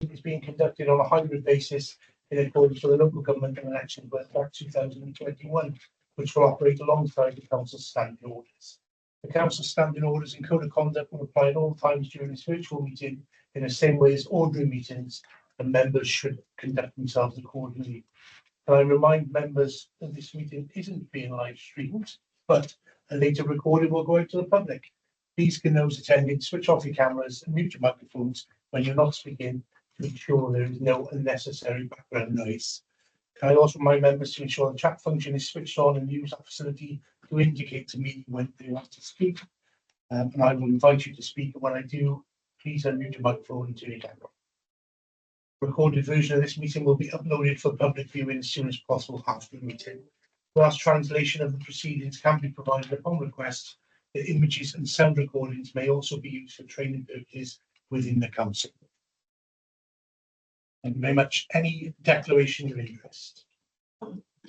is being conducted on a hybrid basis in accordance with the Local Government Elections Act 2021, which will operate alongside the Council's standing orders. The Council's standing orders and code of conduct will apply at all times during this virtual meeting in the same way as ordinary meetings, and members should conduct themselves accordingly. And I remind members that this meeting isn't being live streamed, but a later recording will go out to the public. Please can those attending switch off your cameras and mute your microphones when you're not speaking to ensure there is no unnecessary background noise. Can I also remind members to ensure the chat function is switched on and use that facility to indicate to me when they want to speak. And I will invite you to speak, and when I do, please unmute your microphone and turn your camera. Recorded version of this meeting will be uploaded for public viewing as soon as possible after the meeting. Whilst translation of the proceedings can be provided upon request, the images and sound recordings may also be used for training purposes within the council. Thank you very much. Any declaration of interest?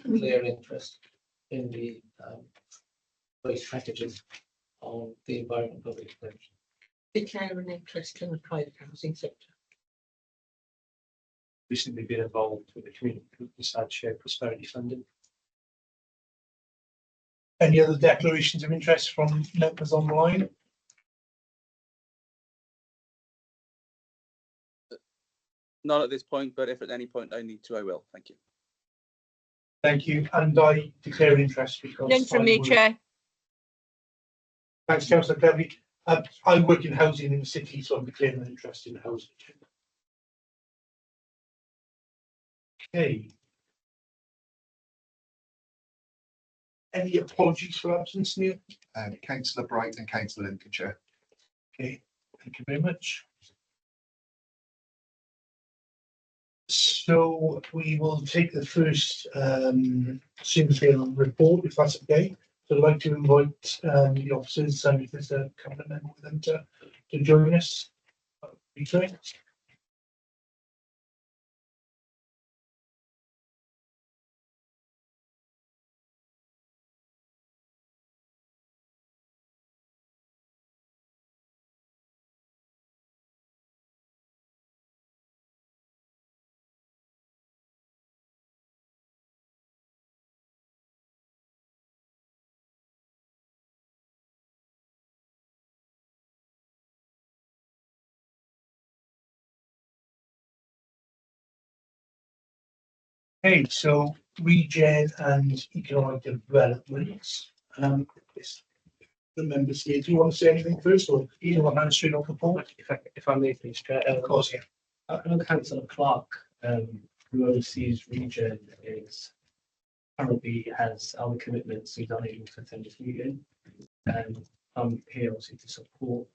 Clear interest in the waste packages on the environment public protection. Declare an interest in the private housing sector. Recently been involved with the community group beside shared prosperity funding. Any other declarations of interest from members online? Not at this point, but if at any point I need to, I will. Thank you. Thank you. And I declare interest because None from me, Chair. Thanks, Councillor Cleverly. I work in housing in the city, so I'm declaring an interest in housing. Okay. Any apologies for absence, Neil? Councillor Bright and Councillor Lincolnshire. Okay, thank you very much. So we will take the first single report, if that's okay. So I'd like to invite the officers, and if there's a couple of members with them to join us. Be great. Okay, so regen and economic development. The members here, do you want to say anything first, or you want to hand straight off the board? If I may, please, Chair. Of course, yeah. I know Councillor Clark, who oversees region, is currently has our commitments, so he's unable to attend this meeting. I'm here obviously to support,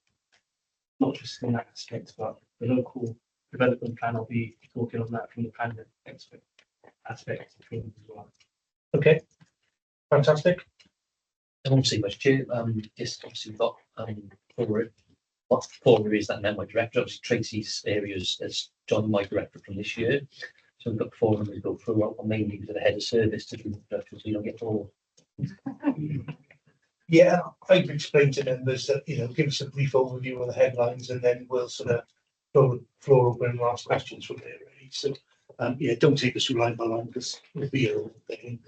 not just in that aspect, but the local development plan. I'll be talking on that from the planning aspect as well. Okay, fantastic. Obviously, much Chair. Just obviously we've got four areas that met my director. Obviously, Tracy's areas as John, my director from this year. So we've got 4 of them to go through. I'll mainly to the head of service to do the production, so you don't get all. Yeah, I've explained to members that, give us a brief overview of the headlines, and then we'll sort of throw the floor open and ask questions from there, really. So, yeah, don't take us through line by line, because it'll be a little thing.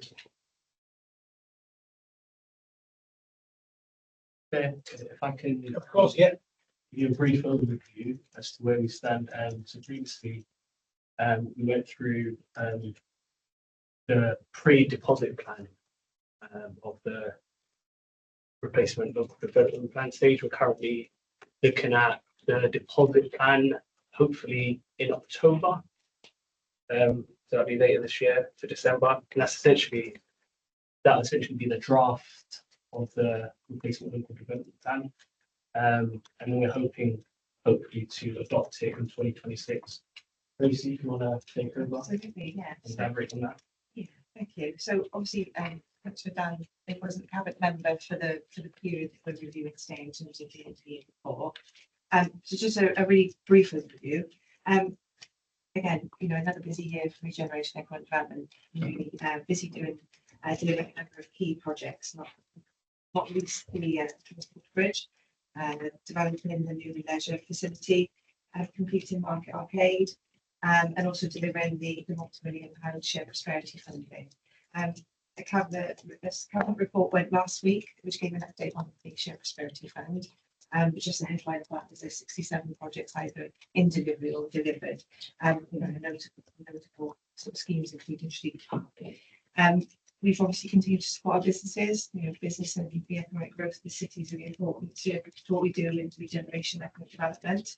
If I can, Of course, yeah. give you a brief overview as to where we stand. So previously, we went through the pre-deposit plan of the replacement of the development plan stage. We're currently looking at the deposit plan, hopefully in October. So that'll be later this year for December, and that'll essentially be the draft of the replacement local development plan. And then we're hoping, hopefully, to adopt it in 2026. Rosie, if you want to take over Absolutely, yeah. and elaborate on that. Yeah, thank you. So obviously, Councillor Dan, it wasn't a cabinet member for the period that we're reviewing today in terms of the interview before. So just a really brief overview. Again, another busy year for regeneration and economic development. Really busy delivering a number of key projects, not least the Transport Bridge, developing the new leisure facility, completing Market Arcade, and also delivering the multi-million-pound share prosperity funding. The cabinet report went last week, which gave an update on the share prosperity fund. But just the headline of that is there's 67 projects either in delivery or delivered. Notable sort of schemes including Street Park. We've obviously continued to support our businesses. Business and the economic growth of the city is really important to what we do in regeneration and economic development.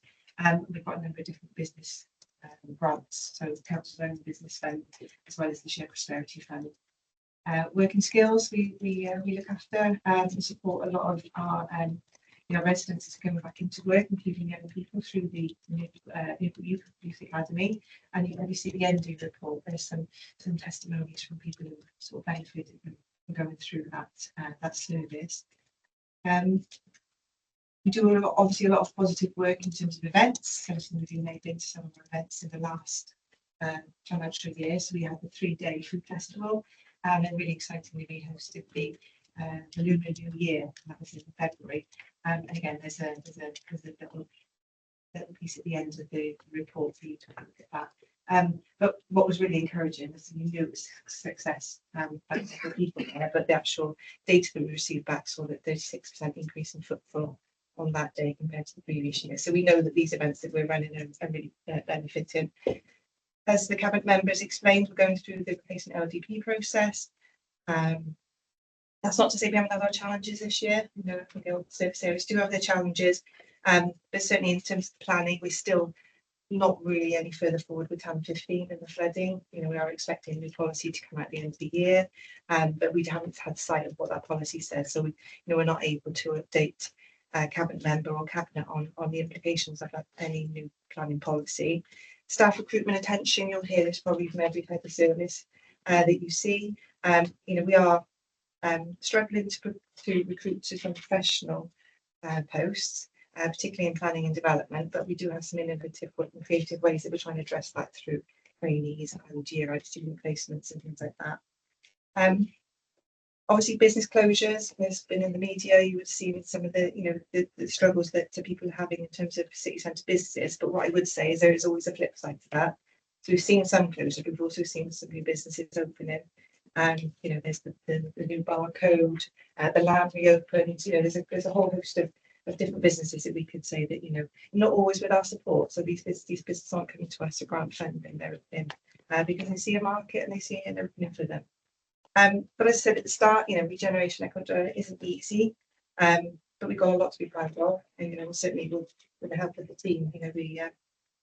We've got a number of different business grants, so the council's own business fund as well as the share prosperity fund. Working skills we look after and support a lot of our residents as coming back into work, including young people through the Newport Youth Academy. And you obviously at the end of the report, there's some testimonies from people who sort of benefited from going through that service. We do obviously a lot of positive work in terms of events. Some of you may have been to some of our events in the last financial year. So we had the 3-day food festival, and really excitingly we hosted the Lunar New Year, and that was in February. And again, there's a little piece at the end of the report for you to look at that. But what was really encouraging is we knew it was a success by the people there, but the actual data that we received back saw that 36% increase in footfall on that day compared to the previous year. So we know that these events that we're running are really benefiting. As the cabinet members explained, we're going through the replacement LDP process. That's not to say we haven't had our challenges this year. I think all service areas do have their challenges, but certainly in terms of planning, we're still not really any further forward with TAM 15 and the flooding. We are expecting a new policy to come out at the end of the year, but we haven't had sight of what that policy says. So we're not able to update cabinet member or cabinet on the implications of any new planning policy. Staff recruitment attention, you'll hear this probably from every type of service that you see. We are struggling to recruit to some professional posts, particularly in planning and development, but we do have some innovative and creative ways that we're trying to address that through trainees and year-out student placements and things like that. Obviously, business closures has been in the media. You would see with some of the struggles that people are having in terms of city centre businesses. But what I would say is there is always a flip side to that. So we've seen some closure, but we've also seen some new businesses opening. There's the new bar code, the lab reopened. There's a whole host of different businesses that we could say that not always with our support. So these businesses aren't coming to us for grant funding. They're in because they see a market and they see an opening for them. But as I said at the start, regeneration economic isn't easy, but we've got a lot to be proud of. And certainly with the help of the team,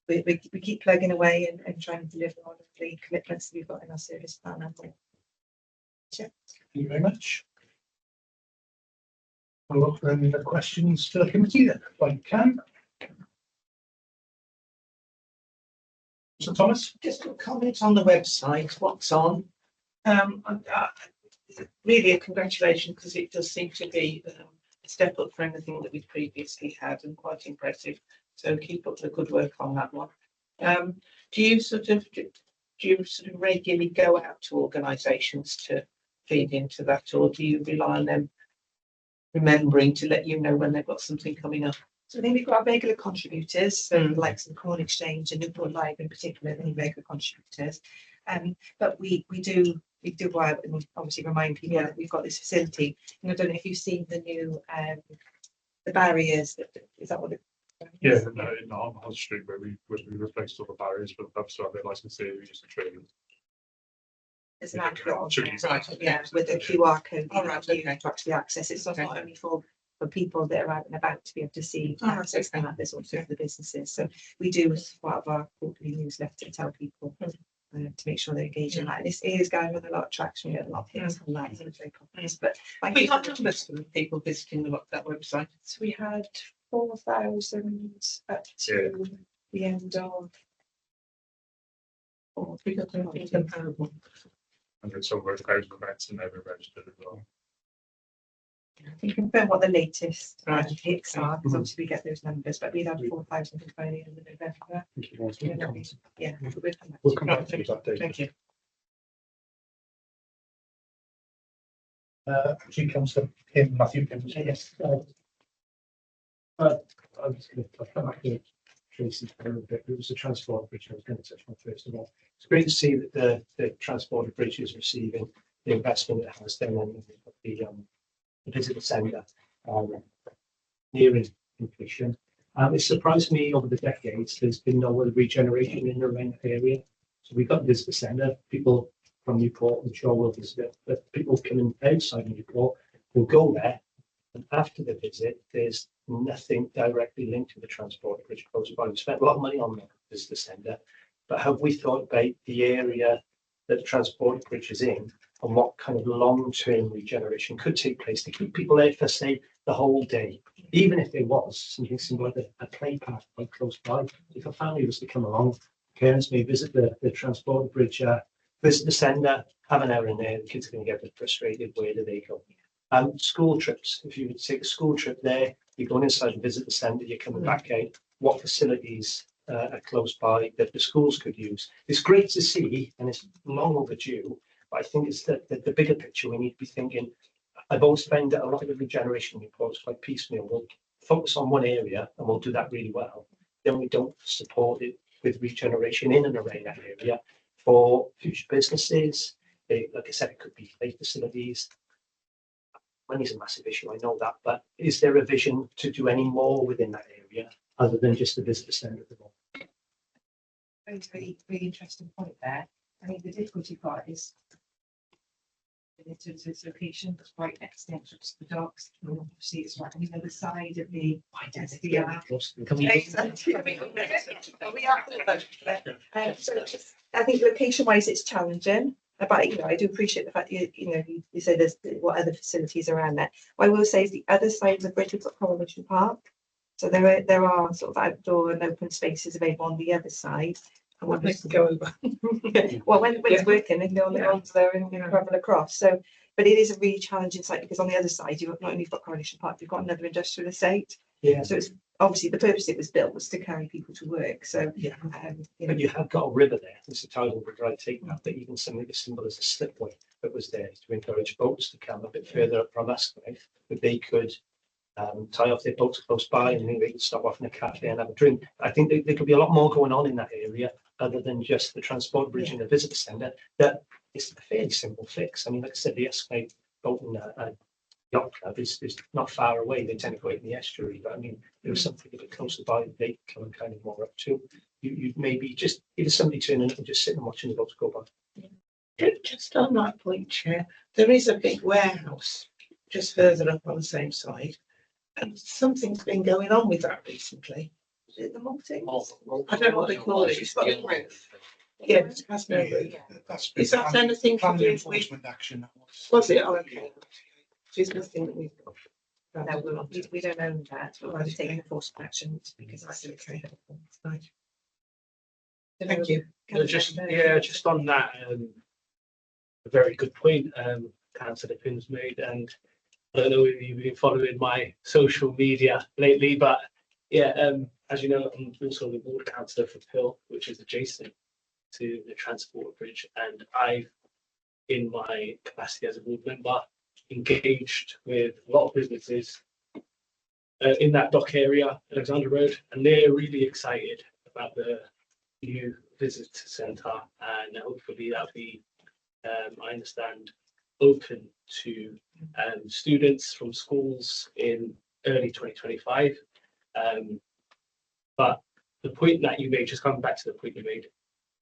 we keep plugging away and trying to deliver on the commitments that we've got in our service plan. Thank you very much. I'll look for any other questions to the committee then, if I can. Mr. Thomas? Just a comment on the website, what's on. Really a congratulations, because it does seem to be a step up from anything that we've previously had, and quite impressive. So keep up the good work on that one. Do you sort of regularly go out to organisations to feed into that, or do you rely on them remembering to let you know when they've got something coming up? So I think we've got our regular contributors, so like the Corn Exchange and Newport Live in particular, any regular contributors. But we do go out and obviously remind people that we've got this facility. And I don't know if you've seen the new the barriers. Is that what it? Yeah, no, in our High Street where we replaced all the barriers for the pubs to have their licence here, we used to train them. There's an advert on Actually, there, right, yeah, with the QR code All right, okay. to actually access it. So it's Okay. not only for people that are out and about to be able to see All right, access okay. that, there's also for the businesses. So we do, as part of our quarterly newsletter, tell people to make sure they engage in that. And it is going with a lot of traction. We get a lot of hits on that. So it's very popular. But thank We you. had numbers for the people visiting that website. So we had 4,000 up to the end of. We got something comparable. And then some of those 1,000 events and never registered as well. I can confirm what the latest Right. hits are, because obviously we get those numbers, but we'd have 4,000 by the end of November. Yeah, We'll come back to you with that data. Thank you. Actually comes to him, Matthew Pym. Yes. I was going to come back to Tracy, it was the transport bridge I was going to touch on first of all. It's great to see that the transport bridge is receiving the investment it has then on the visitor centre nearing completion. It surprised me over the decades there's been no other regeneration in the Rain area. So we've got the visitor centre, people from Newport, I'm sure will visit it, but people coming outside Newport will go there. And after the visit, there's nothing directly linked to the transport bridge close by. We spent a lot of money on the visitor centre, but have we thought about the area that the transport bridge is in and what kind of long-term regeneration could take place to keep people there for, say, the whole day? Even if there was something similar to a play path quite close by, if a family was to come along, parents may visit the transport bridge, visit the centre, have an hour in there, the kids are going to get a bit frustrated, where do they go? School trips, if you would take a school trip there, you're going inside and visit the centre, you're coming back out, what facilities are close by that the schools could use? It's great to see, and it's long overdue, but I think it's the bigger picture we need to be thinking. I've always found that a lot of the regeneration reports quite piecemeal. We'll focus on one area and we'll do that really well. Then we don't support it with regeneration in and around that area for future businesses. Like I said, it could be play facilities. Money's a massive issue, I know that, but is there a vision to do any more within that area other than just the visitor centre at the moment? Very interesting point there. I think the difficulty part is in terms of its location, it's right next to the entrance to the docks. And obviously, it's right on the other side of the SDR. Can we? Exactly. We are. So just, I think location-wise, it's challenging. But I do appreciate the fact you say there's what other facilities around there. What I will say is the other side of the bridge we've got Coronation Park. So there are sort of outdoor and open spaces available on the other side. And What makes it go over? well, when it's working, they can go on the ones there and travel across. So, but it is a really challenging site because on the other side, you've not only got Coronation Park, you've got another industrial estate. Yeah. So it's obviously the purpose it was built was to carry people to work. So Yeah. you know, But you have got a river there. It's a tidal river. I take that, but even something as simple as a slipway that was there to encourage boats to come a bit further up from Ascot, that they could tie off their boats close by and then they could stop off in a cafe and have a drink. I think there could be a lot more going on in that area other than just the transport bridge and the visitor centre. That is a fairly simple fix. I mean, like I said, the Ascot boat and yacht club is not far away. They tend to go out in the estuary, but I mean, there was something a bit closer by that they come kind of more up to. You maybe just either somebody turning up and just sitting and watching the boats go by. Just on that point, Chair, there is a big warehouse just further up on the same side, and something's been going on with that recently. Is it the malting? I don't know what they call it. It's got a roof. Yeah, it has no roof. Is that anything to Plan do with? enforcement action? That Was it? Oh, okay. So it's nothing that we've got. no, we don't own that. We're only taking enforcement actions because that's Okay. Right. Thank you. Just on that, a very good point Councillor Pym's made, and I don't know if you've been following my social media lately, but as you know, I'm also the ward councillor for Pill, which is adjacent to the transport bridge, and I've, in my capacity as a ward member, engaged with a lot of businesses in that dock area, Alexander Road, and they're really excited about the new visitor centre, and hopefully that'll be, I understand, open to students from schools in early 2025. But the point that you made, just coming back to the point you made,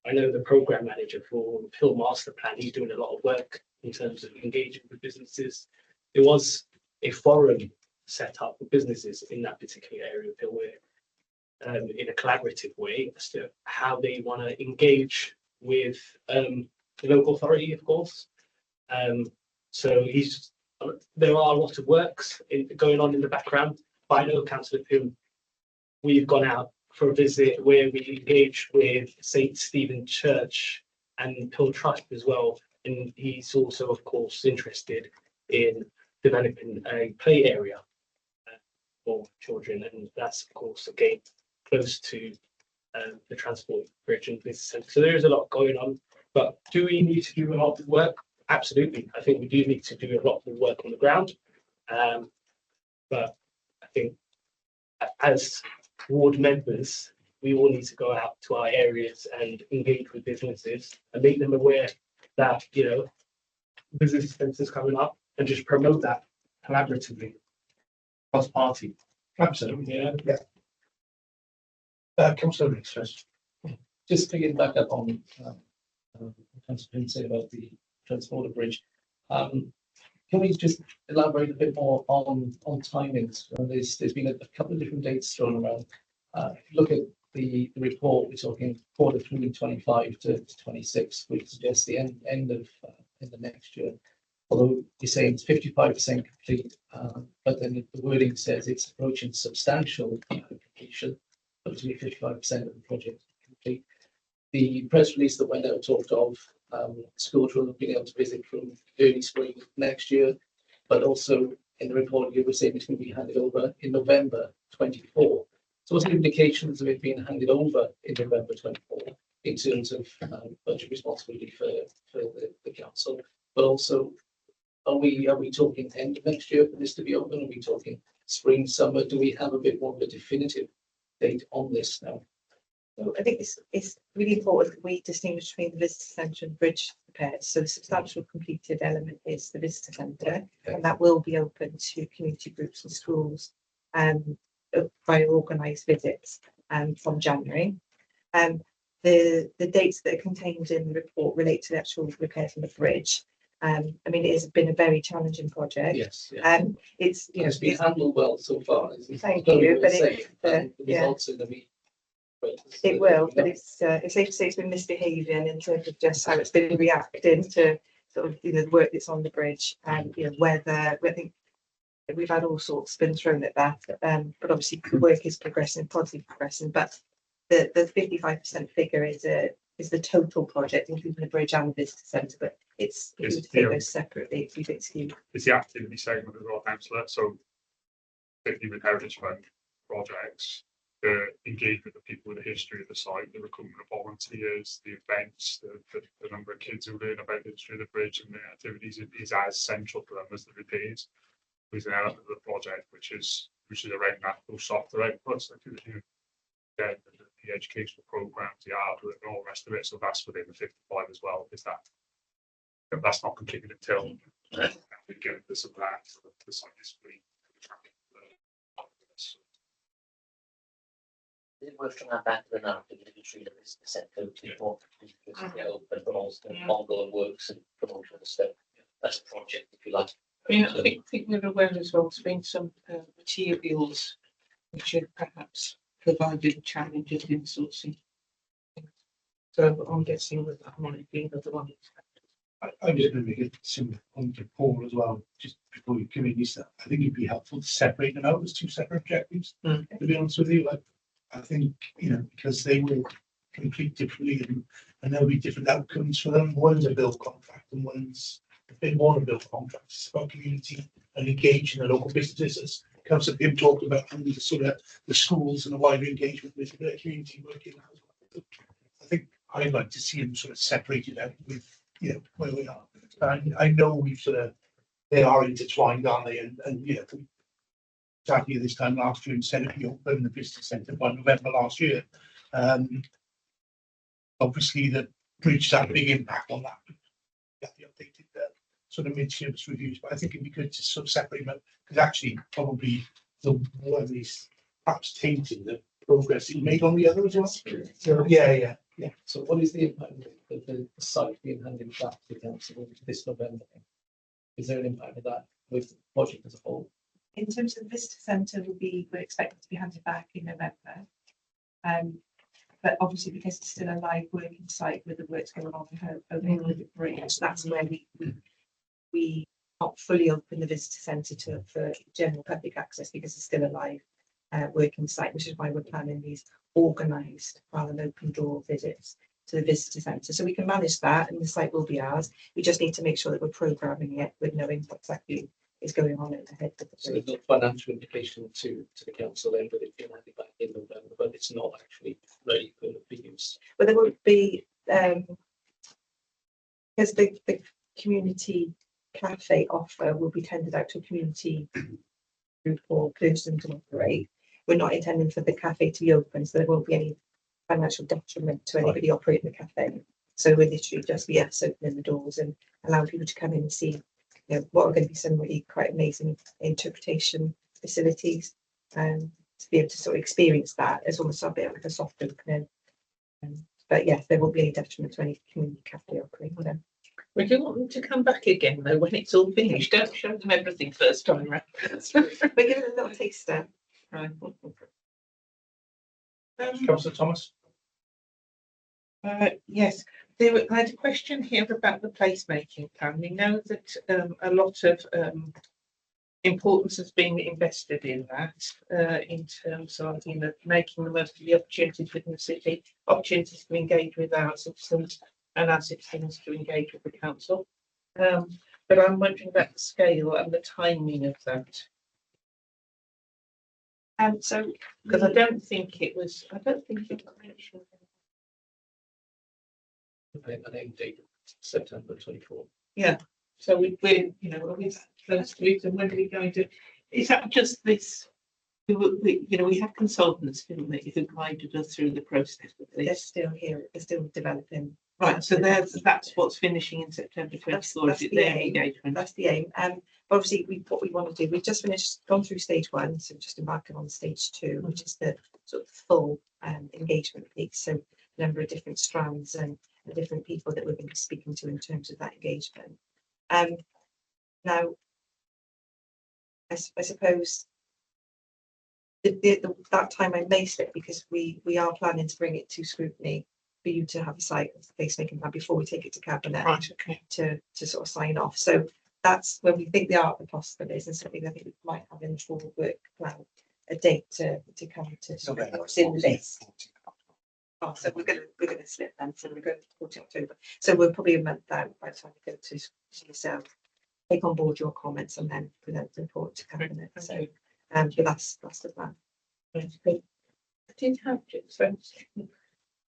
I know the program manager for the Pill Master Plan, he's doing a lot of work in terms of engaging with businesses. There was a forum set up for businesses in that particular area of Pill where, in a collaborative way, as to how they want to engage with the local authority, of course. So there are a lot of works going on in the background, but I know Councillor Pym, we've gone out for a visit where we engaged with St. Stephen Church and Pill Trust as well, and he's also, of course, interested in developing a play area for children, and that's, of course, again close to the transport bridge and business centre. So there is a lot going on, but do we need to do a lot of work? Absolutely. I think we do need to do a lot of work on the ground, but I think as ward members, we all need to go out to our areas and engage with businesses and make them aware that, you know, business centres coming up, and just promote that collaboratively cross party. Absolutely, Yeah. Councillor Rich first. Just picking back up on Councillor said about the transporter bridge. Can we just elaborate a bit more on timings? There's been a couple of different dates thrown around. If you look at the report, we're talking Q3 25 to 26, which suggests the end of in the next year. Although you're saying it's 55% complete, but then the wording says it's approaching substantial completion, but to be 55% of the project complete. The press release that went out talked of school children being able to visit from early spring next year, but also in the report you were saying it's going to be handed over in November 24. So what's the implications of it being handed over in November 24 in terms of budget responsibility for the council? But also, are we talking end of next year for this to be open? Are we talking spring, summer? Do we have a bit more of a definitive date on this now? So I think it's really important that we distinguish between the visitor centre and bridge repairs. So the substantial completed element is the visitor centre, and that will be open to community groups and schools via organised visits from January. The dates that are contained in the report relate to the actual repairs on the bridge. I mean, it has been a very challenging project. Yes. It's It's been handled well so far. Thank you, but the results are going to be. It will, but it's safe to say it's been misbehaving in terms of just how it's been reacting to sort of, you know, the work that's on the bridge, and you know, whether I think we've had all sorts been thrown at that, but obviously the work is progressing, positively progressing. But the 55% figure is the total project, including the bridge and the visitor centre. But it's if you were to take those separately, if you exclude. It's the activity segment as well, councillor. So, particularly with heritage fund projects, the engagement of people with the history of the site, the recruitment of volunteers, the events, the number of kids who learn about the history of the bridge and the activities is as central to them as the repairs. There's an element of the project which is around that, those softer outputs, like the educational programs, the artwork, and all the rest of it. So that's within the 55 as well. Is that's not completed until we get this and that. So the site is free. Is it worth trying to back to the narrative that you treat this set before open, but also ongoing works and promotion and stuff? That's a project, if you like. I mean, I think we're aware as well. There's been some materials which are perhaps provided challenges in sourcing. So I'm guessing that might be another one. I'm just going to make a similar point to Paul as well, just before we come in. I think it'd be helpful to separate them out as two separate objectives. To be honest with you, I think, you know, because they will complete differently and there'll be different outcomes for them. One's a build contract and one's a bit more than a build contract. It's about community and engaging the local businesses, as Councillor Pym talked about, and the sort of the schools and the wider engagement with the community working as well. I think I'd like to see them sort of separated out with, you know, where we are. And I know we've sort of, they are intertwined, aren't they? And you know, exactly this time last year, instead of opening the visitor centre by November last year. Obviously, the bridge had a big impact on that. Got the updated sort of mid-service reviews, but I think it'd be good to sort of separate them, because actually, probably the one of these perhaps tainting the progress that you made on the other as well. So yeah. So, what is the impact of the site being handed back to the council this November? Is there an impact of that with the project as a whole? In terms of the visitor centre, we're expected to be handed back in November. But obviously, because it's still a live working site with the works going on over the bridge, that's where we not fully open the visitor centre for general public access, because it's still a live working site, which is why we're planning these organised rather than open door visits to the visitor centre. So we can manage that, and the site will be ours. We just need to make sure that we're programming it with knowing what exactly is going on in the head of the So there's no financial implication to the council then, but it's been handed back in November, but it's not actually ready for use. But there won't be, because the community cafe offer will be tendered out to a community group or person to operate. We're not intending for the cafe to be open, so there won't be any financial detriment to anybody operating the cafe. So we're literally just opening the doors and allowing people to come in and see, what are going to be some really quite amazing interpretation facilities, and to be able to sort of experience that as almost a bit like a soft opening. But yes, there won't be any detriment to any community cafe operating them. We do want them to come back again though when it's all finished. Don't show them everything first time round. We're giving a little taster. Right. Councillor Thomas? Yes, I had a question here about the placemaking plan. We know that a lot of importance has been invested in that, in terms of making the most of the opportunities within the city, opportunities to engage with our citizens and our citizens to engage with the council. But I'm wondering about the scale and the timing of that. So Because I don't think it was mentioned. An end date, September 24. So we're with those weeks, and when are we going to? Is that just this? We had consultants, didn't we, who guided us through the process of they're this. still here. They're still developing. Right. So that's what's finishing in September 24. That's Is it the their aim. engagement? That's the aim. But obviously, what we want to do, we've just gone through stage 1, so just embarking on stage 2, which is the sort of full engagement piece. So a number of different strands and the different people that we're going to be speaking to in terms of that engagement. Now, I suppose that time I may slip because we are planning to bring it to scrutiny for you to have a site of the placemaking plan before we take it to cabinet. Right. Okay. To sort of sign off. So that's when we think the art of the possible is, and something I think we might have in the full work plan a date to come to what's in the list. Oh, so we're gonna slip then. So we're going to 14 October. So we're probably a month out by the time we go to yourself, take on board your comments and then present the report to cabinet. So but that's the plan. That's good. I did have just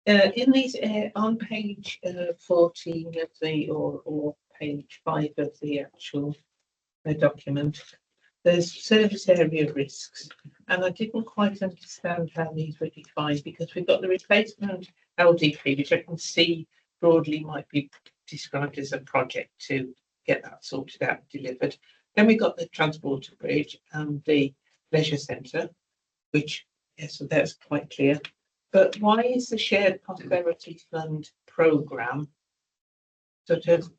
in these on page 14 of the or page 5 of the actual document, there's service area risks, and I didn't quite understand how these were defined, because we've got the replacement LDP, which I can see broadly might be described as a project to get that sorted out and delivered. Then we got the transporter bridge and the leisure centre, which so that's quite clear. But why is the shared prosperity fund programme sort of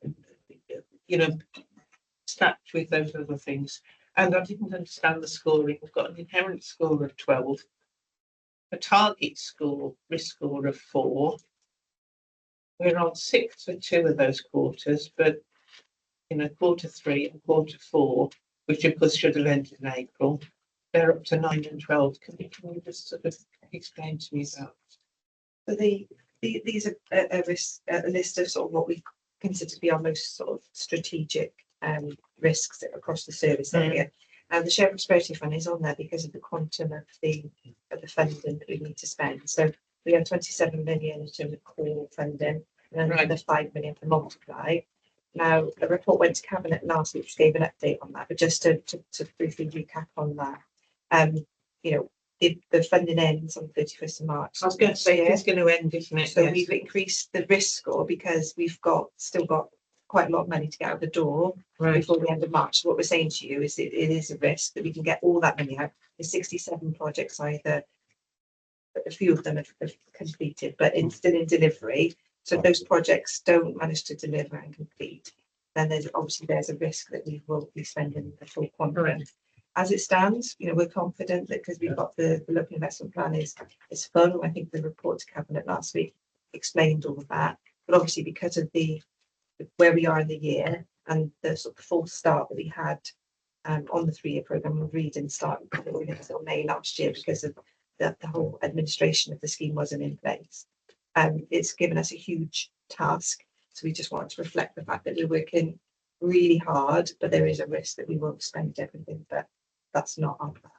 stacked with those other things? And I didn't understand the scoring. We've got an inherent score of 12, a target score, risk score of 4. We're on 6 for 2 of those quarters, but quarter 3 and quarter 4, which of course should have ended in April, they're up to 9 and 12. Can you just sort of explain to me that? So these are a list of sort of what we consider to be our most sort of strategic risks across the service area. And the shared prosperity fund is on there because of the quantum of the funding that we need to spend. So we have 27 million in terms of core funding, and then the 5 million for multiply. Now, a report went to cabinet last week, which gave an update on that. But just to briefly recap on that, the funding ends on the 31st of March. I was going to say it's going to end, isn't it? So we've increased the risk score because we've still got quite a lot of money to get out the door before the end of March. So what we're saying to you is it is a risk that we can get all that money out. There's 67 projects, either a few of them have completed, but it's still in delivery. So if those projects don't manage to deliver and complete, then there's a risk that we will be spending the full quantum. Right. As it stands, we're confident that because we've got the local investment plan is full. I think the report to cabinet last week explained all of that. But obviously, because of where we are in the year and the sort of false start that we had on the 3-year programme, we really didn't start until May last year because of the whole administration of the scheme wasn't in place. It's given us a huge task. So we just want to reflect the fact that we're working really hard, but there is a risk that we won't spend everything, but that's not our plan.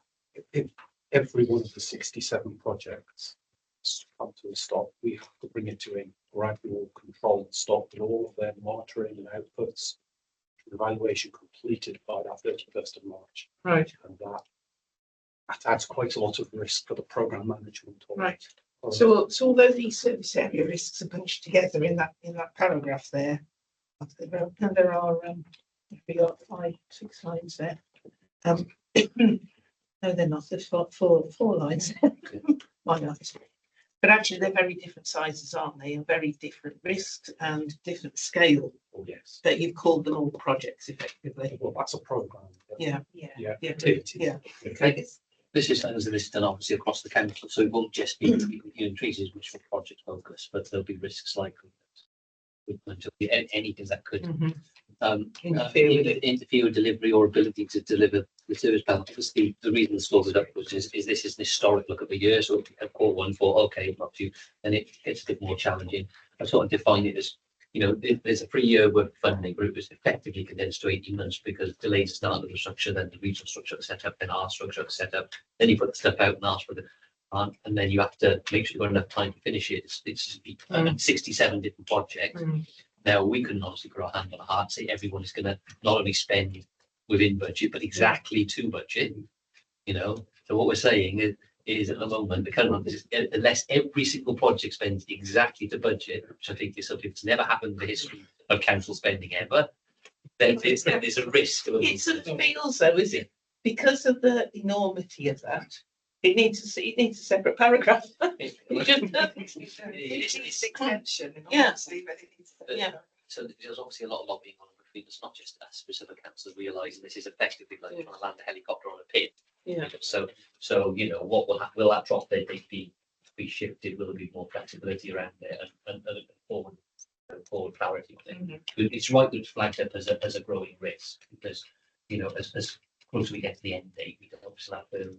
If every one of the 67 projects come to a stop, we have to bring it to a gradual controlled stop with all of their monitoring and outputs, evaluation completed by that 31st of March. Right. And that adds quite a lot of risk for the programme management. Right. So although these service area risks are bunched together in that paragraph there, and there are we got 5, 6 lines there. No, they're not. There's four lines. Why not? But actually, they're very different sizes, aren't they? And very different risks and different scale. Oh, yes. That you've called them all projects effectively. Well, that's a program. Yeah. Yeah. Yeah. Yeah. Activities. Yeah. Okay. This is done obviously across the council, so it won't just be treaties which are project focused, but there'll be risks like anything that could Interfere with it. interfere with delivery or ability to deliver the service plan. Obviously, the reason the score was up was is this is an historic look at the year, so a core one for okay, not to, then it gets a bit more challenging. I sort of define it as, you know, there's a 3-year work funding group is effectively condensed to 18 months because delays the start of the structure, then the regional structure set up, then our structure set up, then you put the stuff out and ask for the and then you have to make sure you've got enough time to finish it. It's 67 different projects. Now we can obviously put our hand on the heart, say everyone is going to not only spend within budget, but exactly to budget. You know, so what we're saying is at the moment the current is unless every single project spends exactly to budget, which I think is something that's never happened in the history of council spending ever, then there's a risk. It sort of feels though, is it? Because of the enormity of that, it needs a separate paragraph. It just It's extension. Yeah. Yeah. So there's obviously a lot of lobbying on between us, not just us specific councils realising this is effectively like trying to land a helicopter on a pin. Yeah. So you know what will that drop date be shifted? Will there be more flexibility around there and forward clarity on it? It's right that it's flagged up as a growing risk because, you know, as close as we get to the end date, we don't obviously have to.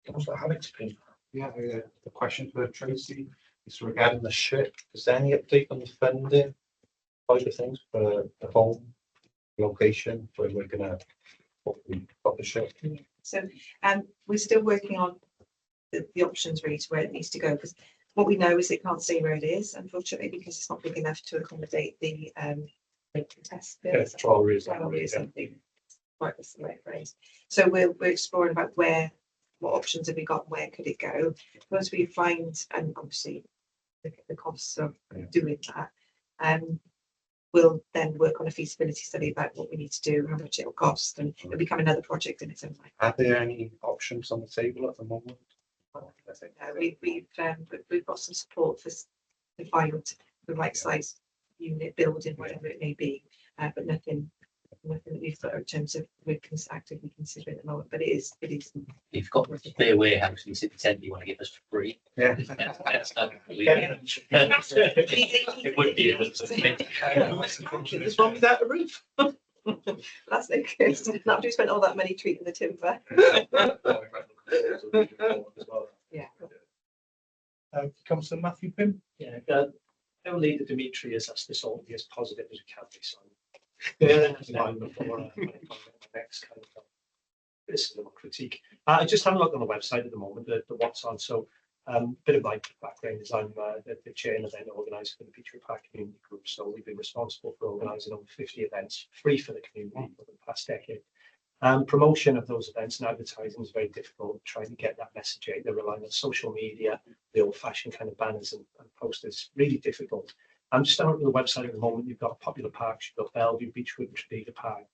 Councillor Alex, please. Yeah, the question for Tracy is regarding the ship. Is there any update on the funding side of things for the home location where we're gonna hopefully put the ship? So, we're still working on the options really to where it needs to go, because what we know is it can't stay where it is, unfortunately, because it's not big enough to accommodate the test bills. Trolley is Probably or something. Quite the right phrase. So we're exploring about what options have we got, where could it go? Once we find, and obviously the costs of doing that, we'll then work on a feasibility study about what we need to do, how much it'll cost, and it'll become another project in its own right. Are there any options on the table at the moment? We've got some support for to find the right size unit building, whatever it may be, but nothing that we've got in terms of we're actively considering at the moment. But it is. If you've got a spare warehouse in the city centre you want to give us for free. Yeah. It would be. There's one without a roof. That's no good. After we spent all that money treating the timber. Yeah. Councillor Matthew Pym. Yeah, our leader Dimitri has asked this all to be as positive as we can be. So before next kind of this little critique. I just have a look on the website at the moment, the what's on. So bit of my background is I'm the chair and event organizer for the Beechwood Park Community Group. So we've been responsible for organising over 50 events free for the community over the past decade. Promotion of those events and advertising is very difficult, trying to get that message out. They're relying on social media, the old-fashioned kind of banners and posters, really difficult. I'm just starting with the website at the moment. You've got popular parks, you've got Bellevue, Beechwood, and Tredegar Park.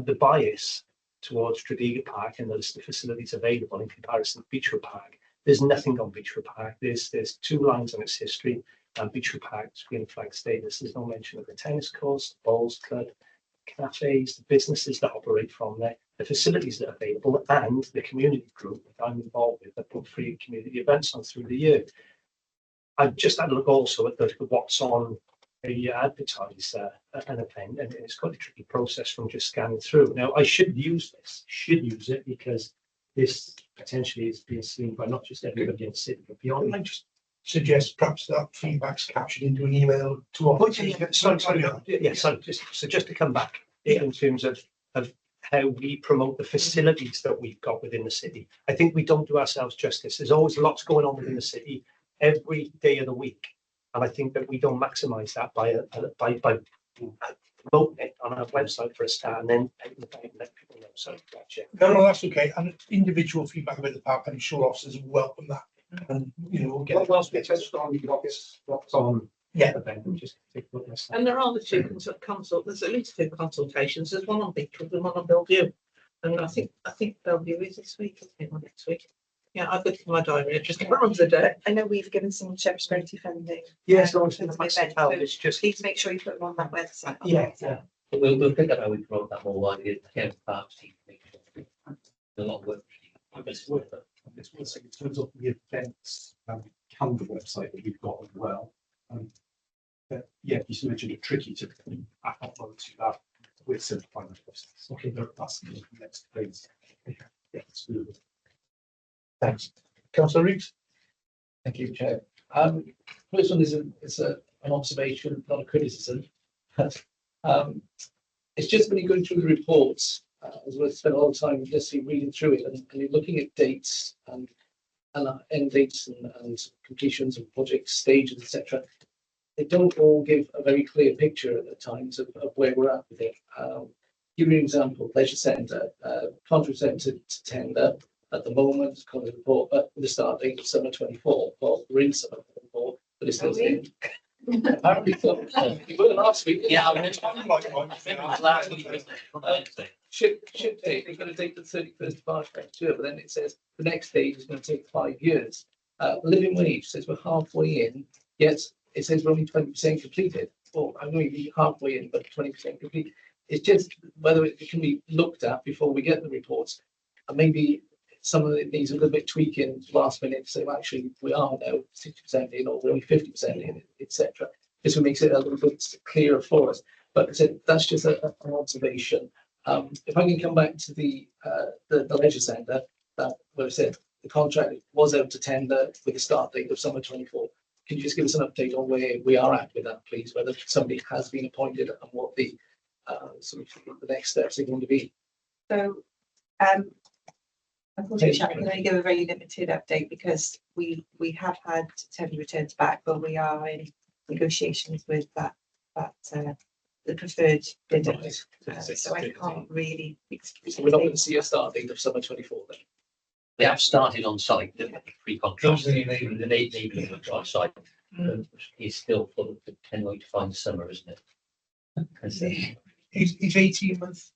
The bias towards Tredegar Park and the list of facilities available in comparison to Beechwood Park. There's nothing on Beechwood Park. There's 2 lines on its history. Beechwood Park's green flag status. There's no mention of the tennis course, the bowls club, cafes, the businesses that operate from there, the facilities that are available, and the community group that I'm involved with that put free community events on through the year. I've just had a look also at the what's on a advertise an event, and it's quite a tricky process from just scanning through. Now, I should use it because this potentially is being seen by not just everybody in the city, but beyond. I just suggest perhaps that feedback's captured into an email to our. Just to come back in terms of how we promote the facilities that we've got within the city. I think we don't do ourselves justice. There's always lots going on within the city every day of the week, and I think that we don't maximise that by promoting it on our website for a start and then taking the time to let people know. So gotcha. No, that's okay. And individual feedback about the park, I'm sure officers welcome that. And, you know, we'll get. Well, we touched on what's on. Yeah. Event, we just take a look at that. And there are the two there's at least two consultations. There's one on Beechwood and one on Bellevue. And I think Bellevue is this week, I think, or next week. Yeah, I've got it in my diary. I just can't remember the day. I know we've given some Shepherd's Charity funding. Yes, for obviously, the the massive event, help so is just. please make sure you put them on that website. Yeah, yeah. But we'll think about how we promote that more widely. Again, perhaps to make sure a lot of work. It's worth saying in terms of the events calendar website that we've got as well. Yeah, you mentioned it tricky to upload to that. We're simplifying that process. Okay, that's the next phase. Yeah, absolutely. Thanks. Councillor Reeves? Thank you, Chair. First one is an observation, not a criticism. It's just when you're going through the reports, as we've spent a lot of time just reading through it and you're looking at dates and end dates and completions of project stages, etc. They don't all give a very clear picture at times of where we're at with it. Give you an example, leisure centre, contract centre to tender at the moment, contract report, but with the start date of summer 24. Well, we're in summer 24, but it's still in. Apparently, so. We were last week. Yeah, I think it was last week, wasn't it? Ship date, we're going to take the 31st of March next year, but then it says the next stage is going to take 5 years. Living wage says we're halfway in, yet it says we're only 20% completed. Well, I'm going to be halfway in, but 20% complete. It's just whether it can be looked at before we get the reports. And maybe some of it needs a little bit tweaking last minute to say, well, actually, we are now 60% in, or we're only 50% in, etc. This will make it a little bit clearer for us. But that's just an observation. If I can come back to the leisure centre, that where I said the contract was out to tender with the start date of summer 24. Can you just give us an update on where we are at with that, please? Whether somebody has been appointed and what the sort of the next steps are going to be. So, unfortunately, I can only give a very limited update because we have had tender returns back, but we are in negotiations with that the preferred bidder. So I can't really. So we're not going to see a start date of summer 24 then. They have started on site, the pre-contract, Those are the the enabling works on site. It's still for the 10 way to find summer, isn't it? Is 18 months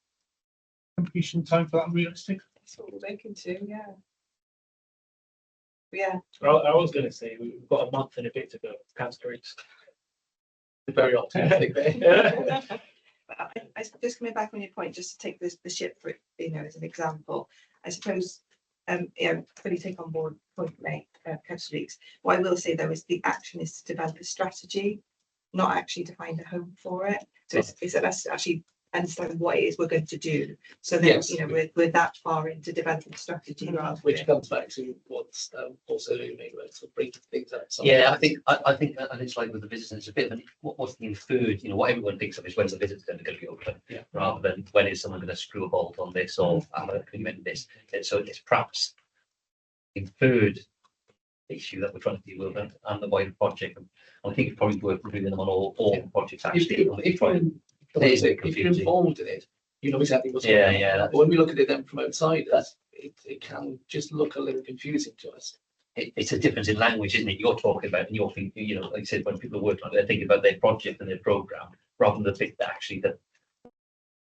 completion time for that realistic? That's what we're looking to, yeah. Yeah. Well, I was going to say we've got a month and a bit to go. Councillor Reeves. Very optimistic there. I just coming back on your point, just to take the ship for as an example. I suppose fully take on board point made, Councillor Reeves. What I will say though is the action is to develop a strategy, not actually to find a home for it. So it's us actually understand what it is we're going to do. So then Yes. we're that far into developing strategy rather Which than comes back to what's also made right, so breaking things out. Yeah, I think, and it's like with the visitors, it's a bit of what's the inferred, what everyone thinks of is when's the visitor going to be open, rather than when is someone going to screw a bolt on this or can you amend this. And so it's perhaps inferred issue that we're trying to deal with and the wider project. And I think it's probably worth reviewing them on all projects actually. If you're involved in it, you know exactly what's going on. Yeah. But when we look at it then from outside, it can just look a little confusing to us. It's a difference in language, isn't it? You're talking about, and you're thinking, like I said, when people are working on it, they're thinking about their project and their program rather than the bit that actually the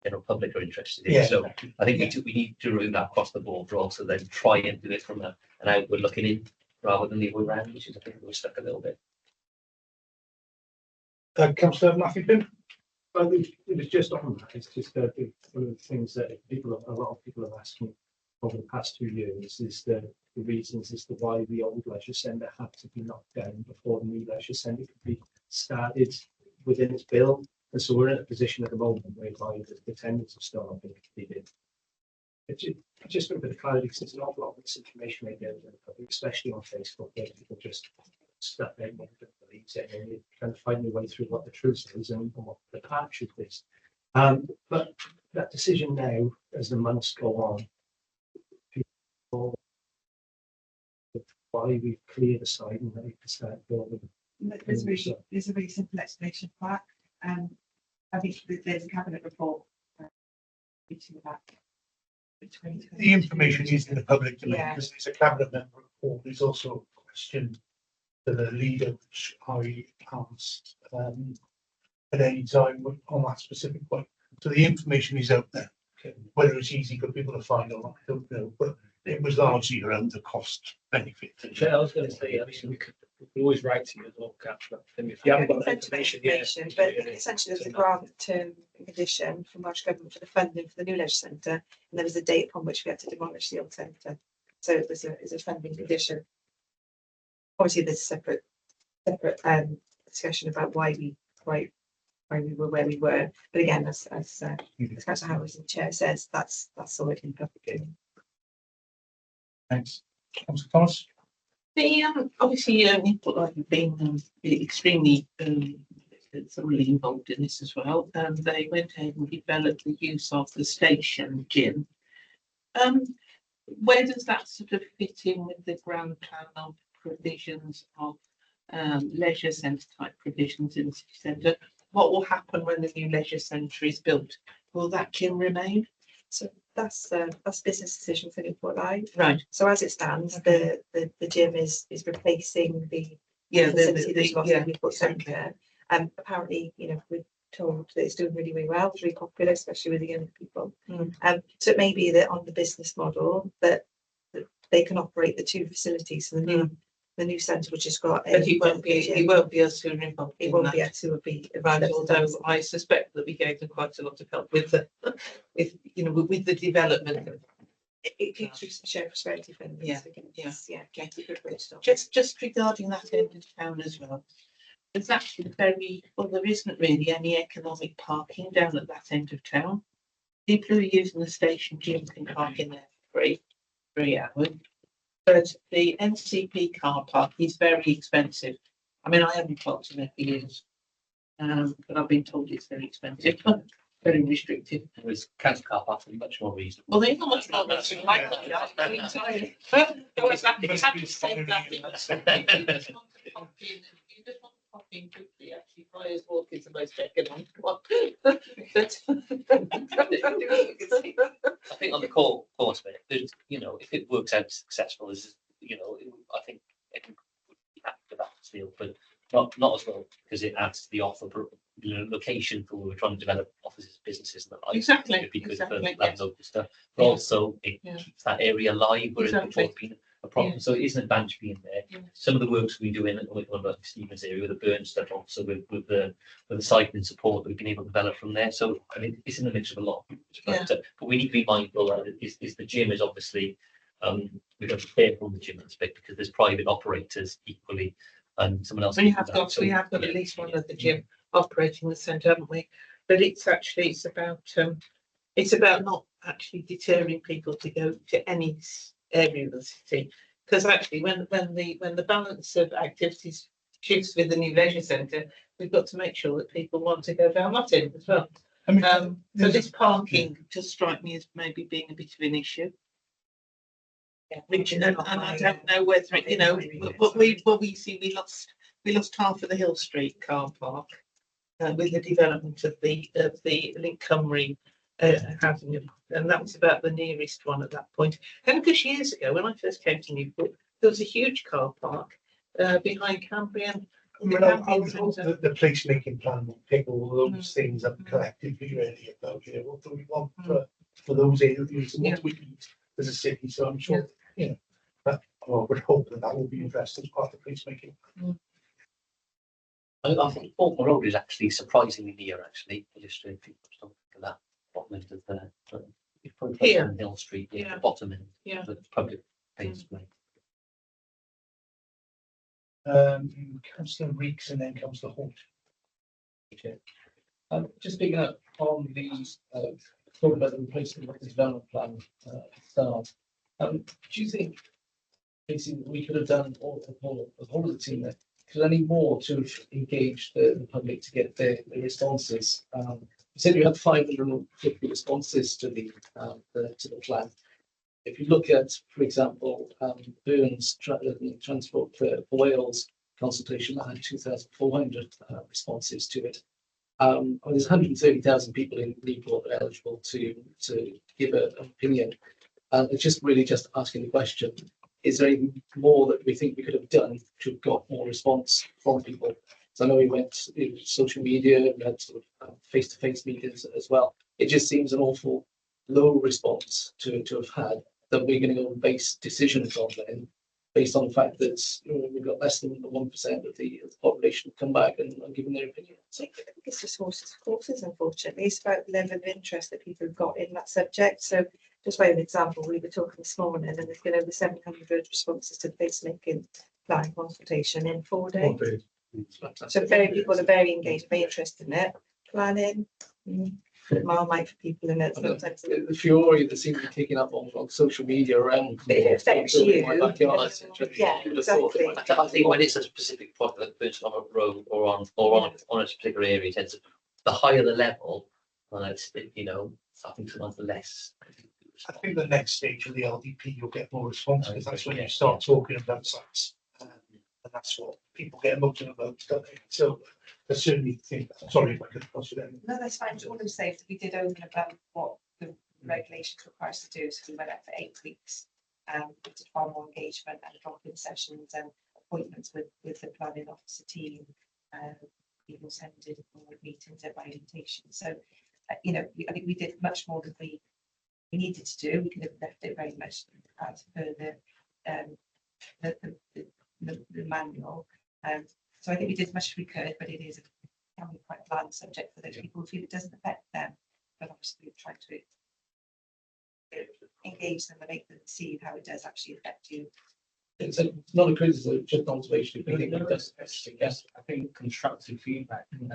general public are interested in. Yeah. So I think we need to review that across the board, but also then try and do it from an outward looking in rather than the other way around, which is I think we're stuck a little bit. Councillor Matthew Pym? Well, it was just on that. It's just one of the things that a lot of people have asked me over the past 2 years is the reasons as to why the old leisure centre had to be knocked down before the new leisure centre could be started within its bill. And so we're in a position at the moment whereby the tenders have still not been completed. It's just a bit of clarity because there's an awful lot of misinformation out there, especially on Facebook, where people just stuff out what they believe it and you're trying to find your way through what the truth is and what the partnership is. But that decision now, as the months go on, people why we've cleared the site and ready to start building. there's a really simple explanation for that. I think there's a cabinet report. Reaching back. The information is in the public domain, Yeah. because there's a cabinet member report, there's also a question to the leader, which I asked, at any time on that specific point. So the information is out there. Whether it's easy for people to find or not, I don't know, but it was largely around the cost benefit. Chair, I was going to say, I mean, we could always write to you as well, Councillor. And if you haven't got that information, But essentially there's a grant term and condition from Welsh Government for the funding for the new leisure centre, and there was a date upon which we had to demolish the old centre. So it was a funding condition. Obviously, there's a separate discussion about why we were where we were. But again, as Councillor Howard, the chair, says, that's all in public domain. Thanks. Councillor Thomas? The obviously Newport have been extremely thoroughly involved in this as well. They went ahead and developed the use of the station gym. Where does that sort of fit in with the grand plan of provisions of leisure centre type provisions in the city centre? What will happen when the new leisure centre is built? Will that gym remain? So that's a business decision for Newport Live. Right. So as it stands, the gym is replacing the Yeah. facility that's lost in Newport exactly. Centre. Apparently, we're told that it's doing really, really well. It's really popular, especially with the young people. So it may be that on the business model that they can operate the two facilities. So the new centre, which has got But he won't be as soon involved. It won't be able to be Right, although I suspect that we gave them quite a lot of help with the with the development. It keeps through some shared prosperity funds. Yeah, It's a good way to start. Just regarding that end of town as well. There's actually there isn't really any economic parking down at that end of town. People who are using the station gym can park in there for free hours. But the NCP car park is very expensive. I mean, I haven't parked in there for years. But I've been told it's very expensive, very restrictive. Whereas council car parks are much more reasonable. Well, they're not much more restrictive. You just want to pop in quickly, actually, Friars Walk is the most economic one. I think on the core bit, if it works out successful, I think it would be happy with that deal, but not as well, because it adds to the offer, location for where we're trying to develop offices, businesses, and the like. Exactly. It'd be good for Exactly, that yes. local stuff, but also it keeps that area alive, whereas Exactly. before it's been a problem. So it is an advantage being there. Yeah. Some of the works we do in Stephen's area with the burn stuff, also with the cycling support that we've been able to develop from there. So I mean, it's in the mix of a lot. But we need to be mindful that is the gym is obviously we've got to be careful on the gym aspect, because there's private operators equally, and someone else. We have got at least one of the gym operating the centre, haven't we? But it's about not actually deterring people to go to any area of the city, because actually when the balance of activities shifts with the new leisure centre, we've got to make sure that people want to go down that end as well. I mean, So this parking does strike me as maybe being a bit of an issue. And I don't know whether we lost half of the Hill Street car park with the development of the Link Cymru housing, and that was about the nearest one at that point. And because years ago, when I first came to Newport, there was a huge car park behind Cambrian. I would hope that the placemaking plan will pick all those things up collectively, really, about what do we want for those areas and what we need as a city. So I'm sure, I would hope that will be addressed as part of the placemaking. I think Portmore Road is actually surprisingly near, actually. Just people don't think of that bottom end of the Here. Hill Street, Yeah. the bottom end, Yeah. the public place. Councillor Reeks and then Councillor Holt. Just picking up on the talk about the replacement of the development plan start. Do you think basically we could have done all of the team there? Could any more to engage the public to get their responses? You said you had 550 responses to the plan. If you look at, for example, Burns Transport for Wales consultation, that had 2,400 responses to it. There's 130,000 people in Newport that are eligible to give an opinion. And it's just really just asking the question, is there anything more that we think we could have done to have got more response from people? So I know we went in social media, we had sort of face-to-face meetings as well. It just seems an awful low response to have had, that we're going to go and base decisions on then, based on the fact that we've got less than 1% of the population come back and given their opinion. So I think it's just horses for courses, unfortunately. It's about the level of interest that people have got in that subject. So just by an example, we were talking this morning and there's been over 700 responses to the placemaking plan consultation in 4 days. So people are very engaged, very interested in it. Planning, Marmite for people in it. Sometimes The fury that seems to be kicking up on social media around. it affects you. Yeah, exactly. I think when it's a specific product that burns on a road or on a particular area, it tends to, the higher the level, it's, I think sometimes the less. I think the next stage of the LDP, you'll get more response, because that's when you start talking about sites. And that's what people get emotional about, don't they? So I certainly think, sorry if I could cross it in. No, that's fine. All I'm saying is that we did over and above what the regulations require us to do. So we went out for 8 weeks. We did far more engagement and drop-in sessions and appointments with the planning officer team. People attended board meetings at orientation. So, I think we did much more than we needed to do. We could have left it very much as per the manual. So I think we did as much as we could, but it is can be quite a bland subject for those people who feel it doesn't affect them. But obviously we've tried to engage them and make them see how it does actually affect you. It's not a criticism, just an observation. I think constructive feedback. And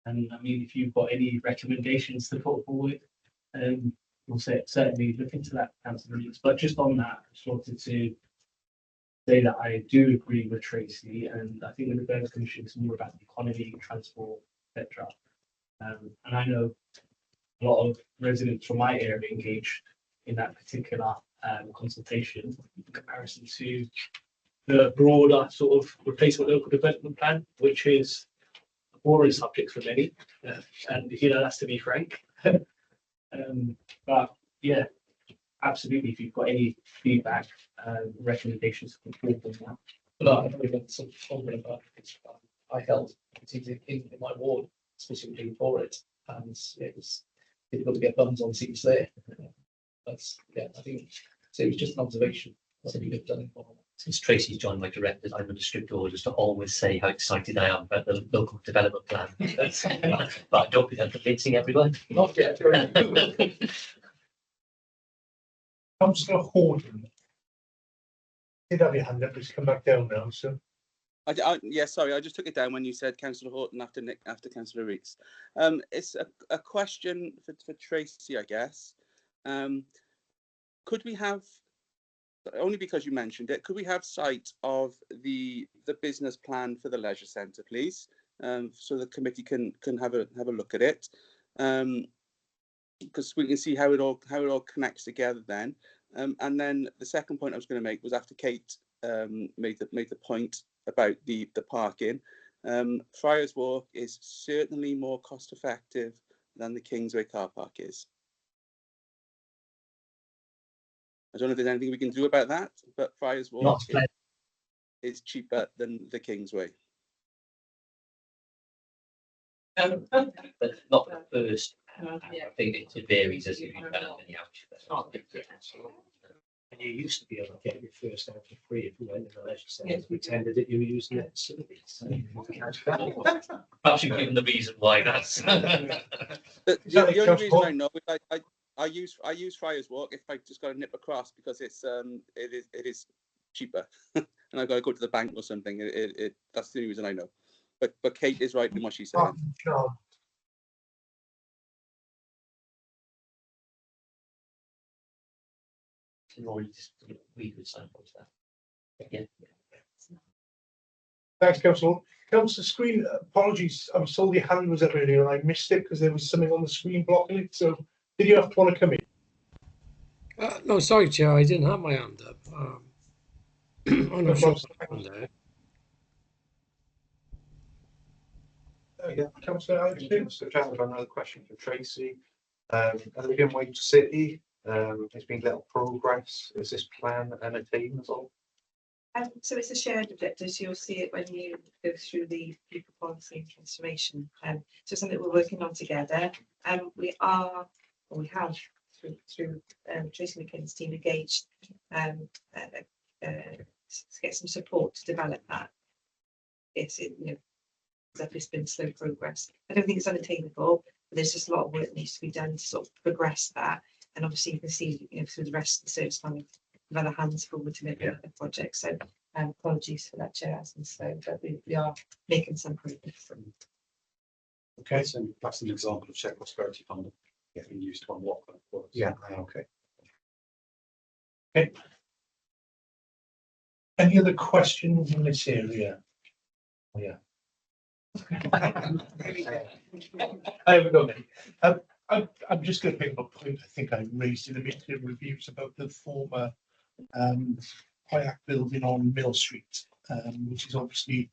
I mean, if you've got any recommendations to put forward, we'll certainly look into that, Councillor Reeves. But just on that, I just wanted to say that I do agree with Tracy, and I think the Reserves Commission is more about the economy, transport, etc. And I know a lot of residents from my area engaged in that particular consultation in comparison to the broader sort of replacement local development plan, which is a boring subject for many, and that's to be frank. But yeah, absolutely. If you've got any feedback, recommendations, on that. But I know we've got some comment about it. I held particularly in my ward specifically for it, and it was difficult to get bums on seats there. I think so. It was just an observation. What we have done. Since Tracy's joined my directors, I'm under strict orders to always say how excited I am about the local development plan. But I don't think I'm convincing everyone. Not yet. Councillor Horton. Did have your hand up, it's come back down now, so. Yeah, sorry, I just took it down when you said Councillor Horton after Councillor Rees. It's a question for Tracy, I guess. Could we have, only because you mentioned it, could we have sight of the business plan for the leisure centre, please? So the committee can have a look at it. Because we can see how it all connects together then. And then the second point I was going to make was after Kate made the point about the parking. Friars Walk is certainly more cost effective than the Kingsway car park is. I don't know if there's anything we can do about that, but Friars Walk is cheaper than the Kingsway. But not the first. I think it varies as you go down in the outskirts. And you used to be able to get your first out for free if you went to the leisure centre, pretended that you were using it. Perhaps you've given the reason why that's. The only reason I know is I use Friars Walk if I just got to nip across because it is cheaper and I've got to go to the bank or something. That's the only reason I know. But Kate is right in what she said. We could signpost that. Yeah. Thanks, Councillor. Councillor Screen, apologies, I was told your hand was up earlier and I missed it because there was something on the screen blocking it. So did you want to come in? No, sorry, Chair, I didn't have my hand up. I'm not sure what happened there. Yeah, Councillor Hodgson. So, I've got another question for Tracy. Has there been Wage City? There's been little progress. Is this plan unattainable? So it's a shared objective, so you'll see it when you go through the people policy and transformation. So something we're working on together. We have through Tracy McKinnon's team engaged to get some support to develop that. It's it's been slow progress. I don't think it's unattainable, but there's just a lot of work that needs to be done to sort of progress that. And obviously you can see through the rest of the service plan of other hands forward to make the project. So apologies for that, Chair, as and slow, but we are making some progress. Okay. So that's an example of shared prosperity funding getting used to unlock that for us. Yeah. Okay. Okay. Any other questions in this area? Oh, yeah. I haven't got any. I'm just going to pick up a point I think I raised in a bit of reviews about the former Hayak building on Mill Street, which is obviously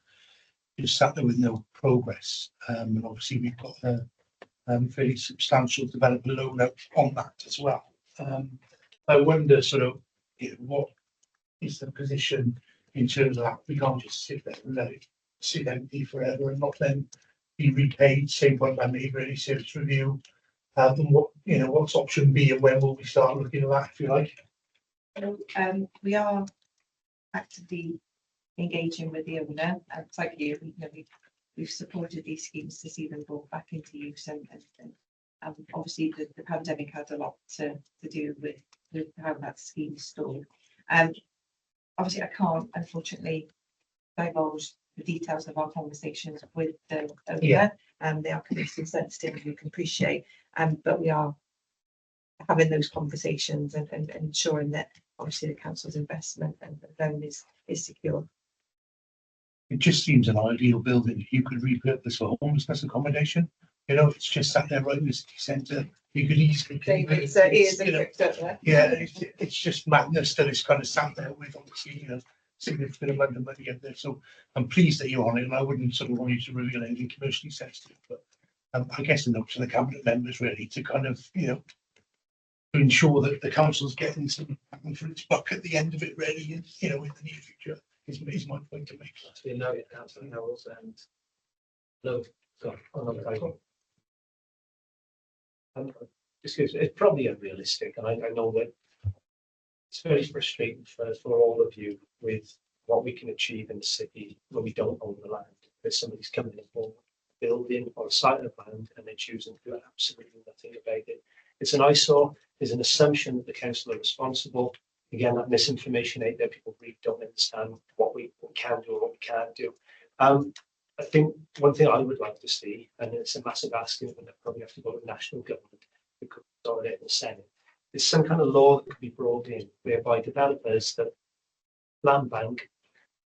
just sat there with no progress. And obviously we've got a fairly substantial developer loan out on that as well. I wonder sort of what is the position in terms of that? We can't just sit there and let it sit empty forever and not then be repaid. Same point I made, really serious review. And what's option B and when will we start looking at that, if you like? We are actively engaging with the owner. It's like we've supported these schemes to see them brought back into use, and obviously the pandemic had a lot to do with how that scheme is stored. Obviously I can't unfortunately divulge the details of our conversations with the owner, and they are completely sensitive, as you can appreciate. But we are having those conversations and ensuring that obviously the council's investment and the loan is secure. It just seems an ideal building. You could repurpose for homelessness accommodation. It's just sat there right in the city centre. You could easily convert it. Yeah, it's just madness that it's kind of sat there with obviously significant amount of money out there. So I'm pleased that you're on it, and I wouldn't sort of want you to reveal anything commercially sensitive, but I guess the notes to the cabinet members really to kind of to ensure that the council's getting some bang for its buck at the end of it really, in the near future is my point to make. To be noted, Councillor Knowles, and no, sorry, another item. It's probably unrealistic, and I know that it's very frustrating for all of you with what we can achieve in the city when we don't own the land. There's somebody's coming in for building or a site of land and they're choosing to do absolutely nothing about it. It's an eyesore. There's an assumption that the council are responsible. Again, that misinformation out there, people really don't understand what we can do or what we can't do. I think one thing I would like to see, and it's a massive ask, and I probably have to go to national government, we could consolidate in the Senate, is some kind of law that could be brought in whereby developers that land bank,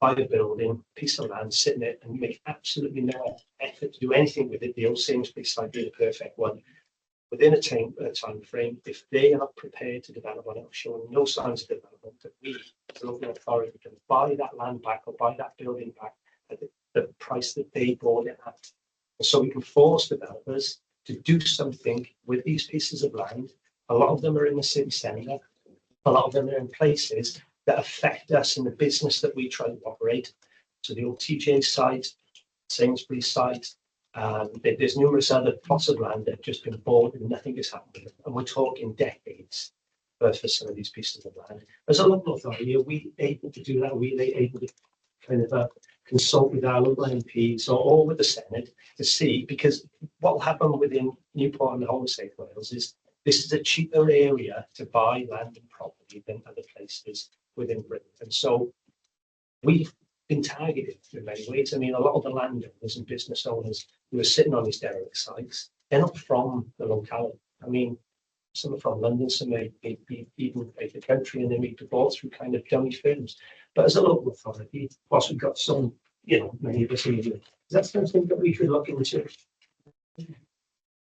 buy a building, piece of land, sit in it and make absolutely no effort to do anything with it. The old Sainsbury's site being the perfect one. Within a time frame, if they are prepared to develop on it, showing no signs of development, that we, as a local authority, can buy that land back or buy that building back at the price that they bought it at. And so we can force developers to do something with these pieces of land. A lot of them are in the city centre. A lot of them are in places that affect us in the business that we try to operate. So the old TJ site, Sainsbury's site, there's numerous other plots of land that have just been bought and nothing has happened. And we're talking decades for some of these pieces of land. As a local authority, are we able to do that? Are we able to kind of consult with our local MPs or with the Senate to see? Because what will happen within Newport and the whole of South Wales is this is a cheaper area to buy land and property than other places within Britain. And so we've been targeted in many ways. I mean, a lot of the landowners and business owners who are sitting on these derelict sites, they're not from the locality. I mean, some are from London, some may be even out the country, and they may be bought through kind of dummy firms. But as a local authority, whilst we've got some, many of us in here, is that something that we should look into?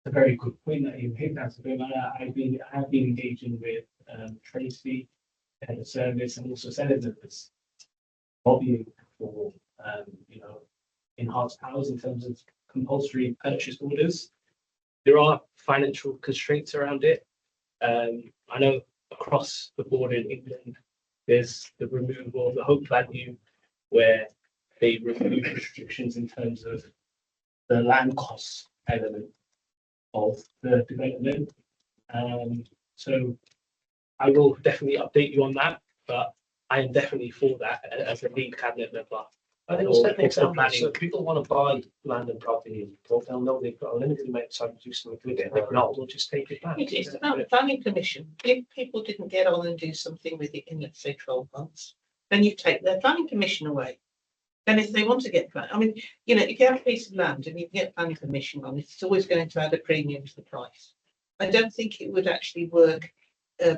A very good point that you hit. That's a bit. I have been engaging with Tracy, head of service, and also Senate members, lobbying for enhanced powers in terms of compulsory purchase orders. There are financial constraints around it. I know across the board in England, there's the removal of the hope value, where they remove restrictions in terms of the land costs element of the development. So I will definitely update you on that, but I am definitely for that as a lead cabinet member. I think it's an example. So if people want to buy land and property in Newport, they'll know they've got a limited amount of time to do something with it. If not, they'll just take it back. It's about planning permission. If people didn't get on and do something with it in, let's say, 12 months, then you take their planning permission away. Then if they want to get, I mean, you know, if you have a piece of land and you get planning permission on it, it's always going to add a premium to the price. I don't think it would actually work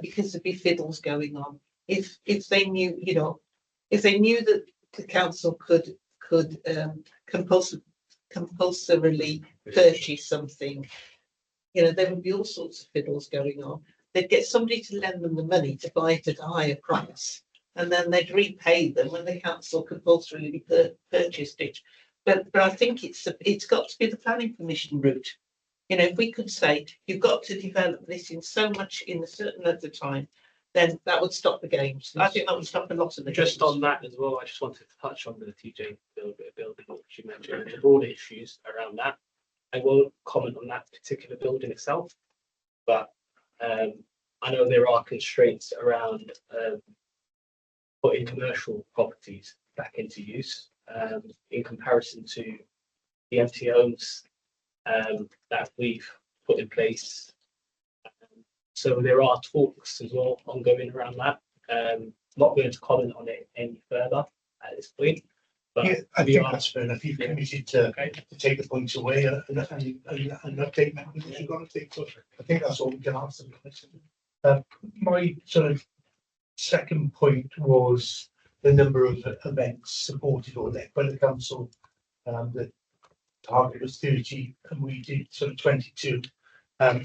because there'd be fiddles going on. If they knew, you know, if they knew that the council could compulsorily purchase something, you know, there would be all sorts of fiddles going on. They'd get somebody to lend them the money to buy it at a higher price, and then they'd repay them when the council compulsorily purchased it. But I think it's got to be the planning permission route. You know, if we could say you've got to develop this in so much in a certain length of time, then that would stop the games. I think that would stop a lot of the Just games. on that as well, I just wanted to touch on the TJ building, which you mentioned, the broader issues around that. I won't comment on that particular building itself, but I know there are constraints around putting commercial properties back into use in comparison to the empty homes that we've put in place. So there are talks as well ongoing around that. Not going to comment on it any further at this point. But Yeah, I think that's fair enough. You've committed to take the points away and update members if you've got to take. So I think that's all we can answer. My sort of second point was the number of events supported or led by the council. The target was 30 and we did sort of 22.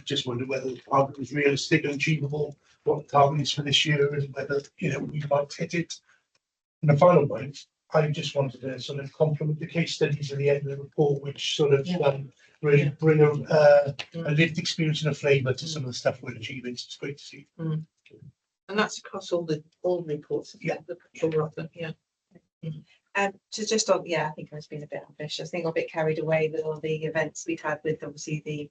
Just wondered whether the target was realistic and achievable, what the target is for this year, and whether, you know, we might hit it. And the final point, I just wanted to sort of compliment the case studies at the end of the report, which sort of really bring a lived experience and a flavour to some of the stuff we're achieving. It's great to see. And that's across all the reports. Yeah. The patrol rather, yeah. So just on, I think I've been a bit ambitious. I think I'm a bit carried away with all the events we've had with obviously the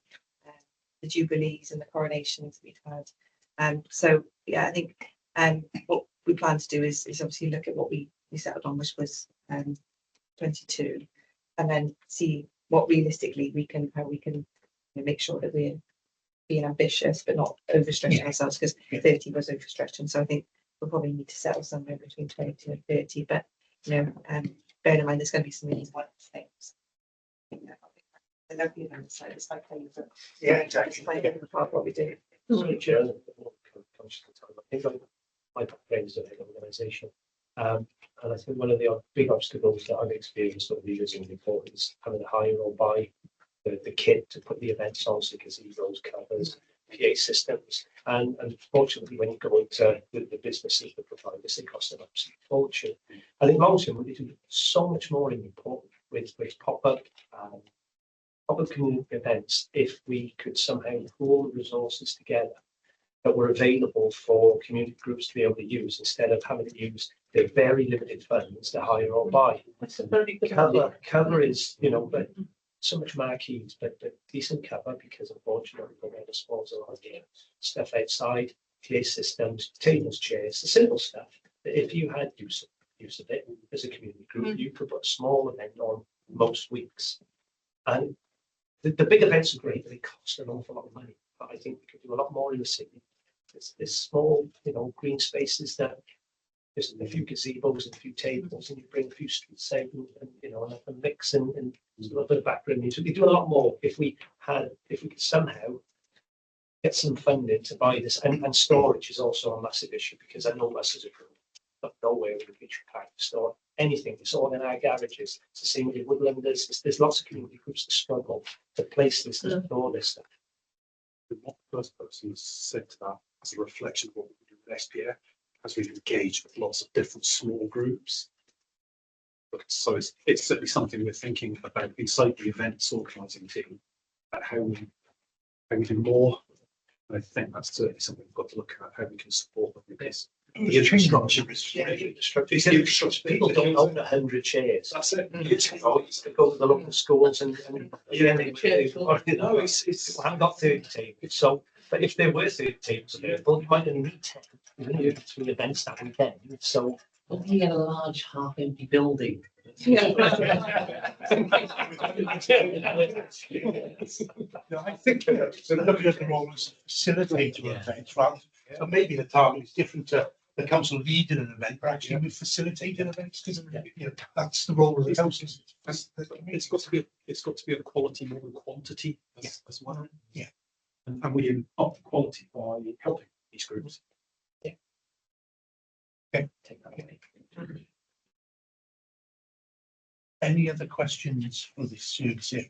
jubilees and the coronations we've had. So I think what we plan to do is obviously look at what we settled on, which was 22, and then see what realistically how we can make sure that we're being ambitious but not overstretching ourselves, because 30 was overstretched, and so I think we'll probably need to settle somewhere between 22 and 30. But bearing in mind there's going to be some really important things. I love you on the side. It's like playing for Exactly. playing the part what we do. Sorry, Chair. I think my background is in an organisation, and I think one of the big obstacles that I've experienced over the years in Newport is having to hire or buy the kit to put the events on, so gazebos, covers, PA systems, and unfortunately, when you go into the businesses that provide this, it costs an absolute fortune. I think long term we do so much more in Newport with pop-up community events if we could somehow pool the resources together that were available for community groups to be able to use, instead of having to use their very limited funds to hire or buy. That's a very good idea. Cover is, but so much marquees, but decent cover, because unfortunately we're going to dispose of stuff outside, PA systems, tables, chairs, the simple stuff. If you had use of it as a community group, you could put a small event on most weeks. And the big events are great, but they cost an awful lot of money. But I think we could do a lot more in the city. There's small, green spaces that there's a few gazebos and a few tables, and you bring a few streets out and a mix and a little bit of background music. We do a lot more if we could somehow get some funding to buy this, and storage is also a massive issue, because I know us as a group, but nowhere we can try to store anything. It's all in our garages. It's the same with Woodlanders. There's lots of community groups that struggle to place this and store this stuff. What the first person said to that as a reflection of what we do with SPF, as we've engaged with lots of different small groups, But so it's certainly something we're thinking about inside the events organising team, about how we do more. And I think that's certainly something we've got to look at, how we can support them with this. The infrastructure is people don't own 100 shares. That's it. They go to the local schools and Yeah, they chairs, no, it's I haven't got 30 tables. So, but if there were 30 tables available, you might only need 10. You only need 3 events that weekend. So, Well, you get a large half-empty building. Yeah. No, I think so looking at the role as facilitator of events, right? So maybe the target is different to the council leading an event, but actually we facilitate events because that's the role of the council. It's got to be a quality more than quantity as well. Yeah. And we can up quality by helping these groups. Okay. Take that away. Any other questions for this service area?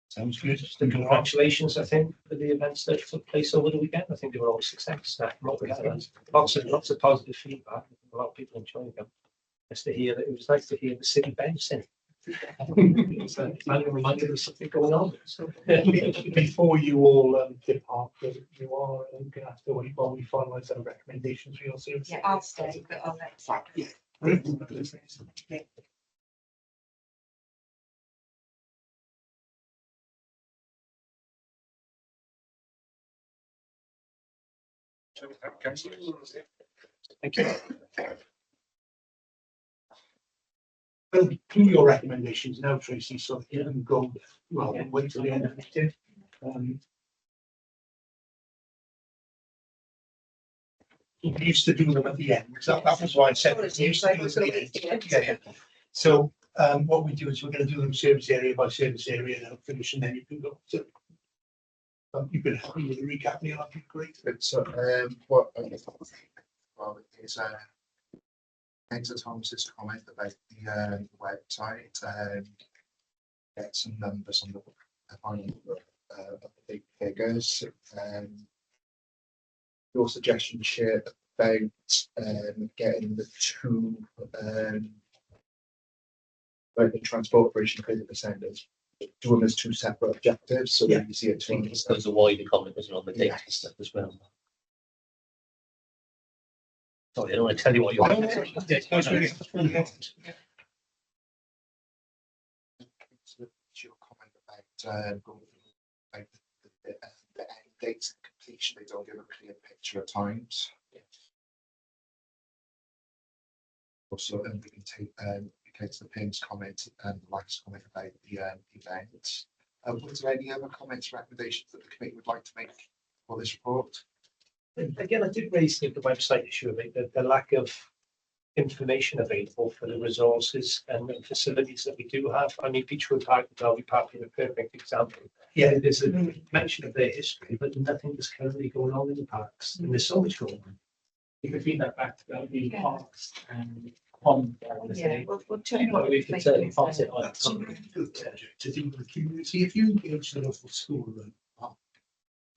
Sounds good. congratulations, I think, for the events that took place over the weekend. I think they were all a success. Lots of positive feedback. A lot of people enjoying them. Just to hear that, it was nice to hear the city bouncing. It's a reminder of something going on. So, Before you all depart, you are going to have to wait while we finalise our recommendations for your service. Yeah, I'll stay, but I'll let. Yeah. Thank you. Well, do your recommendations now, Tracy, so that you can go, well, wait till the end of the meeting. We used to do them at the end, because that was why I said it. We used to do them at the end. Yeah. So what we do is we're going to do them service area by service area and then finish, and then you can go to. You can help me with the recap, Neil, that'd be great. So, what I guess is thanks to Thomas's comment about the website, get some numbers on the big figures. Your suggestion, Chair, about getting the two like the transport operation critical centres, do them as two separate objectives, so that you see it. There's a wider comment on the data stuff as well. Sorry, I don't want to tell you what you're. Your comment about going about the end dates and completion, they don't give a clear picture at times. Also, and we can take to the Pim's comment and the last comment about the event. Was there any other comments, recommendations that the committee would like to make for this report? Again, I did raise the website issue of it, the lack of information available for the resources and facilities that we do have. I mean, Beechwood Park and Derby Park is a perfect example. Yeah, there's a mention of their history, but nothing is currently going on in the parks, and there's so much going on. You could feed that back to the parks and Yeah, we'll check. We could certainly pass it on. That's a really good to do with the community. If you engage the local school and park,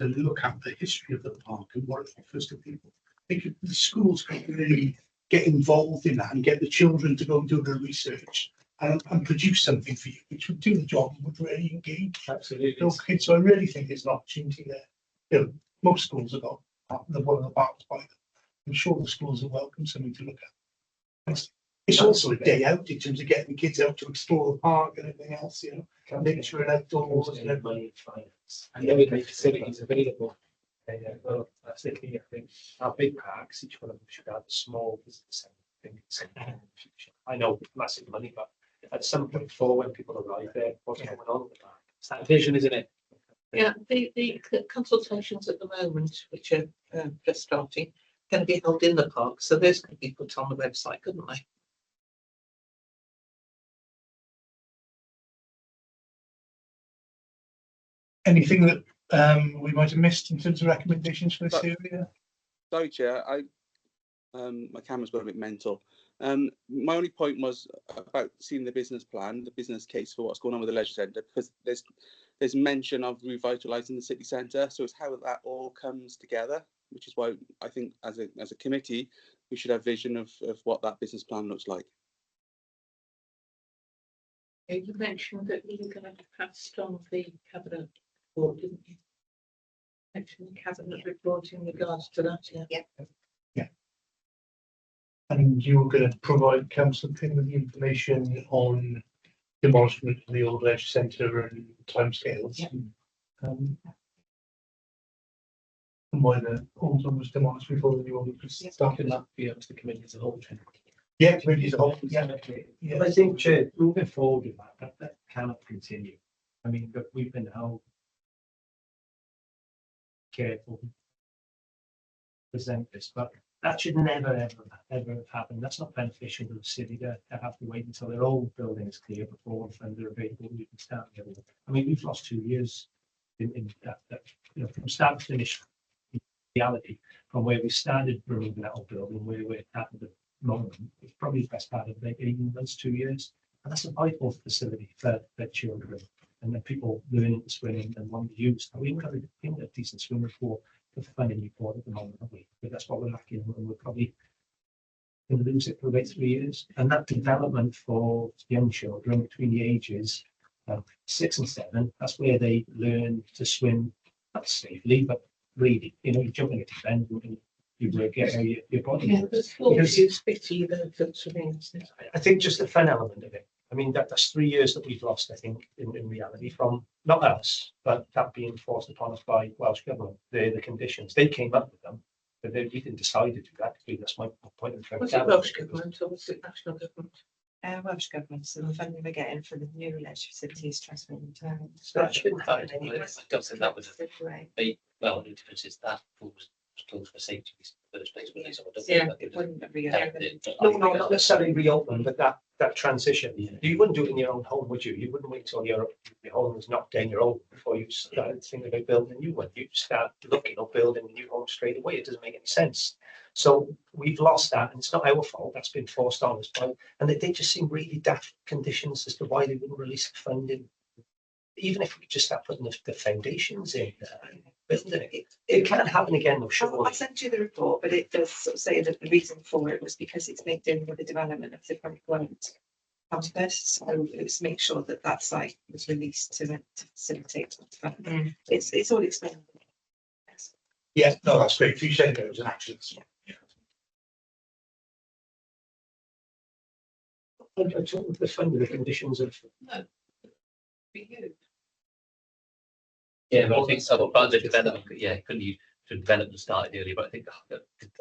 and look at the history of the park and what it offers to people, I think the schools can really get involved in that and get the children to go and do their research and produce something for you, which would do the job and would really engage. Absolutely. Okay, so I really think there's an opportunity there. You know, most schools have got one of the parks by them. I'm sure the schools will welcome something to look at. It's also a day out in terms of getting kids out to explore the park and everything else, you know, making sure they're outdoors and everything. Money and finance. And then we make facilities available. Well, that's it. I think our big parks, each one of them should have a small visitor centre. I know massive money, but at some point forward, when people arrive there, what's going on in the park? It's that vision, isn't it? Yeah, the consultations at the moment, which are just starting, going to be held in the park, so those could be put on the website, couldn't they? Anything that we might have missed in terms of recommendations for this area? Sorry, Chair. My camera's got a bit mental. My only point was about seeing the business plan, the business case for what's going on with the leisure centre, because there's mention of revitalising the city centre. So it's how that all comes together, which is why I think as a committee, we should have vision of what that business plan looks like. You mentioned that you were going to pass on the cabinet report, didn't you? Mention the cabinet report in regards to that, yeah. And you were going to provide council Pym with the information on demolishment of the old leisure centre and timescales. Yeah. And why the old one was demolished before the new one was That started. can that be up to the committee as a whole? Yeah, committee as a whole, yeah. I think, Chair, moving forward with that cannot continue. I mean, but we've been how careful to present this, but that should never, ever have happened. That's not beneficial to the city to have to wait until their old building is clear before when they're available. You can start the other one. I mean, we've lost 2 years in that, you know, from start to finish reality, from where we started removing that old building, where we're at the moment. It's probably the best part of like 18 months, 2 years. And that's a vital facility for children and then people learning to swim and wanting to use. We would have a decent swimming pool for fun in Newport at the moment, haven't we? But that's what we're lacking, and we're probably going to lose it for about 3 years. And that development for young children between the ages of 6 and 7, that's where they learn to swim, not safely, but really, you know, you jump in a deep end and you work out how your body Yeah, works. there's four Because- years, 50 years of swimming. I think just the fun element of it. I mean, that's 3 years that we've lost, I think, in reality, from not us, but that being forced upon us by Welsh Government. The conditions, they came up with them, but we didn't decide to do that. That's my point of Was it Welsh Government or was it National Government? Welsh Government, so the funding we're getting for the new leisure facilities transferring to. So that shouldn't happen I anyway. don't think that was Right. well. The difference is that pool was closed for safety in the first place. Wasn't it? So I don't Yeah, think that it gives wouldn't be. help No, not necessarily reopen, but that transition. Yeah. You wouldn't do it in your own home, would you? You wouldn't wait till your home was knocked down your own before you started thinking about building a new one. You start looking at building a new home straight away. It doesn't make any sense. So we've lost that, and it's not our fault. That's been forced on us by, and they just seem really daft conditions as to why they wouldn't release the funding. Even if we just start putting the foundations in, building it, it can't happen again, though, surely. I'll send you the report, but it does sort of say that the reason for it was because it's linked in with the development of the current campus. So it's make sure that that site was released to facilitate that. It's all explained. Yes. Yeah, no, that's great. You said there was an actions. I told the fund the conditions of. For you. Yeah, but I think so. Part of the development, yeah, couldn't you? The development started earlier, but I think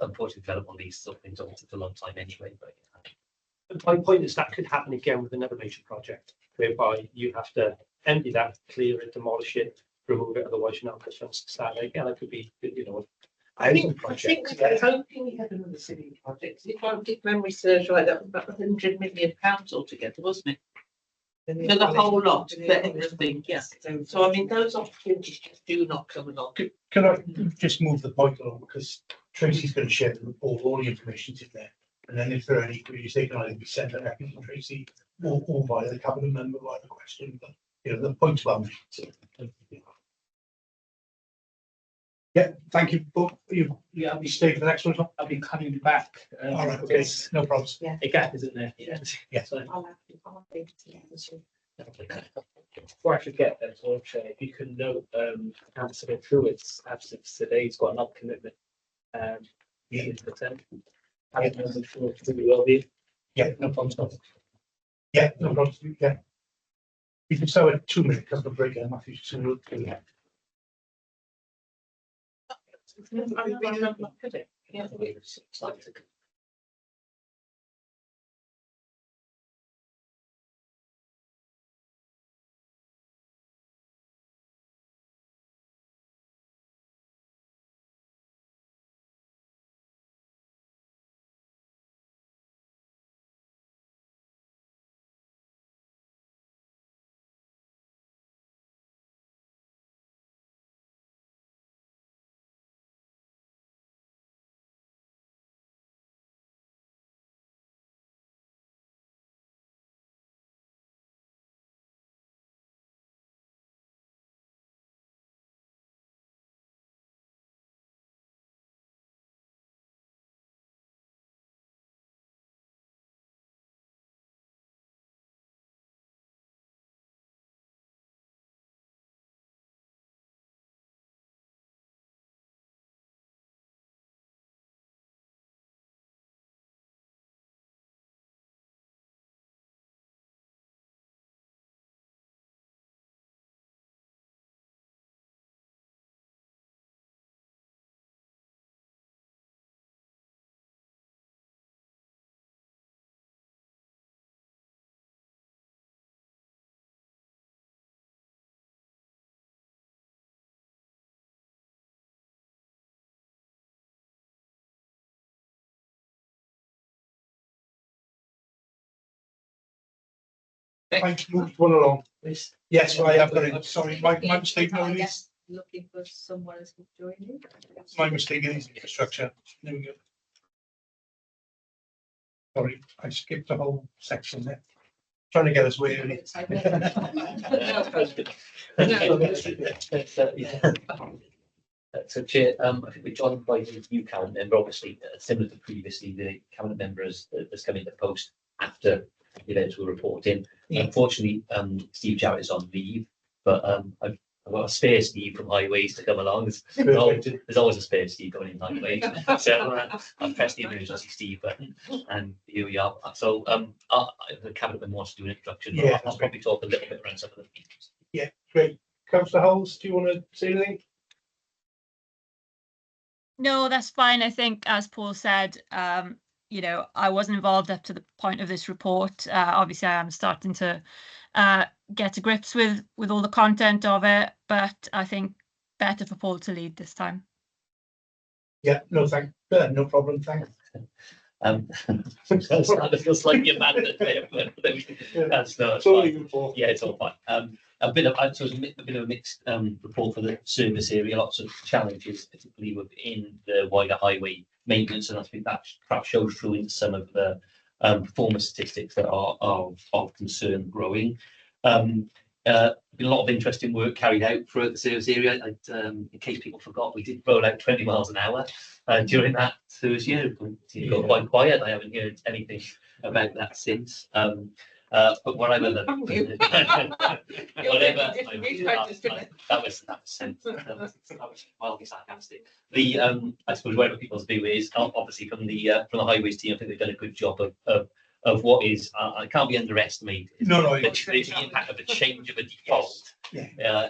unfortunately, development on these sort of things all took a long time anyway. But My point is that could happen again with another major project, whereby you have to empty that, clear it, demolish it, remove it, otherwise you're not going to start again. That could be, you know, a I think housing project. we were hoping we had another city project. If memory serves right, that was about £100 million altogether, wasn't it? For the whole lot, for everything, yes. So I mean, those opportunities just do not come along. Can I just move the point along, because Tracy's going to share the report, all the information's in there. And then if there are any queries, they can either be sent directly to Tracy or via the cabinet member via the question, but you know, the point's well made. So, yeah, thank you both. You stay for the next one, Tom? I'll be coming back. All right, okay, no problems. A gap, isn't there? Yeah. So I'll leave it to you. before I forget, then, so Chair, if you can note, Councillor Pruitt's absence today, he's got another commitment. Meeting to attend. I don't know if it will be. Yeah, no problems. Yeah, no problems. Yeah. We can start at 2 minutes, because the break, and Matthew, soon. Yeah. it's like Thank you, move one along. Yes, I have got it. Sorry, my mistake. No, it is Looking for someone else to join in. my mistake. It is infrastructure. There we go. Sorry, I skipped the whole section there. Trying to get us way early. So, Chair, I think we're joined by the new cabinet member. Obviously, similar to previously, the cabinet member has come into post after the events were reporting. Yeah. Unfortunately, Steve Jarrett is on leave, but I've got a spare Steve from Highways to come along. There's always a spare Steve going in Highways. So I've pressed the emergency Steve button, and here we are. So the cabinet member wants to do an introduction. Yeah, I'll probably talk a little bit around some of the features. Yeah, great. Councillor Holes, do you want to say anything? No, that's fine. I think, as Paul said, I wasn't involved up to the point of this report. Obviously, I am starting to get to grips with all the content of it, but I think better for Paul to lead this time. Yeah, no, no problem. Thanks. I feel slightly abandoned there, but that's no, it's fine. Yeah, it's all fine. A bit of a mixed report for the service area. Lots of challenges, particularly within the wider highway maintenance, and I think that perhaps shows through into some of the performance statistics that are of concern growing. Been a lot of interesting work carried out throughout the service area. In case people forgot, we did roll out 20 miles an hour during that service year. It got quite quiet. I haven't heard anything about that since. But whatever that was wildly sarcastic. I suppose whatever people's view is, obviously from the highways team, I think they've done a good job of what is can't be underestimated. No, the impact of a change of a default. Yeah.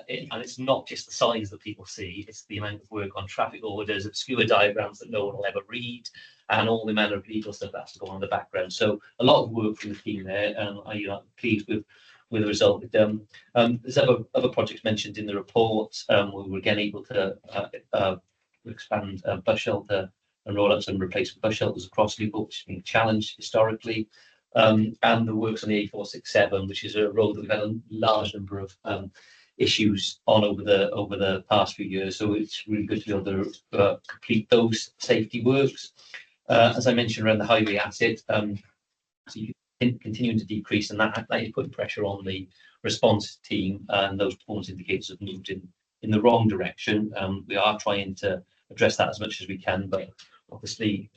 And it's not just the signs that people see; it's the amount of work on traffic orders, obscure diagrams that no one will ever read, and all the manner of legal stuff that has to go on in the background. So a lot of work from the team there, and I'm pleased with the result we've done. There's other projects mentioned in the report. We were again able to expand bus shelter and roll out some replacement bus shelters across Newport, which has been a challenge historically. And the works on the A467, which is a road that we've had a large number of issues on over the past few years. So it's really good to be able to complete those safety works. As I mentioned around the highway asset, so you continuing to decrease, and that is putting pressure on the response team, and those performance indicators have moved in the wrong direction. We are trying to address that as much as we can, but obviously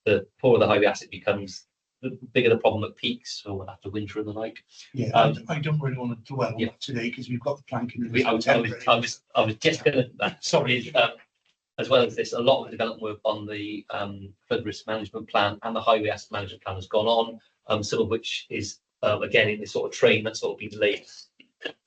the poorer the highway asset becomes, the bigger the problem at peaks, so after winter and the like. Yeah, I don't really want to dwell on that today because we've got the planking. I was just going to, sorry, as well as this, a lot of the development work on the flood risk management plan and the highway asset management plan has gone on, some of which is again in this sort of train that's sort of been delayed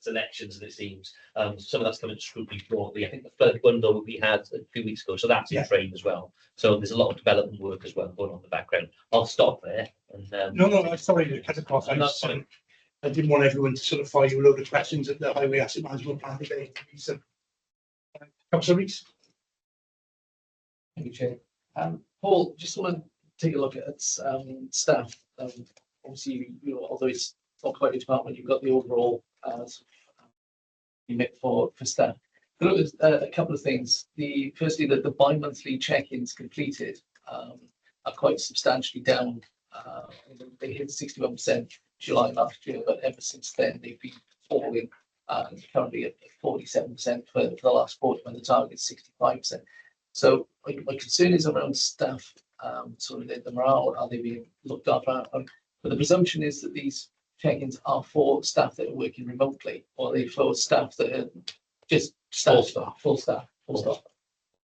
elections, and it seems some of that's coming to scrutiny broadly. I think the flood bundle we had a few weeks ago, so that's in train as well. So there's a lot of development work as well going on in the background. I'll stop there. And, no, I'm sorry to cut across. I didn't want everyone to sort of fire you a load of questions at the highway asset management plan today. So, Councillor Rees. Thank you, Chair. Paul, just want to take a look at staff. Obviously, although it's not quite a department, you've got the overall unit for staff. Look at a couple of things. Firstly, that the bi-monthly check-ins completed are quite substantially down. They hit 61% July last year, but ever since then they've been falling. Currently at 47% for the last quarter, when the target is 65%. So my concern is around staff, sort of the morale. Are they being looked after? But the presumption is that these check-ins are for staff that are working remotely, or are they for staff that are just full staff.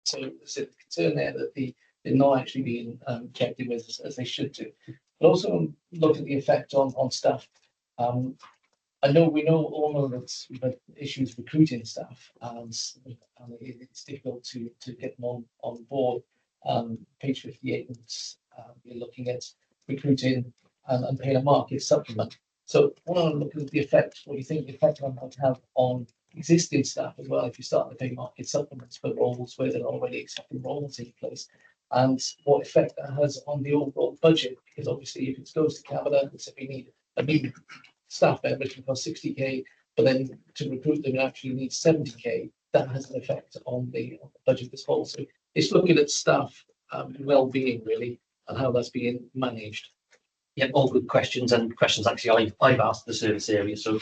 So there's a concern there that they're not actually being checked in with as they should do. But also look at the effect on staff. We know all that we've had issues recruiting staff, and it's difficult to get them on board. Page 58, we're looking at recruiting and paying a market supplement. So I want to look at the effect. What do you think the effect on might have on existing staff as well if you start to pay market supplements for roles where they're already accepting roles in place, and what effect that has on the overall budget? Because obviously, if it goes to cabinet, we need a new staff members can cost 60k, but then to recruit them, you actually need 70k. That has an effect on the budget as whole. So it's looking at staff well-being really and how that's being managed. Yeah, all good questions, and questions actually I've asked the service area. So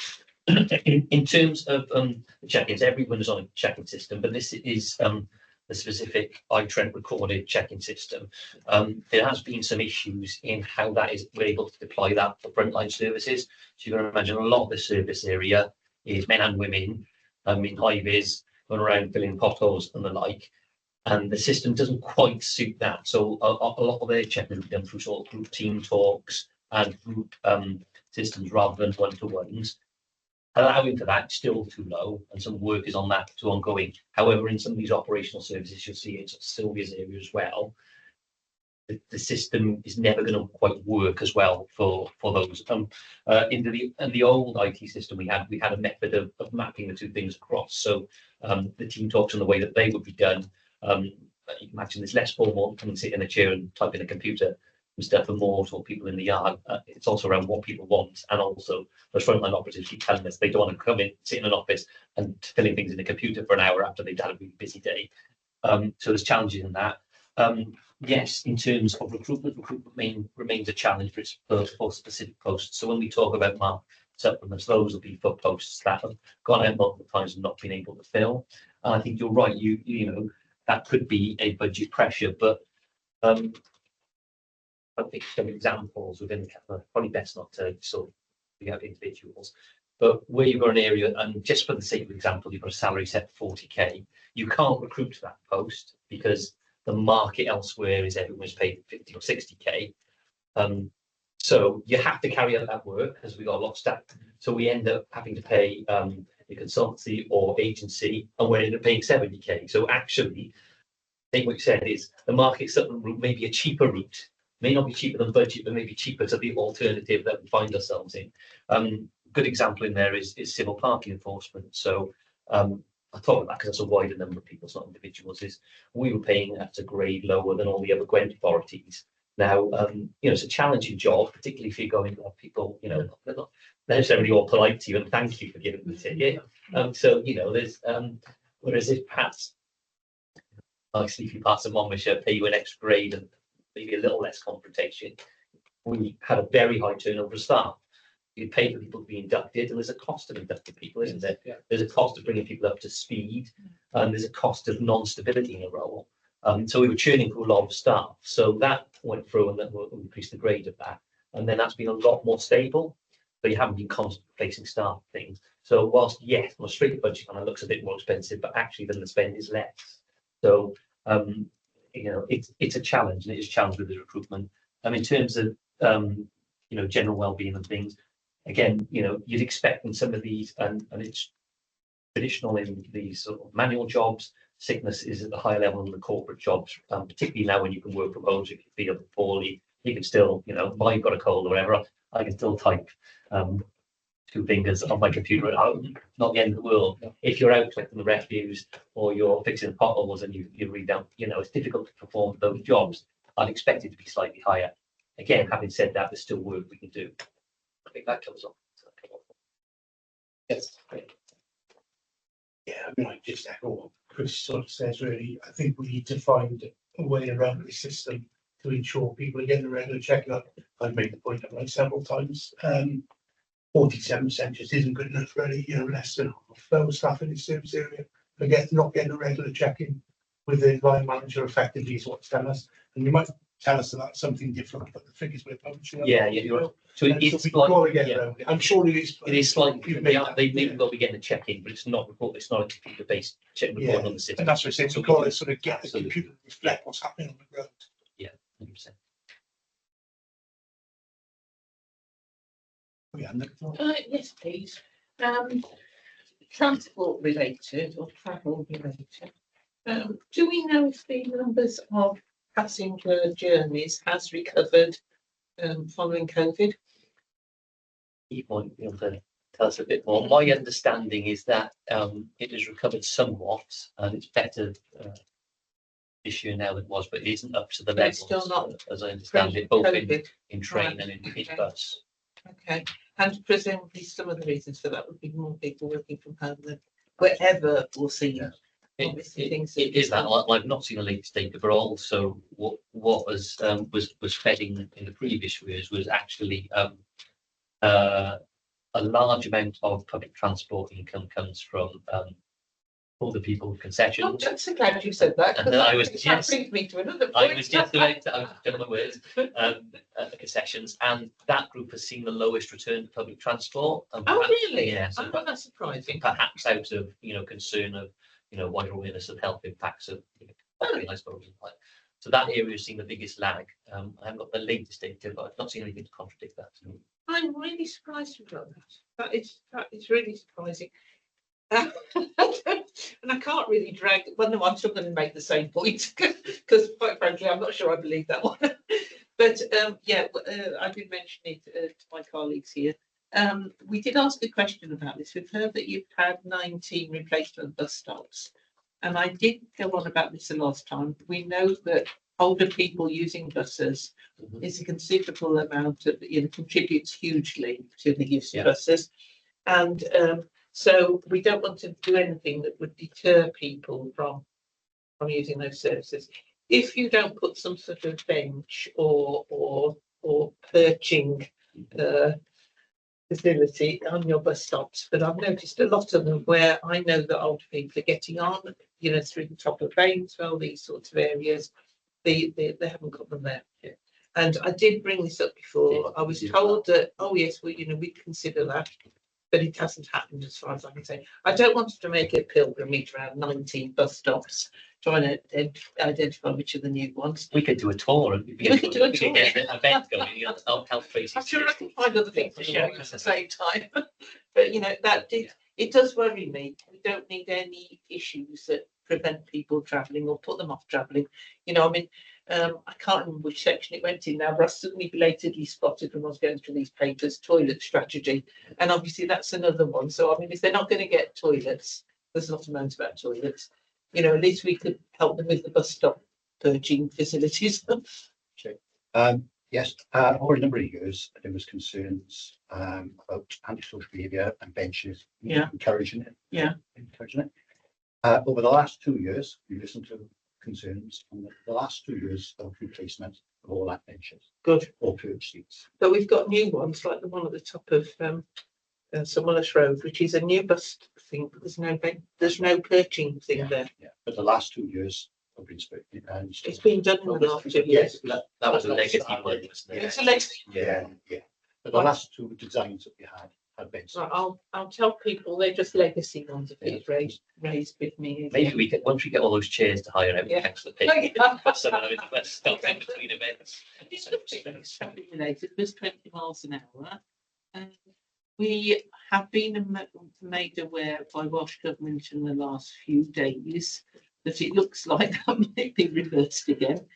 in terms of the check-ins, everyone is on a check-in system, but this is the specific iTrent recorded check-in system. There has been some issues in how that is, we're able to deploy that for frontline services. So you can imagine a lot of the service area is men and women in high-vis, going around filling potholes and the like. And the system doesn't quite suit that. So a lot of their checking is done through sort of group team talks and group systems rather than one-to-ones. Allowing for that still too low, and some work is on that to ongoing. However, in some of these operational services, you'll see it's Sylvia's area as well. The system is never going to quite work as well for those. In the old IT system we had a method of mapping the two things across. So the team talks in the way that they would be done. You can imagine there's less formal coming sit in a chair and type in a computer and stuff, and more to people in the yard. It's also around what people want, and also those frontline operatives keep telling us they don't want to come in, sit in an office and filling things in a computer for an hour after they've had a really busy day. So there's challenges in that. Yes, in terms of recruitment remains a challenge for specific posts. So when we talk about mark supplements, those will be for posts that have gone out multiple times and not been able to fill. And I think you're right. You know that could be a budget pressure, but I think some examples within the probably best not to sort of bring out individuals, but where you've got an area, and just for the sake of example, you've got a salary set for 40k, you can't recruit to that post because the market elsewhere is everyone's paid 50 or 60k. So you have to carry out that work because we got a lot of staff. So we end up having to pay a consultancy or agency, and we're end up paying 70k. So actually, I think what you said is the market supplement route may be a cheaper route, may not be cheaper than budget, but maybe cheaper to the alternative that we find ourselves in. Good example in there is civil parking enforcement. So I talk about that because that's a wider number of people, it's not individuals. Is we were paying at a grade lower than all the other Gwent authorities. Now, it's a challenging job, particularly if you're going to have people, they're not necessarily all polite to you and thank you for giving the ticket. So, there's, whereas if perhaps nicely if you pass a Monmouthshire, pay you an extra grade and maybe a little less confrontation, we had a very high turnover of staff. You pay for people to be inducted, and there's a cost of inducting people, isn't there? Yeah. There's a cost of bringing people up to speed, and there's a cost of non-stability in a role. So we were churning through a lot of staff. So that went through, and then we'll increase the grade of that. And then that's been a lot more stable, but you haven't been constantly replacing staff things. So whilst, yes, on a straight budget kind of looks a bit more expensive, but actually then the spend is less. So, it's a challenge, and it is a challenge with the recruitment. In terms of, general well-being and things, again, you'd expect in some of these, and it's traditional in these sort of manual jobs, sickness is at the higher level than the corporate jobs, particularly now when you can work from home. So if you feel poorly, you can still, while you've got a cold or whatever, I can still type 2 fingers on my computer at home. Not the end of the world. Yeah. If you're out collecting the refuse or you're fixing potholes and you read down, it's difficult to perform those jobs. I'd expect it to be slightly higher. Again, having said that, there's still work we can do. I think that covers off. Yes. Yeah, I just echo what Chris sort of says, really. I think we need to find a way around the system to ensure people are getting a regular checkup. I've made the point of that several times. 47% just isn't good enough, really. Less than half those staff in the service area not getting a regular check-in with the line manager effectively is what's telling us. And you might tell us about something different, but the figures we're publishing. You're right. So it's I'm sure it is. It is slightly. They may well be getting a check-in, but it's not report. It's not a computer-based check report on the system. And that's what I said. So we got to sort of get the computer to reflect what's happening on the ground. Yeah, 100%. Yes, please. Transport related or travel related. Do we know if the numbers of passenger journeys has recovered following COVID? You might be able to tell us a bit more. My understanding is that it has recovered somewhat, and it's better this year now than it was, but it isn't up to the level, still not as I understand it, both in train and in bus. Okay. And presumably some of the reasons for that would be more people working from home than wherever we'll see. Yeah. Obviously, things It is that. I've not seen a latest data, but also what was fed in the previous years was actually a large amount of public transport income comes from older people with concessions. I'm so glad you said that. And then I was that brings me to another point. I was just about to, I was done my words, concessions, and that group has seen the lowest return to public transport. And Oh, perhaps- really? Yeah. So Oh, that's surprising. perhaps out of concern of wider awareness of health impacts of I suppose. So that area has seen the biggest lag. I haven't got the latest data, but I've not seen anything to contradict that. I'm really surprised about that. That is really surprising. And I can't really drag. Well, no, I'm still going to make the same point because, quite frankly, I'm not sure I believe that one. But yeah, I did mention it to my colleagues here. We did ask a question about this. We've heard that you've had 19 replacement bus stops, and I did go on about this the last time. We know that older people using buses is a considerable amount of, contributes hugely to the use of buses, and so we don't want to do anything that would deter people from using those services. If you don't put some sort of bench or perching facility on your bus stops, but I've noticed a lot of them where I know that older people are getting on, through the top of Bainswell, these sorts of areas, they haven't got them there. Yeah. And I did bring this up before. I was told that, oh yes, we'd consider that, but it hasn't happened as far as I can say. I don't want to make a pilgrimage around 19 bus stops trying to identify which are the new ones. We could do a tour. And we could do a tour. Get an event going. Health faces. I'm sure I can find other things to show you at the same time. But it does worry me. We don't need any issues that prevent people travelling or put them off travelling. I can't remember which section it went in now, but I suddenly belatedly spotted when I was going through these papers, toilet strategy. And obviously that's another one. So, if they're not going to get toilets, there's not amount about toilets. At least we could help them with the bus stop purging facilities. Yes, over a number of years, there was concerns about antisocial behaviour and benches. Encouraging it. Over the last 2 years, we listened to concerns on the last 2 years of replacement of all that benches. Good. Or purge seats. But we've got new ones, like the one at the top of Summerless Road, which is a new bus thing, but there's no perching thing there. Yeah, but the last 2 years have been spoken, and it's been done in the last 2 years. That was a legacy one, wasn't it? It's a legacy. Yeah. But the last two designs that we had benches. Right, I'll tell people they're just legacy ones if it's raised with me. Maybe we get once we get all those chairs to hire out thanks to the pit. Some of them stop in between events. It's traffic related. There's 20 miles an hour. We have been made aware by Welsh Government in the last few days that it looks like that might be reversed again,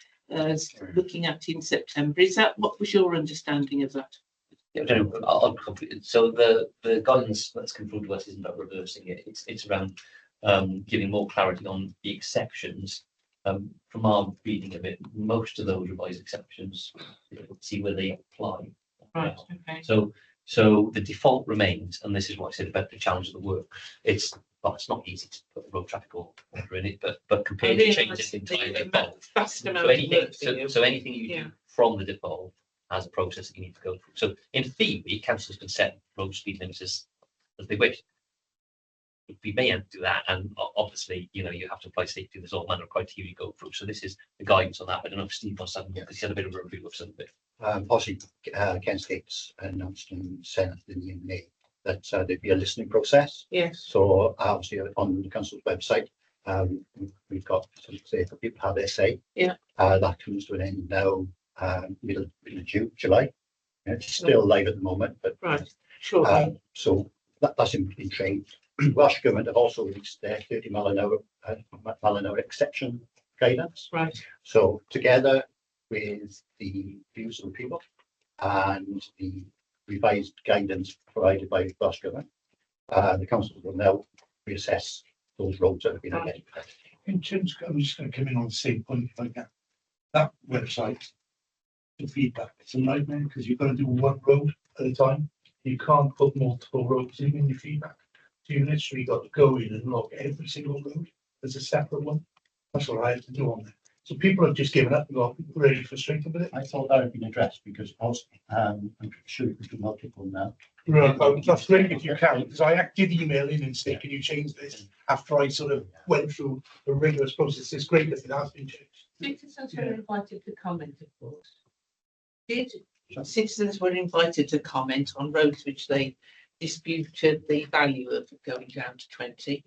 looking at in September. What was your understanding of that? So the guidance that's come through to us isn't about reversing it. It's around giving more clarity on the exceptions. From our reading of it, most of those revised exceptions, see where they apply. Right. Okay. So the default remains, and this is what I said about the challenge of the work. It's not easy to put road traffic order in it, but compared to changes in time default. So anything you do from the default has a process that you need to go through. So in theory, councils can set road speed limits as they wish. We may do that, and obviously, you have to apply safety. There's all manner of criteria you go through. So this is the guidance on that. I don't know if Steve wants to, because he had a bit of a review of some of it. Obviously, Ken Skates announced in Senate in the May that there'd be a listening process. Yes. So obviously on the council's website, we've got to say for people have their say. Yeah. That comes to an end now, middle of July. It's still live at the moment, but right. Sure. So that's in train. Welsh Government have also released their 30 mile an hour exception guidance. Right. So together with the views of the people and the revised guidance provided by Welsh Government, the council will now reassess those roads that have been identified. In terms, I'm just going to come in on the same point if I can. That website, the feedback, it's a nightmare because you've got to do one road at a time. You can't put multiple roads in your feedback. So you literally got to go in and look at every single road as a separate one. That's what I had to do on there. So people have just given up and got really frustrated with it. I thought that had been addressed because most, I'm sure you could do multiple now. Right, that's great if you can, because I did email in and say, can you change this? After I sort of went through a rigorous process, it's great if it has been changed. Citizens were invited to comment, of course. Did citizens were invited to comment on roads which they disputed the value of going down to 20?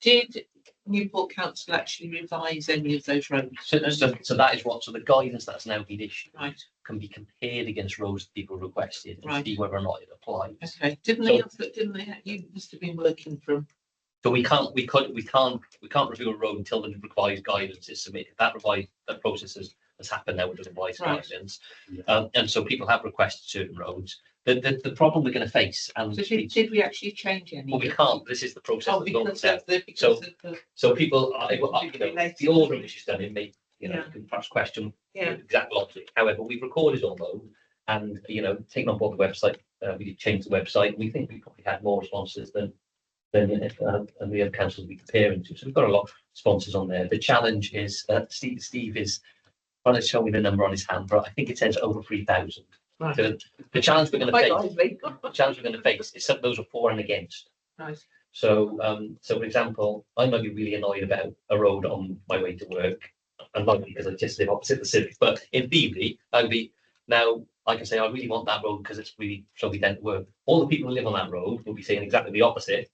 Did Newport Council actually revise any of those roads? So that is what, so the guidance that's now been issued Right. can be compared against roads that people requested and Right. see whether or not it applies. Okay, didn't they, you must have been working from. So we can't review a road until the revised guidance is submitted. That process has happened now with the revised guidance. And so people have requested certain roads. The problem we're going to face, and So did we actually change any? well, we can't. This is the process. Oh, because of the, So people, the order in which it's done, it may, you can perhaps question the exact logic. However, we've recorded all those and, taken on board the website. We did change the website. We think we probably had more responses than and the other councils we comparing to. So we've got a lot of sponsors on there. The challenge is, Steve is trying to show me the number on his hand, but I think it says over 3,000. Right. So the challenge we're going to face, is some of those are for and against. Right. So, for example, I might be really annoyed about a road on my way to work, and likely because I just live opposite the civic. But in theory, now I can say I really want that road because it's really shall be done to work. All the people who live on that road will be saying exactly the opposite,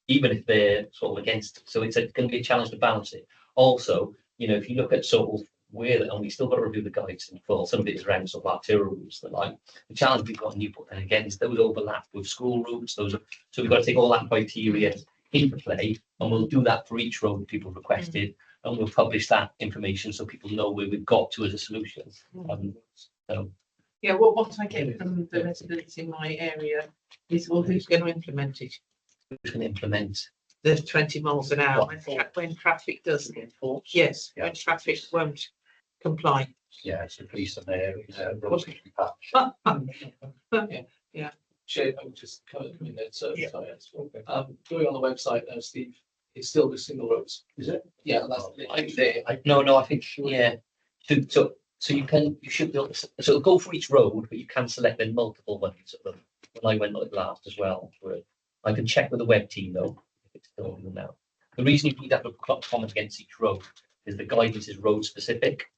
even if they're sort of against it. So it's going to be a challenge to balance it. Also, if you look at sort of where, and we still got to review the guides in full. Some of it is around sort of arterial routes. That like the challenge we've got in Newport, and again, is those overlap with school routes. So we've got to take all that criteria into play, and we'll do that for each road people requested, and we'll publish that information so people know where we've got to as a solution. Yeah, well, what I get from the residents in my area is, well, who's going to implement it? Who's going to implement the 20 miles an hour when traffic doesn't? Yes, when traffic won't comply. Yeah, it's the police and their roads can be patched. Yeah. Chair, I would just come in there. So, going on the website now, Steve, it's still the single roads. Is it? Yeah, that's there. No, I think yeah. So you should be able to, so it'll go for each road, but you can select then multiple ones of them. When I went like last as well, I can check with the web team though if it's still on now. The reason you need that comment against each road is the guidance is road specific.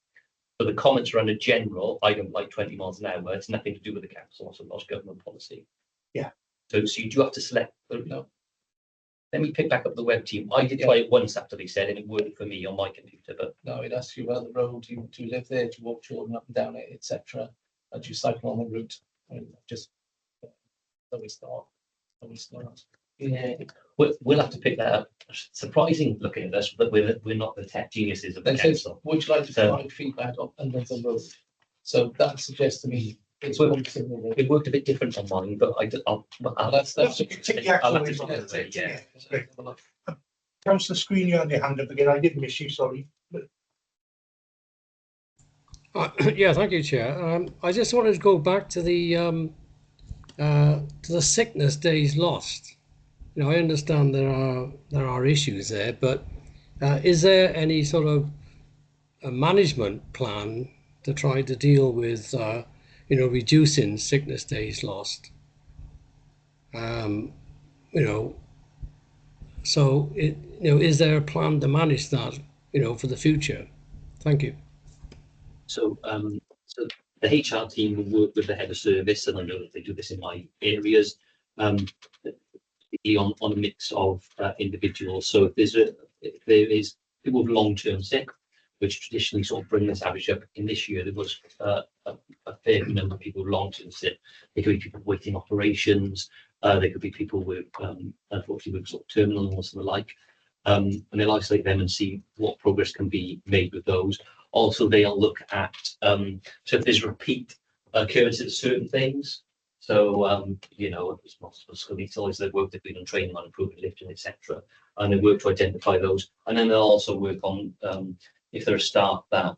So the comments are under general. I don't like 20 miles an hour. It's nothing to do with the council, so that's government policy. Yeah. So you do have to select. Let me pick back up the web team. I did try it once after they said, and it worked for me on my computer. But no, it asks you about the road. Do you live there? Do you walk children up and down it, etc.? Do you cycle on the route? Just so we start. Yeah, we'll have to pick that up. Surprising looking at this, but we're not the tech geniuses of the council. Would you like to provide feedback on another road? So that suggests to me it's it worked a bit different on mine, but that's Councillor Scrutiny on your hand up again. I did miss you, sorry. Yeah, thank you, Chair. I just wanted to go back to the sickness days lost. I understand there are issues there, but is there any sort of a management plan to try to deal with reducing sickness days lost? So is there a plan to manage that for the future? Thank you. So the HR team will work with the head of service, and I know that they do this in my areas, on a mix of individuals. So if there is people with long-term sick, which traditionally sort of bring this average up. In this year, there was a fair number of people with long-term sick. There could be people waiting operations. There could be people with, unfortunately, with sort of terminal illness and the like. And they'll isolate them and see what progress can be made with those. Also, they'll look at, so if there's repeat occurrences of certain things. So, it's multiple skeletal, they've worked, they've been on training on improving lifting, etc. And they work to identify those. And then they'll also work on, if there are staff that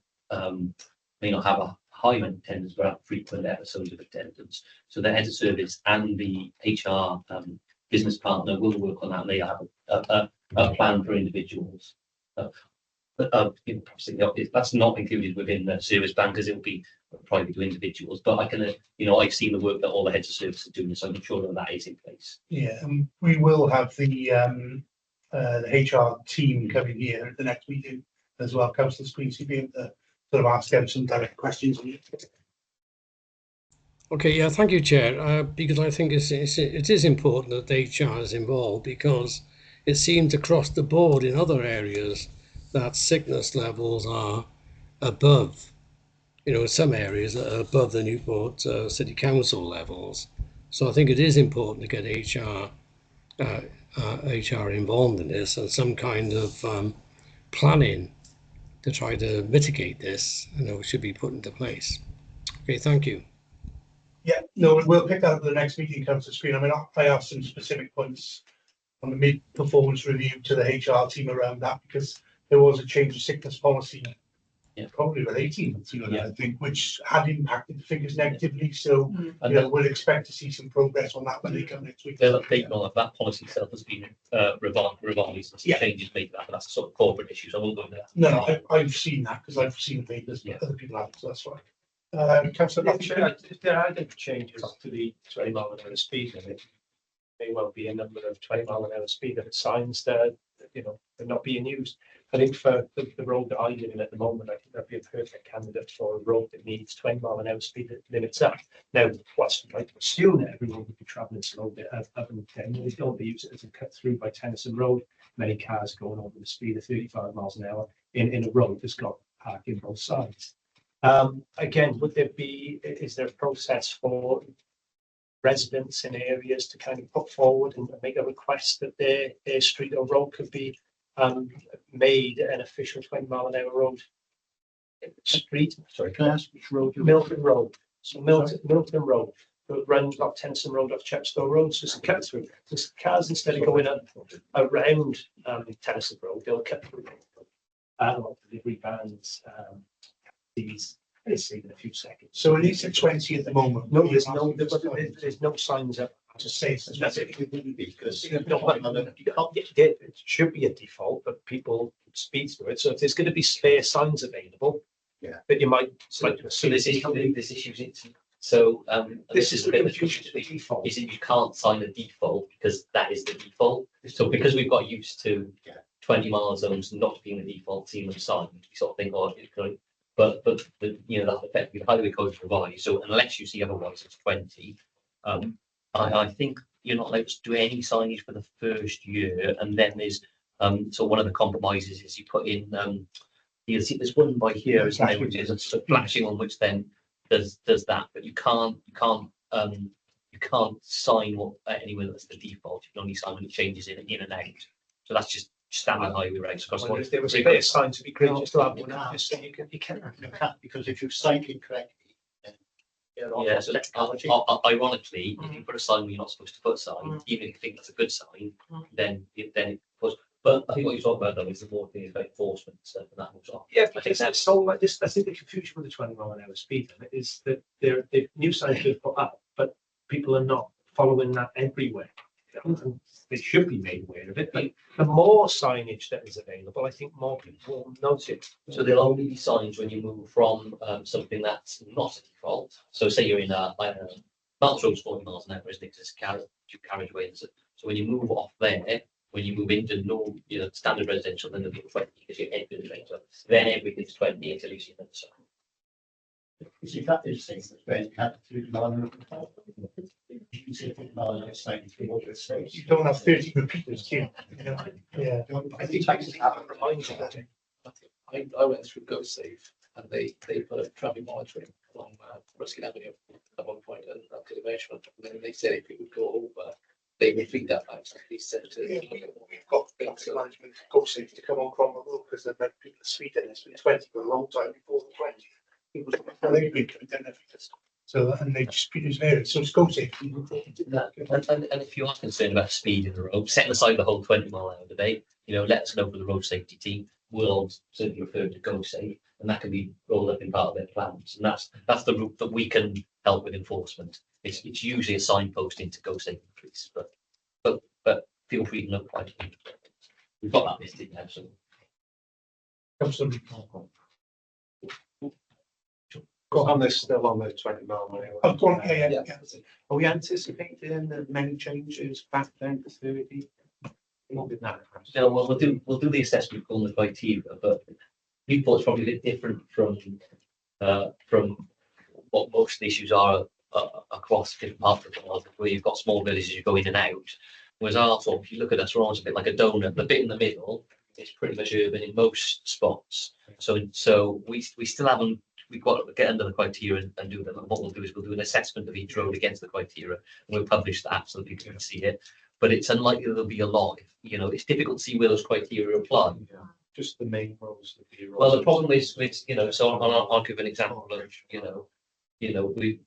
may not have a high attendance but frequent episodes of attendance. So the head of service and the HR business partner will work on that, and they have a plan for individuals. That's not included within the service plan because it will be private to individuals. But I can, I've seen the work that all the heads of service are doing, so I'm sure that is in place. Yeah, and we will have the HR team coming here at the next meeting as well. Councillor Scrutiny, be able to sort of ask them some direct questions. Okay, yeah, thank you, Chair. Because I think it is important that HR is involved, because it seems across the board in other areas that sickness levels are above, some areas that are above the Newport City Council levels. So I think it is important to get HR involved in this, and some kind of planning to try to mitigate this, should be put into place. Okay, thank you. Yeah, no, we'll pick that up at the next meeting, Councillor Screen. I mean, I have some specific points on the mid-performance review to the HR team around that, because there was a change of sickness policy, probably about 18 months ago, I think, which had impacted the figures negatively. So, we'll expect to see some progress on that when they come next week. They'll update on that policy itself has been revised and some changes made to that, but that's a sort of corporate issue, so I won't go into that. No, I've seen that because I've seen the papers, but other people haven't, so that's fine. Councillor Lafferty. If there are any changes to the 20-mile-an-hour speed limit, may well be a number of 20-mile-an-hour speed limit signs that they're not being used. I think for the road that I live in at the moment, I think that'd be a perfect candidate for a road that needs 20-mile-an-hour speed limits up. Now, what's like to assume that everyone would be travelling slowly up and 10, they don't use it as a cut through by Tennyson Road. Many cars going over the speed of 35 miles an hour in a road that's got parking both sides. Again, is there a process for residents in areas to kind of put forward and make a request that their street or road could be made an official 20-mile-an-hour road? Street, sorry, can I ask which road? Milton Road. So Milton Road, that runs off Tennyson Road, off Chepstow Road, so it's a cut through. So cars, instead of going up around Tennyson Road, they'll cut through. Delivery vans, it's in a few seconds. So it is at 20 at the moment. No, there's no signs up to say that's it. It wouldn't be because it should be a default, but people speed through it. So if there's going to be spare signs available, that you might. So this issue. So this is a bit of the default. Is that you can't sign a default because that is the default. So because we've got used to 20-mile zones not being the default, seeing them signed, we sort of think, but that effectively the highway code is revised. So unless you see otherwise, it's 20. I think you're not allowed to do any signage for the first year, and then there's so one of the compromises is you put in you see there's one by here, isn't there, which is a flashing one, which then does that, but you can't sign anywhere that's the default. You can only sign when it changes in and out. So that's just standard highway regs across. If there was a bit of sign to be great, just to have one, just so you can't because if you sign incorrectly. Yeah, so ironically, if you put a sign where you're not supposed to put a sign, even if you think that's a good sign, then it puts. But I think what you're talking about though is the more thing about enforcement and stuff, and that moves on. Yeah, because that's so like this. I think the confusion with the 20-mile-an-hour speed limit is that the new signs are put up, but people are not following that everywhere. And they should be made aware of it. But the more signage that is available, I think more people will notice it. So there'll only be signs when you move from something that's not a default. So say you're in Miles Road's 40 miles an hour, isn't it? It's a carriageway. So when you move off there, when you move into standard residential, then there'll be 20 because you're entering the train. So then everything's 20 until you see another sign. See, that is things that's very you don't have 30 repeaters, do you? Yeah. I think that reminds me that I went through GoSafe and they put a traffic monitoring along Ruskin Avenue at one point and up to the measurement. And then they said if it would go over, they would feed that back to the centre. We've got traffic management GoSafe to come on Cromwell Road because they've had people speeding. It's been 20 for a long time before the 20. They've been coming down every distance. So, and they just use areas. So it's GoSafe. And if you are concerned about speed in the road, setting aside the whole 20-mile-an-hour debate, let us know for the road safety team. We'll certainly refer to GoSafe. and that can be rolled up in part of their plans. And that's the route that we can help with enforcement. It's usually a signposting to go save the police, but feel free to notify. We've got that listed now, so. Councillor On this, still on the 20 mile an hour. Oh, go on, yeah. Are we anticipating that many changes back down to 30? Not with that. No, well, we'll do the assessment on the criteria, but Newport's probably a bit different from what most of the issues are across different parts of the world, where you've got small villages you go in and out. Whereas our sort of, if you look at us, we're almost a bit like a donut. The bit in the middle is pretty much urban in most spots. So we still haven't. We've got to get under the criteria and do that. And what we'll do is we'll do an assessment of each road against the criteria, and we'll publish that so that people can see it. But it's unlikely there'll be a lot. You know, it's difficult to see where those criteria apply. Yeah, just the main roads. Well, the problem is with, you know, so I'll give an example of, we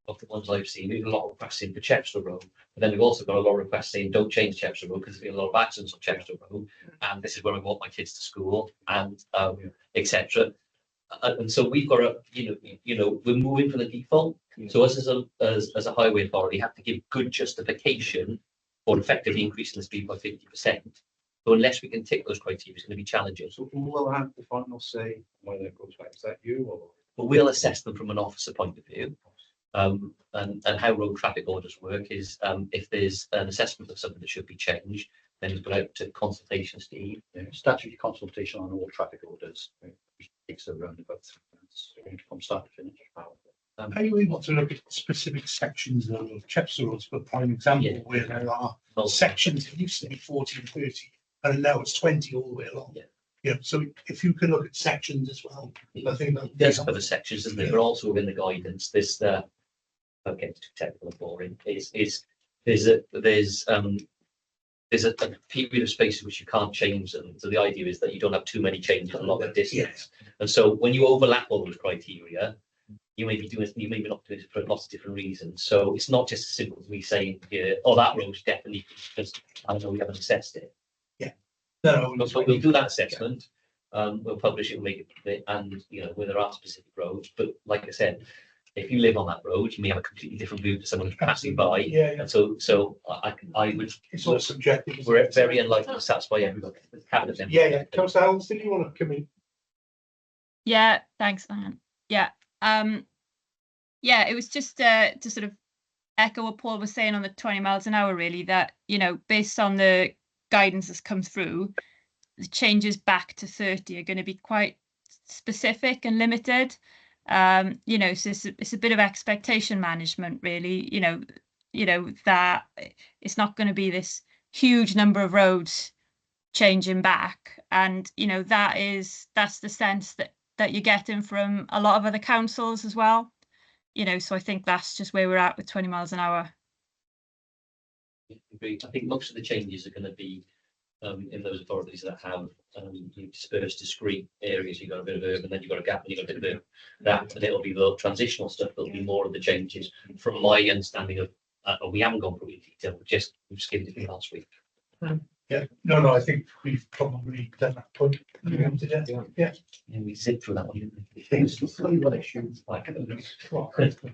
of the ones I've seen, we've got a lot of requests in for Chepstow Road, but then we've also got a lot of requests saying don't change Chepstow Road because there's been a lot of accidents on Chepstow Road, and this is where I walk my kids to school, and etc. And so we've got to, we're moving from the default. So us as a highway authority have to give good justification for effectively increasing the speed by 50%. So unless we can tick those criteria, it's going to be challenging. So we'll have the final say whether it goes back. Is that you or? But we'll assess them from an officer point of view. And how road traffic orders work is if there's an assessment of something that should be changed, then it's put out to consultation stage. Statutory consultation on all traffic orders, which takes around about 3 months from start to finish. Are you able to look at specific sections of Chepstow Road, for prime example, where there are sections that used to be 40 and 30, and now it's 20 all the way along? Yeah. So if you can look at sections as well, I think that there's other sections, isn't there? But also within the guidance, there's the okay, too technical and boring. There's a period of space in which you can't change them. So the idea is that you don't have too many changes along the distance. And so when you overlap all those criteria, you may be not doing it for lots of different reasons. So it's not just as simple as me saying, oh, that road's definitely, because I know we haven't assessed it. Yeah. No, but we'll do that assessment. We'll publish it and make it, and where there are specific roads. But like I said, if you live on that road, you may have a completely different view to someone who's passing by. Yeah. And so I would. It's all subjective. We're very unlikely to satisfy everybody. Yeah. Councillor Allen, did you want to come in? Yeah. Thanks, Anne. Yeah. It was just to sort of echo what Paul was saying on the 20 miles an hour, really, that, based on the guidance that's come through, the changes back to 30 are going to be quite specific and limited. So it's a bit of expectation management, really, that it's not going to be this huge number of roads changing back. And, that's the sense that you're getting from a lot of other councils as well. So I think that's just where we're at with 20 miles an hour. Agreed. I think most of the changes are going to be in those authorities that have dispersed discrete areas. You've got a bit of urban, then you've got a gap, and you've got a bit of that, and it'll be the transitional stuff that'll be more of the changes. From my understanding of, we haven't gone through it in detail, we've skimmed it last week. Yeah, no, I think we've probably done that point. Yeah, we zipped through that one, didn't we? It's only one issue. I thought it'd be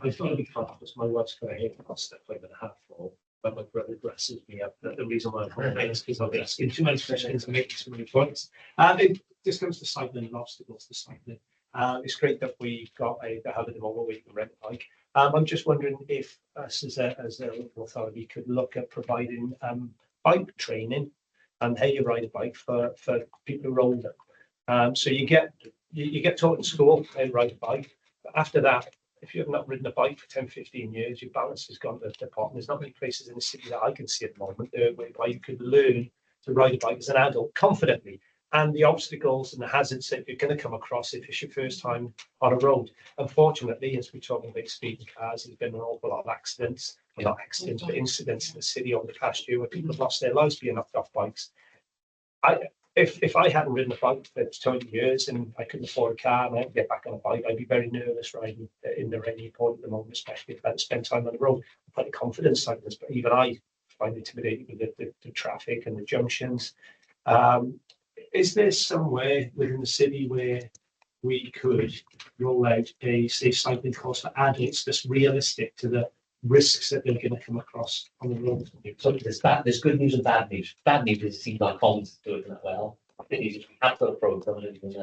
fun because my wife's got a hair stuff like that half full. But my brother dresses me up. The reason why I'm complaining is because I've been asking too many questions and making too many points. It just comes to cycling and obstacles to cycling. It's great that we got a hub at the moment where you can rent a bike. I'm just wondering if us as a local authority could look at providing bike training and how you ride a bike for people who are older. So you get taught in school how to ride a bike. But after that, if you have not ridden a bike for 10, 15 years, your balance has gone to the pot. And there's not many places in the city that I can see at the moment where you could learn to ride a bike as an adult confidently. And the obstacles and the hazards that you're going to come across if it's your first time on a road. Unfortunately, as we're talking about speeding cars, there's been an awful lot of accidents, well, not accidents, but incidents in the city over the past year where people have lost their lives being knocked off bikes. If I hadn't ridden a bike for 20 years and I couldn't afford a car and I had to get back on a bike, I'd be very nervous riding in the rainy point at the moment, especially if I had to spend time on the road. I'm quite confident cyclists, but even I find it intimidating with the traffic and the junctions. Is there somewhere within the city where we could roll out a safe cycling course for adults that's realistic to the risks that they're going to come across on the road. So there's good news and bad news. Bad news is it seems like Commons doing that well. Good news is we have got a program and we can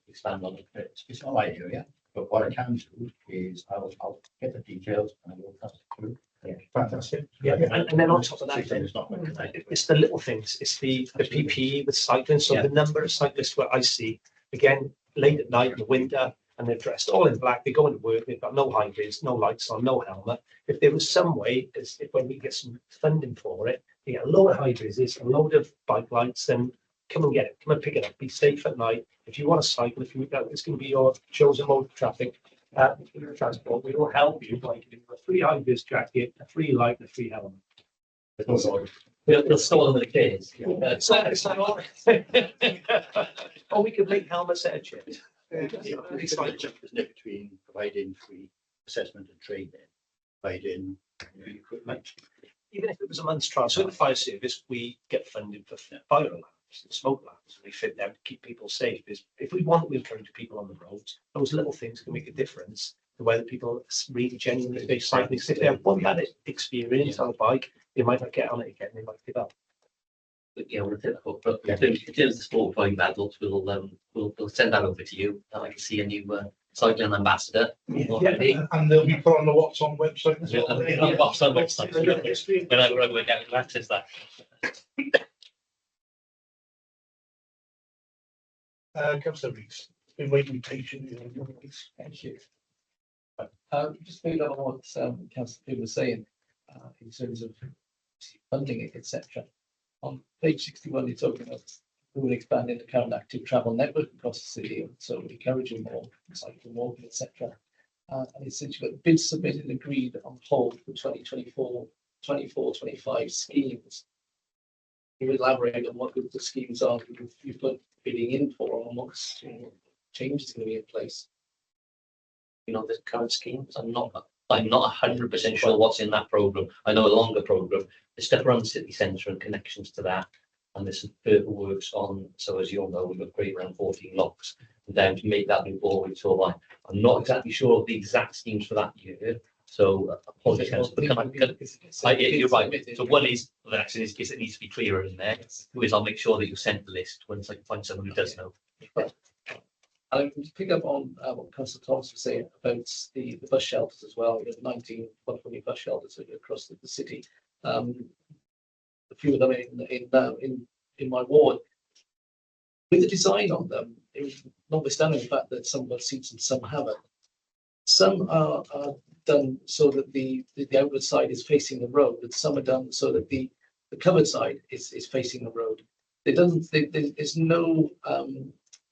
expand on it. It's not like you, yeah, but what I can do is I'll get the details and I will pass it through. Fantastic. Yeah, and then on top of that, It's not it's the little things. It's the PPE with cycling. So Yeah. the number of cyclists where I see, again, late at night in the winter, and they're dressed all in black, they go into work, they've got no high vis, no lights on, no helmet. If there was some way, as if when we get some funding for it, you get a load of high vises, a load of bike lights, then come and get it, come and pick it up, be safe at night. If you want to cycle, if you it's going to be your chosen mode of traffic, transport, we will help you by giving you a free high vis jacket, a free light, and a free helmet. They'll store them in the case. Or we could make helmets out of chips. It's like the difference between providing free assessment and training, providing equipment. Even if it was a month's trial, so in the fire service, we get funding for fire alarms and smoke alarms, and we fit them to keep people safe. Because if we want to encourage people on the roads, those little things can make a difference to whether people really genuinely stay cycling. If they have one bad experience on a bike, they might not get on it again, they might give up. But yeah, we'll take that up. But in terms of the sport for adults, we'll send that over to you. And I can see a new cycling ambassador. And they'll be put on the What's On website as well. What's on website. When I work out to access that. Councillor Rees, been waiting patiently. Thank you. Just maybe on what Councillor Pym was saying in terms of funding, etc. On page 61, you're talking about we will expand the current active travel network across the city, so encouraging more cycling, walking, etc. And it's essentially got bids submitted and agreed on hold for 2024-25 schemes. Can you elaborate on what the schemes are you've got bidding in for, and what changes going to be in place? You know, the current schemes. I'm not 100% sure what's in that program. I know a longer program. There's stuff around the city centre and connections to that, and there's some further works on. So as you all know, we've upgraded around 14 locks down to make that Newport. So I'm not exactly sure of the exact schemes for that year. So apologies, but you're right. So one is the next is it needs to be clearer in there. Two is I'll make sure that you send the list once I find someone who does know. I can pick up on what Councillor Thomas was saying about the bus shelters as well. We have 19 120 bus shelters across the city. A few of them in my ward. With the design on them, notwithstanding the fact that some have got seats and some haven't, some are done so that the outward side is facing the road, and some are done so that the covered side is facing the road. There's no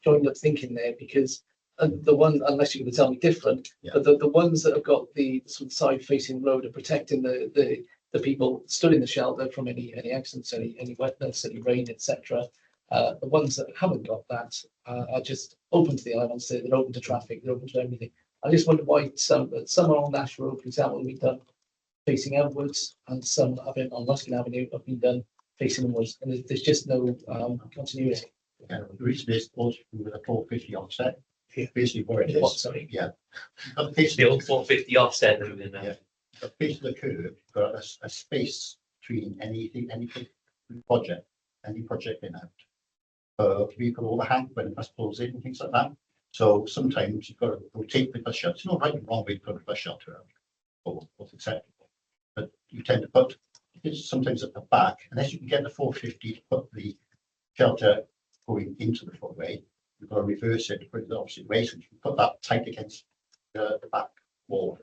joined up thinking there, because the one, unless you're going to tell me different, but the ones that have got the sort of side facing road are protecting the people stood in the shelter from any accidents, any wetness, any rain, etc. The ones that haven't got that are just open to the islands. They're open to traffic. They're open to everything. I just wonder why some are on Nash Road, for example, have been done facing outwards, and some have been on Ruskin Avenue have been done facing inwards, and there's just no continuity. Yeah, the reason is also with a 450 offset. Basically, where it is. What, sorry? Yeah. The old 450 offset that in there. Yeah. The base of the curve, you've got a space between any project in out. Vehicle overhang when the bus pulls in and things like that. So sometimes you've got to rotate the bus shelter. It's not right and wrong way to put a bus shelter out, or what's acceptable. But you tend to put it sometimes at the back, unless you can get the 450 to put the shelter going into the footway. You've got to reverse it to put it the opposite way, so you can put that tight against the back wall.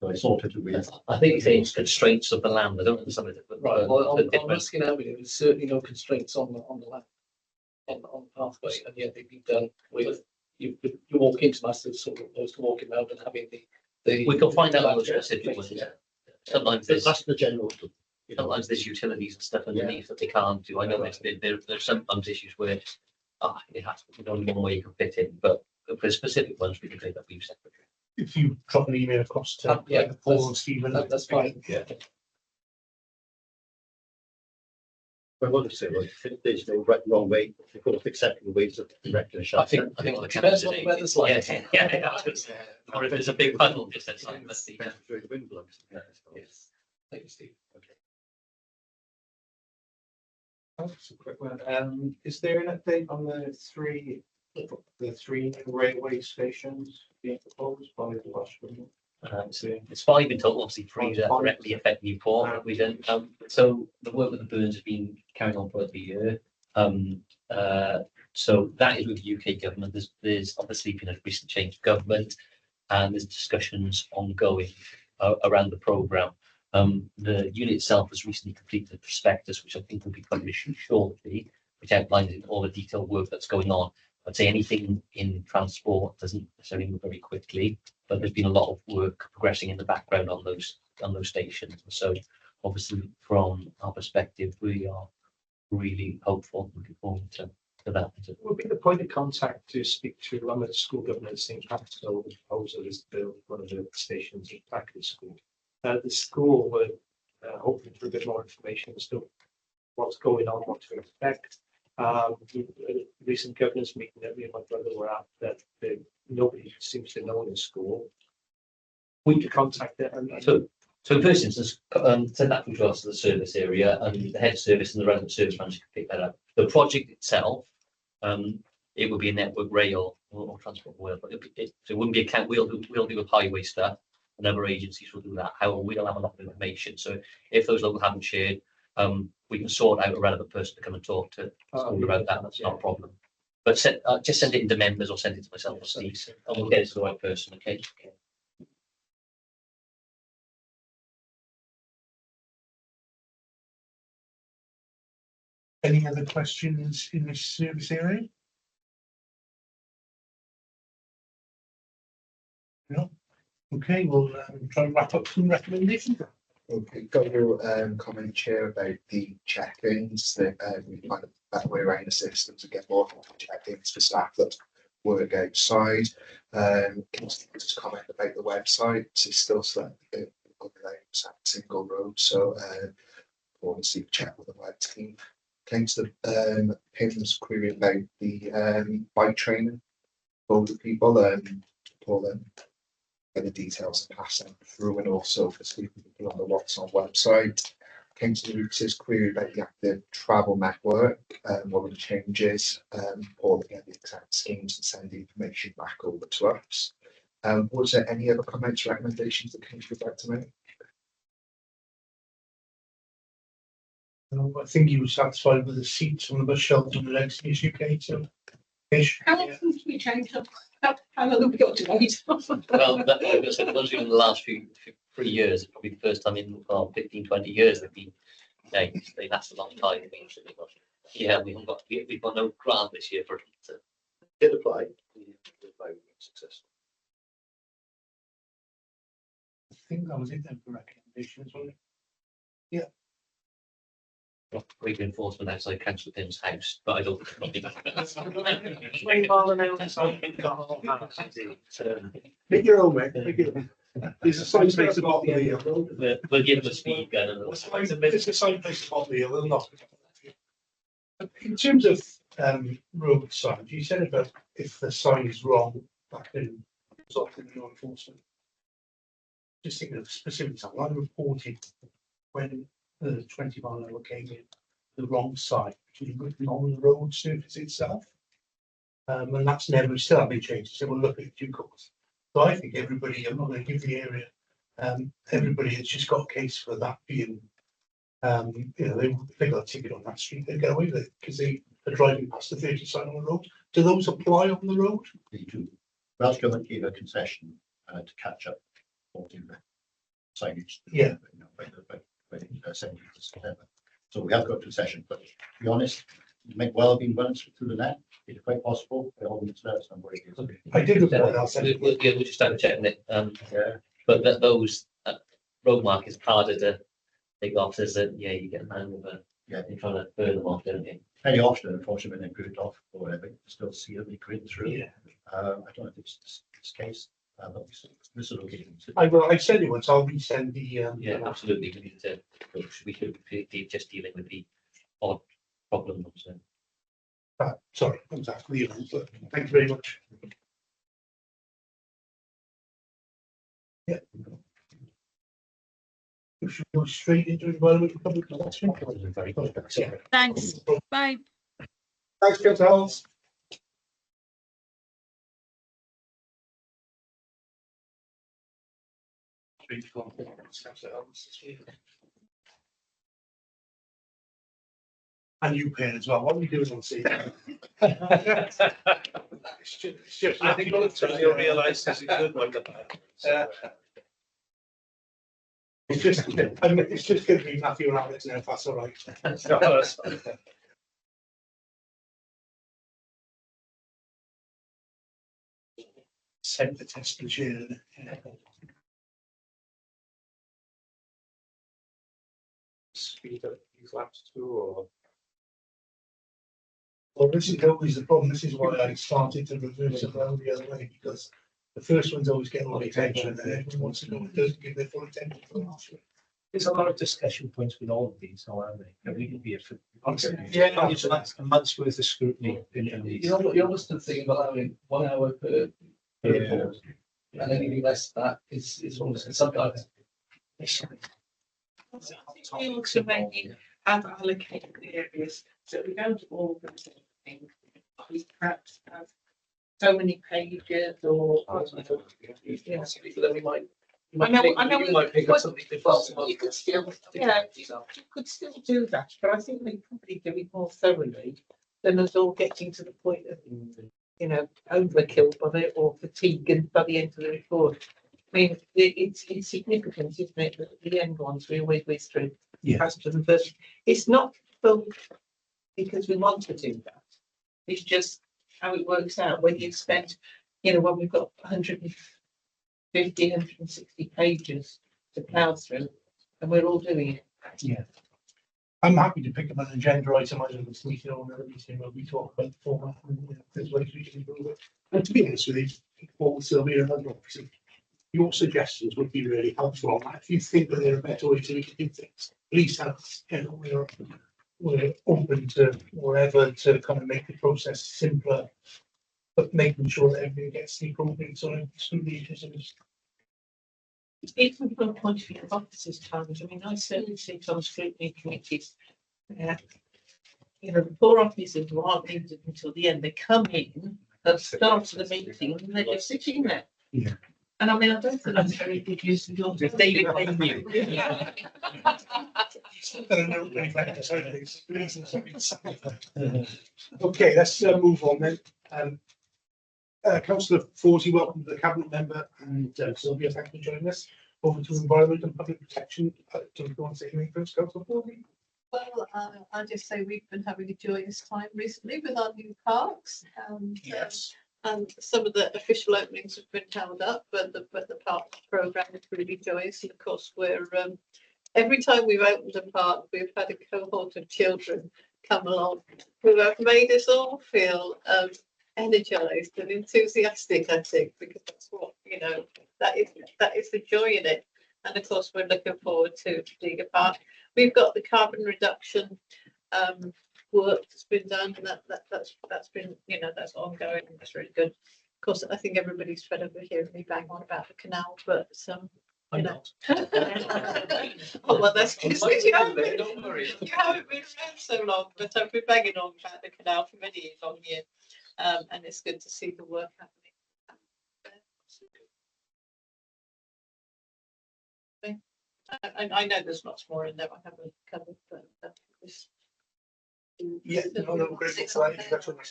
So it's all to do with. I think he's saying constraints of the land. I don't understand it. Right. Well, on Ruskin Avenue, there's certainly no constraints on the land, on the pathway, and yet they've been done with. You walk into Master sort of opposed to walking out and having the. We can find out on the specific ones. Sometimes that's the general. Sometimes there's utilities and stuff underneath that they can't do. I know there's sometimes issues where it has to be only one way you can fit in, but for specific ones we can take that view separately. If you drop an email across to Paul and Stephen, that's fine. Yeah. Well, what to say, like, there's no right and wrong way, there's both acceptable ways of directing a shot. I think what the Depends challenge on today. the weather's like. Yeah, I was gonna say, or if there's a big puddle, just said something. Depends where the wind blows. Yes. Thank you, Steve. Okay. That's a quick one. Is there an update on the three railway stations being proposed by the Washington? It's 5 in total, obviously 3 that Five. directly affect Newport. We don't. So the work with the Burns has been carried on for over a year. So that is with the UK government. There's obviously been a recent change of government, and there's discussions ongoing around the programme. The unit itself has recently completed a prospectus, which I think will be published shortly, which outlines all the detailed work that's going on. I'd say anything in transport doesn't necessarily move very quickly, but there's been a lot of work progressing in the background on those stations. So obviously from our perspective, we are really hopeful, looking forward to that. Would be the point of contact to speak to one of the school governors in Capital. The proposal is to build one of the stations at back of the school. The school would hoping for a bit more information as to what's going on, what to expect. Recent governors meeting that me and my brother were at, that nobody seems to know in the school. We could contact it and So in first instance, send that through to us to the service area, and the head of service and the relevant service manager can pick that up. The project itself, it would be a network rail or transport rail, but so it wouldn't be a count. We'll do with highway stuff, and other agencies will do that. However, we'll have a lot of information. So if those local haven't shared, we can sort out a relevant person to come and talk to school about that. That's not a problem. But just send it into members or send it to myself or Steve, and we'll get it to the right person. Okay. Any other questions in this service area? No. Okay, we'll try and wrap up some recommendations. Okay, got your comment, Chair, about the check-ins that we find a better way around the system to get more check-ins for staff that work outside. Can you just comment about the website? It's still single road, so obviously check with the web team. Came to the Pim's query about the bike training for older people, Paul get the details and pass them through, and also for speaking people on the What's On website. Came to the Roots' query about the active travel network, what are the changes, Paul again the exact schemes and send the information back over to us. Was there any other comments, recommendations that Kate would like to make? I think you were satisfied with the seats on the bus shelter and the legs issue, Kate. So, ish. How often do we change them? How long have we got to wait? Well, the ones in the last 3 years, probably the first time in 15, 20 years they've been changed. They last a long time. Yeah, we've got no grant this year for it. Did apply. Successful. I think that was it then for recommendations, wasn't it? Great enforcement outside Councillor Pym's house, but I don't. Make your own, mate. Make your own. There's a sign place above the hill. We'll give them a speed gun and There's a sign place above the hill, they'll knock it off. In terms of road signs, you said about if the sign is wrong, back in often law enforcement. Just thinking of specific time, I reported when the 20-mile-an-hour came in the wrong side, actually written on the road surface itself. And that's never still haven't been changed. So we'll look at due course. So I think everybody, I'm not going to give the area, everybody has just got a case for that being, they got a ticket on that street, they get away with it because they are driving past the 30 sign on the road. Do those apply on the road? They do. Welsh Government gave a concession to catch up or do the signage. Yeah. By 70%. So we have got a concession, but to be honest, it may well have been running through the net. It's quite possible. They all need to let us know what it is. I did look at that. We'll just start checking it. But those road markings harder to take off. There's you get a man with you're trying to burn them off, don't you? Very often, unfortunately, when they're gritted off or whatever, you still see them grit through. Yeah. I don't know if it's this case. This is okay. I said it once. I'll resend the. Yeah, absolutely. We should be just dealing with the odd problem. So. Sorry, I was after the event, but thank you very much. Yeah. We should go straight into environment and public protection. Very good. Thanks. Bye. Thanks, Councillor. And you paying as well. What are we doing on scene? It's just, I think you'll realise there's a good one. It's just, it's just going to be Matthew Rabbit now, if that's all right. Send the test machine. Speed up these laps too, or? Well, this is always the problem. This is why I started to reverse it around the other way, because the first ones always get a lot of attention, and then everyone wants to know it doesn't give their full attention to the last one. There's a lot of discussion points with all of these, aren't there? And we can be for Yeah, it's a month's worth of scrutiny in these. You're almost thinking about having 1 hour per report, and anything less than that is almost sometimes. I think we also maybe have allocated the areas so we don't all everything. We perhaps have so many pages or. Yeah, then we might. I know you might pick up something different. You could still, yeah, you could still do that, but I think they probably do it more thoroughly than us all getting to the point of, you know, overkill by it or fatigue and by the end of the report. I mean, it's significant, isn't it? That the end ones we always whiz through. Yeah. But it's not full because we want to do that. It's just how it works out when you spend, you know, when we've got 150, 160 pages to plough through, and we're all doing it. Yeah. I'm happy to pick up an agenda item either this meeting or another meeting where we talk about the format and there's ways we can improve it. And to be honest with you, Paul, Sylvia and other officers, your suggestions would be really helpful on that. If you think that there are better ways we can do things, please tell us. You know, we're open to whatever to kind of make the process simpler, but making sure that everything gets the appropriate sort of scrutiny. Even from a point of view of officers' times, I mean, I certainly sit on scrutiny committees. You know, the poor officers who aren't needed until the end, they come in at the start of the meeting and they're just sitting there. Yeah. And I mean, I don't think that's very good use of your David. Okay, let's move on then. Councillor Forsey, welcome to the Cabinet Member, and Sylvia, thank you for joining us. Over to Environment and Public Protection. Do you want to say anything first, Councillor Forsey? Well, I'll just say we've been having a joyous time recently with our new parks. Yes. And some of the official openings have been held up, but the park programme is really joyous. And of course, we're every time we've opened a park, we've had a cohort of children come along who have made us all feel energized and enthusiastic, I think, because that's what, you know, that is the joy in it. And of course, we're looking forward to being a part. We've got the carbon reduction work that's been done, and that's been, you know, that's ongoing and that's really good. Of course, I think everybody's fed up with hearing me bang on about the canal, but you know. Oh, well, that's because you haven't been around so long, but I've been banging on about the canal for many long years, and it's good to see the work happening. I know there's lots more in there I haven't covered, but yeah, no,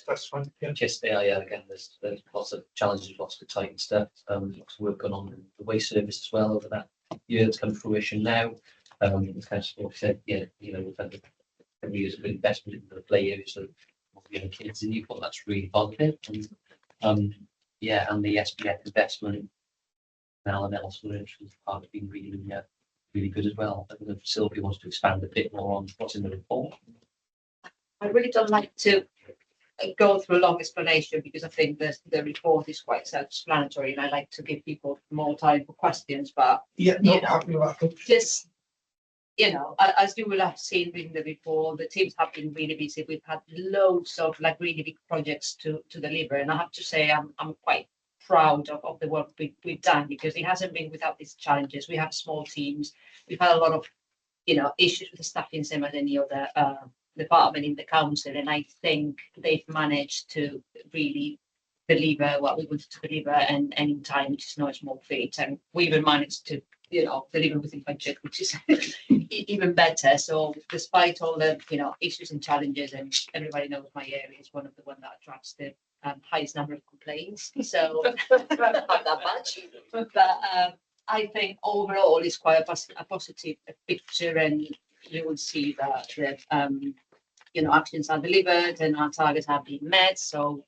that's fine. Yeah. Just yeah, again, there's lots of challenges, lots of tight stuff. Lots of work going on in the waste service as well over that year. It's come to fruition now. As Councillor said, yeah, you know, we've had every year's a good investment in the play areas of young kids in Newport. That's really positive. And yeah, and the SPF investment now and elsewhere, which is part of being really good as well. I don't know if Sylvia wants to expand a bit more on what's in the report. I really don't like to go through a long explanation because I think the report is quite self-explanatory, and I like to give people more time for questions. But yeah, no, happy with that. just you know, as you will have seen in the report, the teams have been really busy. We've had loads of like really big projects to deliver, and I have to say I'm quite proud of the work we've done, because it hasn't been without these challenges. We have small teams. We've had a lot of, you know, issues with the staffing, same as any other department in the council, and I think they've managed to really deliver what we wanted to deliver, and in time, which is no small feat. And we even managed to, you know, deliver within budget, which is even better. So despite all the, you know, issues and challenges, and everybody knows my area is one of the ones that attracts the highest number of complaints. So not that much, but I think overall it's quite a positive picture, and you will see that the you know, actions are delivered and our targets have been met. So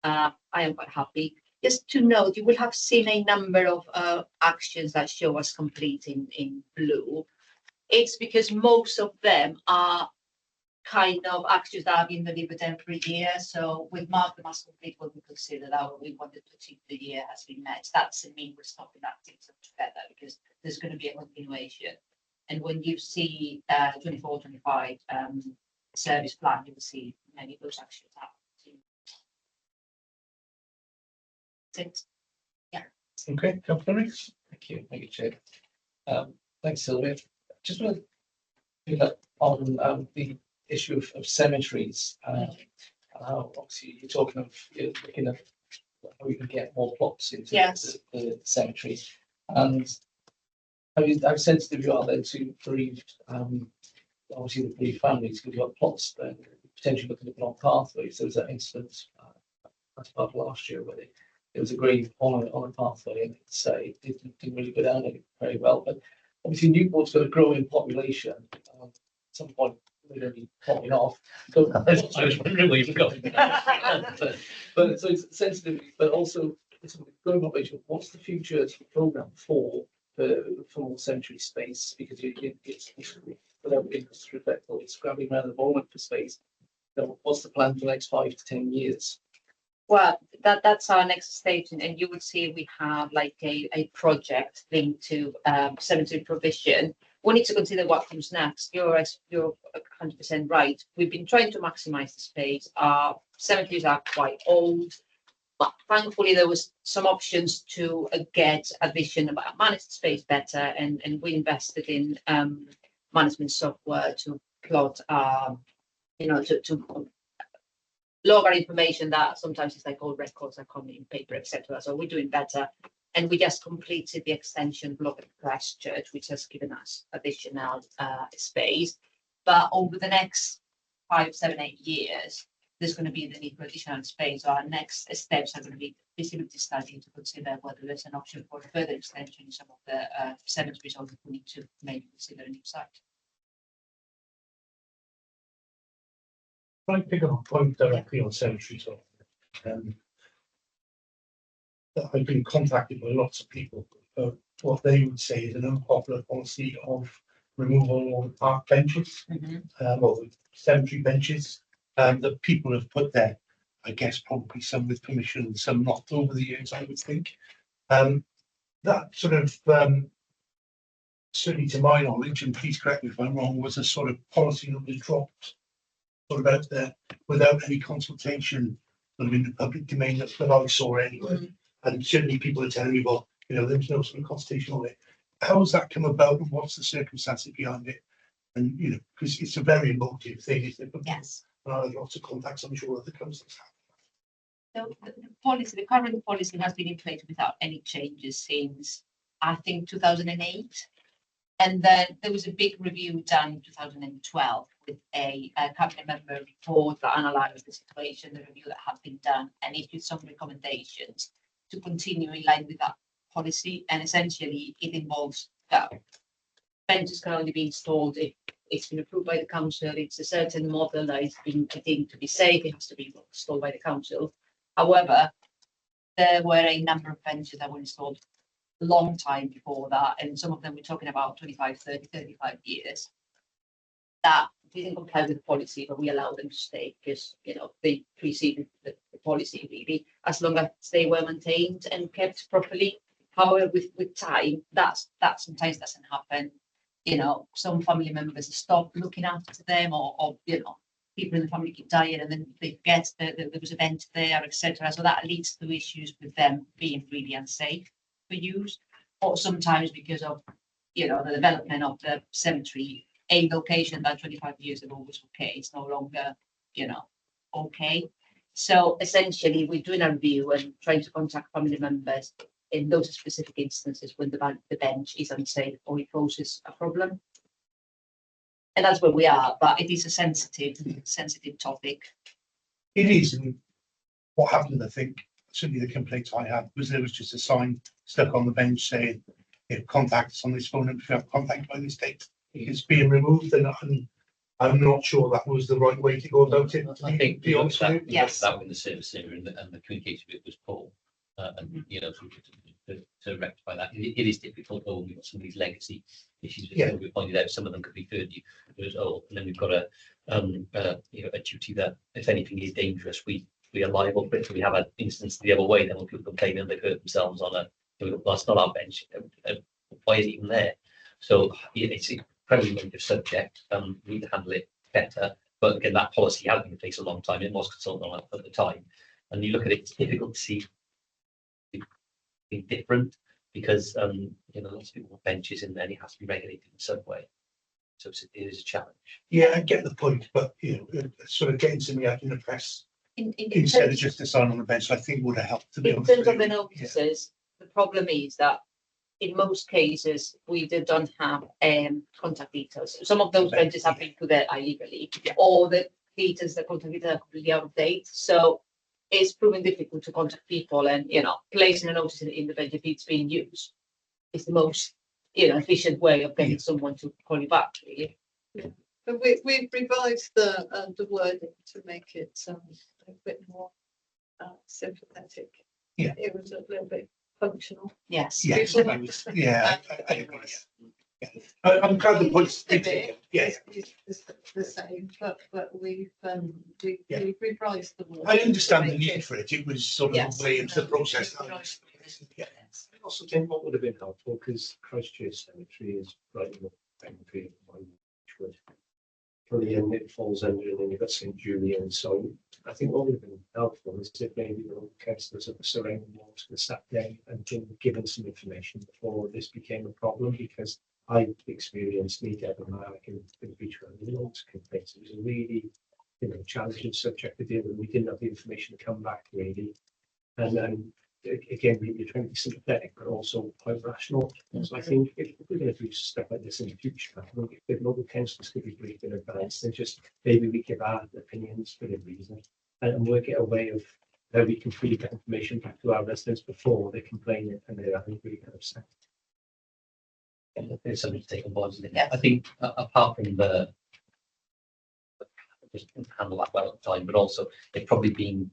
I am quite happy. Just to note, you will have seen a number of actions that show us complete in blue. It's because most of them are kind of actions that have been delivered every year. So with mark them as complete, when we consider that what we wanted to achieve the year has been met. That doesn't mean we're stopping activities together, because there's going to be a continuation. And when you see 24-25 service plan, you will see many of those actions happen. Yeah. Okay, Councillor Rees. Thank you, Chair. Thanks, Sylvia. Just want to pick up on the issue of cemeteries. Obviously, you're talking of looking at how we can get more plots into the cemeteries, and how sensitive you are then to bereaved, obviously the bereaved families, because you've got plots then potentially looking at long pathways. There was that incident that's part of last year where there was a grave on a pathway, and it didn't really go down very well. But obviously Newport's got a growing population. At some point they're going to be popping off. I was wondering where you were going. but so it's sensitive, but also it's a growing population. What's the future program for more cemetery space? Because it's without being disrespectful, it's grabbing around the moment for space. So what's the plan for the next 5 to 10 years? Well, that's our next stage, and you would see we have like a project linked to cemetery provision. We need to consider what comes next. You're 100% right. We've been trying to maximize the space. Our cemeteries are quite old, but thankfully there was some options to get addition about managed space better, and we invested in management software to plot you know, to log our information that sometimes it's like old records are coming in paper, etc. So we're doing better, and we just completed the extension block at Christchurch, which has given us additional space. But over the next 5, 7, 8 years, there's going to be the need for additional space. So our next steps are going to be feasibility study to consider whether there's an option for further extension in some of the cemeteries, or if we need to maybe consider a new site. Try and pick up a point directly on cemeteries. I've been contacted by lots of people. What they would say is an unpopular policy of removal of all the park benches, or the cemetery benches that people have put there. I guess probably some with permission and some not over the years, I would think. That sort of, certainly to my knowledge, and please correct me if I'm wrong, was a sort of policy that was dropped sort of out there without any consultation sort of in the public domain that I saw anyway. And certainly people are telling me, well, you know, there was no sort of consultation on it. How has that come about, and what's the circumstances behind it? And, you know, because it's a very emotive thing, isn't it? Yes. And I have lots of contacts, I'm sure other councils have. So the current policy has been in place without any changes since, I think, 2008. And then there was a big review done in 2012 with a cabinet member report that analysed the situation, the review that had been done, and issued some recommendations to continue in line with that policy. And essentially, it involves benches can only be installed if it's been approved by the council. It's a certain model that is being deemed to be safe. It has to be installed by the council. However, there were a number of benches that were installed long time before that, and some of them we're talking about 25, 30, 35 years that didn't comply with the policy, but we allowed them to stay because, you know, they preceded the policy really, as long as they were maintained and kept properly. However, with time, that sometimes doesn't happen. you know, some family members stop looking after them, or you know, people in the family keep dying and then they forget that there was an event there, etc. So that leads to issues with them being really unsafe for use, or sometimes because of, you know, the development of the cemetery, a location that 25 years ago was okay, it's no longer, you know, okay. So essentially, we're doing a review and trying to contact family members in those specific instances when the bench is unsafe or it poses a problem. And that's where we are, but it is a sensitive topic. It is, and what happened, I think, certainly the complaints I had was there was just a sign stuck on the bench saying, if contact us on this phone number, if you have contact by this date, it's being removed, and I'm not sure that was the right way to go about it. I think be honest with you. Yes. that in the service area and the communication bit was poor, and you know, to rectify that. It is difficult though. We've got some of these legacy issues. Yeah. We pointed out some of them could be 30 years old, and then we've got a you know, a duty that if anything is dangerous, we are liable for it. So we have an instance the other way. Then when people complain and they've hurt themselves on a, well, that's not our bench. Why is it even there? So it's a incredibly major subject. We need to handle it better. But again, that policy has been in place a long time. It was consulted on at the time, and you look at it, it's difficult to see being different because you know, lots of people want benches in there, and it has to be regulated in some way. So it is a challenge. Yeah, I get the point, but you know, sort of getting something out in the press instead of just a sign on the bench, I think would have helped. To be in honest terms with of the you. notices, the problem is that in most cases we don't have contact details. Some of those benches have been put there illegally, or the details, the contact details are completely out of date. So it's proving difficult to contact people, and you know, placing a notice in the bench if it's being used is the most, you know, efficient way of getting someone to call you back, really. Yeah. But we've revised the wording to make it a bit more sympathetic. Yeah. It was a little bit functional. Yes. Yes, I agree. Yeah. I'm glad the point's been taken. Yeah. It's the same, but we've revised the wording. I understand the need for it. It was sort of a way into the process. Yeah. I also think what would have been helpful, because Christchurch Cemetery is right in the boundary of which would it falls under, and then you've got St. Julian. So I think what would have been helpful is if maybe the councillors of the surrounding wards could have sat down and been given some information before this became a problem, because I've experienced me, Deb and Mark, in Beach Road, loads of complaints. It was a really, you know, challenging subject to deal with. We didn't have the information to come back really, and again, you're trying to be sympathetic, but also quite rational. So I think if we're going to do stuff like this in the future, I think if local councils could be briefed in advance, then just maybe we give our opinions within reason and work out a way of how we can feed that information back to our residents before they complain and they're angry and upset. There's something to take on board, isn't it? Yeah. I think apart from the just handle that well at the time, but also it's probably been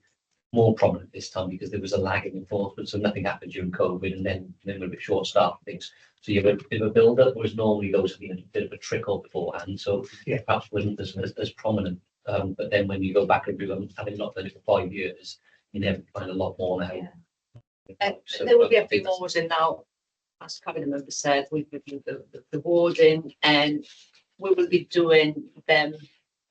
more prominent this time because there was a lag in enforcement, so nothing happened during COVID, and then we're a bit short-staffed things. So you have a bit of a build-up, whereas normally those have been a bit of a trickle beforehand. So perhaps wasn't as prominent. But then when you go back and do having not done it for 5 years, you never find a lot more now. Yeah. So there will be a few more, and now, as cabinet member said, we've reviewed the warding, and we will be doing them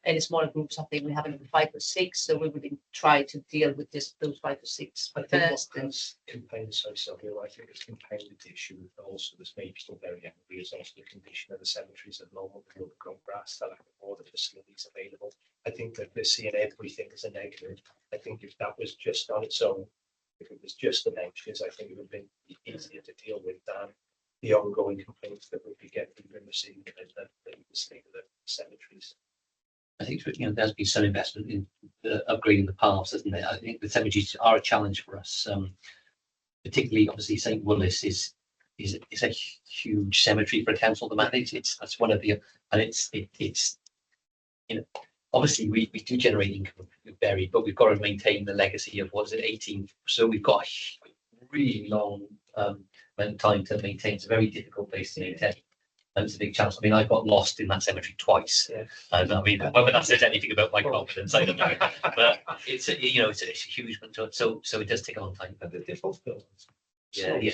in smaller groups. I think we have 5 or 6, so we will try to deal with those 5 or 6 I think first. what has compounded so here, I think it's compounded the issue, but also there's maybe still very angry is also the condition of the cemeteries at the moment, the overgrown grass, the lack of all the facilities available. I think that they're seeing everything as a negative. I think if that was just on its own, if it was just the benches, I think it would have been easier to deal with than the ongoing complaints that we've been receiving in the state of the cemeteries. I think, you know, there's been some investment in upgrading the paths, isn't there? I think the cemeteries are a challenge for us, particularly obviously St. Willis is a huge cemetery for a council to manage. That's one of the, and it's you know, obviously we do generate income buried, but we've got to maintain the legacy of what is it, 18. So we've got a really long amount of time to maintain. It's a very difficult place to maintain. And it's a big challenge. I mean, I got lost in that cemetery twice. Yeah. I mean, whether that says anything about my confidence, I don't know. But it's a, you know, it's a huge one. So it does take a long time. They're both buildings. Yeah, yeah.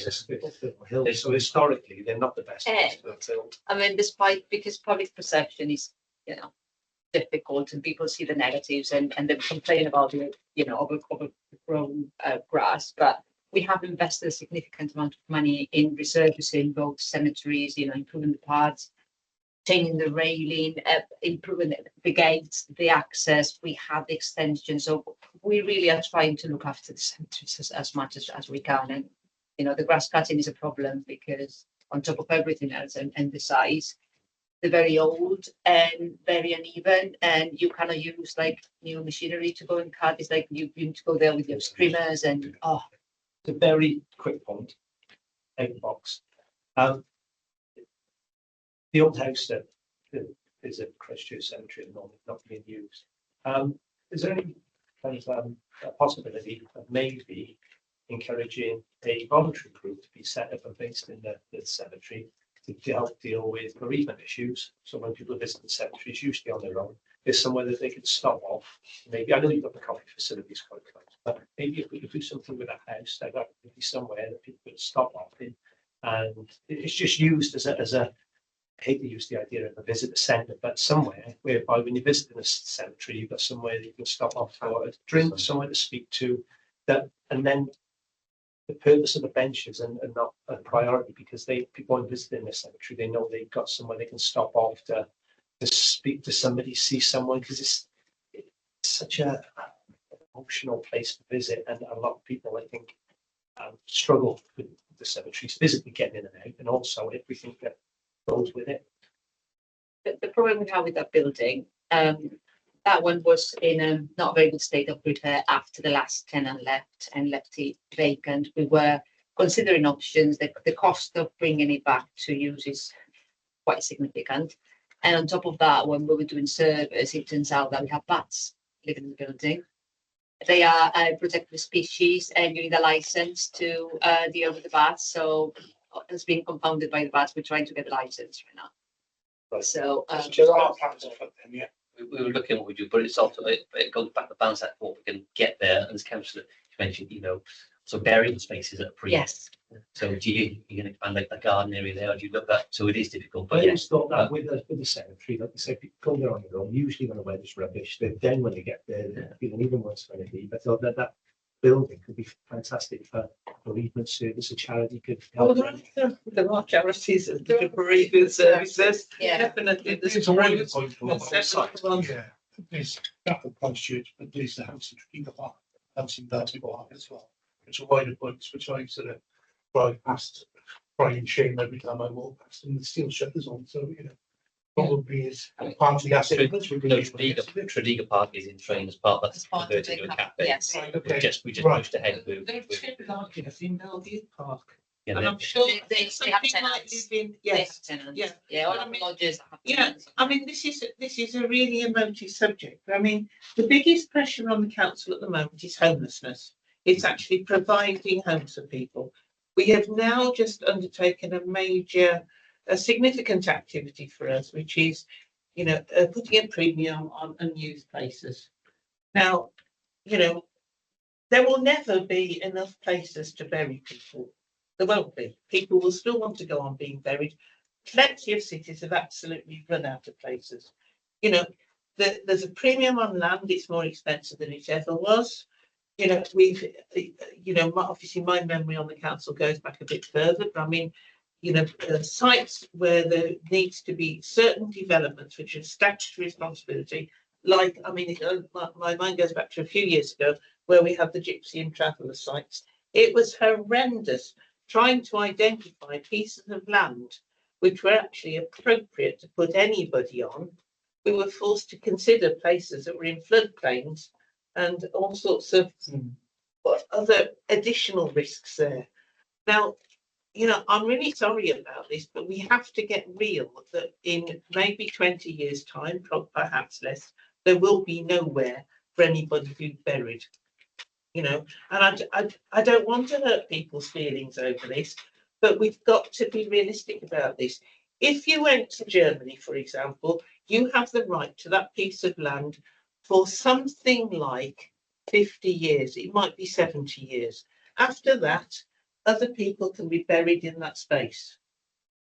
Hill, so historically, they're not the best place to build. I mean, despite, because public perception is, you know, difficult and people see the negatives and then complain about the, you know, overgrown grass, but we have invested a significant amount of money in resurfacing both cemeteries, you know, improving the paths, changing the railing, improving the gates, the access. We have the extension, so we really are trying to look after the cemeteries as much as we can. And you know, the grass cutting is a problem because on top of everything else and the size, they're very old and very uneven, and you cannot use like new machinery to go and cut. It's like you need to go there with your screamers and a very quick point. Egg box. The old house that is at Christchurch Cemetery at the moment not being used. Is there any kind of a possibility of maybe encouraging a voluntary group to be set up and based in the cemetery to help deal with bereavement issues? So when people visit the cemetery, it's usually on their own. There's somewhere that they can stop off. Maybe I know you've got the coffee facilities quite close, but maybe if we could do something with a house, that would be somewhere that people could stop off in, and it's just used as a. I hate to use the idea of a visitor centre, but somewhere whereby when you visit a cemetery, you've got somewhere that you can stop off for a drink, somewhere to speak to, that, and then the purpose of the benches and not a priority, because people when visiting the cemetery, they know they've got somewhere they can stop off to speak to somebody, see someone, because it's such a emotional place to visit, and a lot of people, I think, struggle with the cemeteries, physically getting in and out, and also everything that goes with it. The problem we have with that building, that one was in a not very good state of repair after the last tenant left and left it vacant. We were considering options. The cost of bringing it back to use is quite significant. And on top of that, when we were doing service, it turns out that we have bats living in the building. They are a protected species and you need a license to deal with the bats. So it's being compounded by the bats. We're trying to get a license right now. Right. So there are plans afoot then, yeah. We were looking at what we do, but it's also it goes back to balance that what we can get there. And as councillor mentioned, you know, so burying spaces at a pre. Yes. So do you going to expand like the garden area there, or do you look at? So it is difficult. But I always thought that with the cemetery, like you say, people go there on their own. Usually when the weather's rubbish, then when they get there, they're feeling even worse when it be. But I thought that building could be fantastic for bereavement service. A charity could help. Well, there are charities that do bereavement services. Yeah. Definitely. There's a wider point for the site. Yeah, there's that for Christchurch, but there's the house in Tredegar Park, house in Dartford Park as well. It's a wider point, which I sort of drive past, cry and shame every time I walk past, and the steel shutters on. So you know, probably is part of the asset. Tredegar Park is in train as part that's part of converted the to a cafe, cafe. yes. Right, okay. We just pushed ahead with. There are two lodges in Bellevue Park. Yeah, And then- I'm sure They have something like tenants. living, They have yes. tenants. Yeah. Yeah, all I the mean, lodges have Yeah, tenants. I mean, this is a really emotive subject. I mean, the biggest pressure on the council at the moment is homelessness. It's actually providing homes for people. We have now just undertaken a significant activity for us, which is, you know, putting a premium on unused places. Now, you know, there will never be enough places to bury people. There won't be. People will still want to go on being buried. Plenty of cities have absolutely run out of places. You know, there's a premium on land. It's more expensive than it ever was. You know, obviously my memory on the council goes back a bit further, but I mean, you know, sites where there needs to be certain developments which are statutory responsibility, like, I mean, my mind goes back to a few years ago where we had the Gypsy and Traveller sites. It was horrendous trying to identify pieces of land which were actually appropriate to put anybody on. We were forced to consider places that were in floodplains and all sorts of other additional risks there. Now, you know, I'm really sorry about this, but we have to get real that in maybe 20 years' time, perhaps less, there will be nowhere for anybody who's buried. You know, and I don't want to hurt people's feelings over this, but we've got to be realistic about this. If you went to Germany, for example, you have the right to that piece of land for something like 50 years. It might be 70 years. After that, other people can be buried in that space.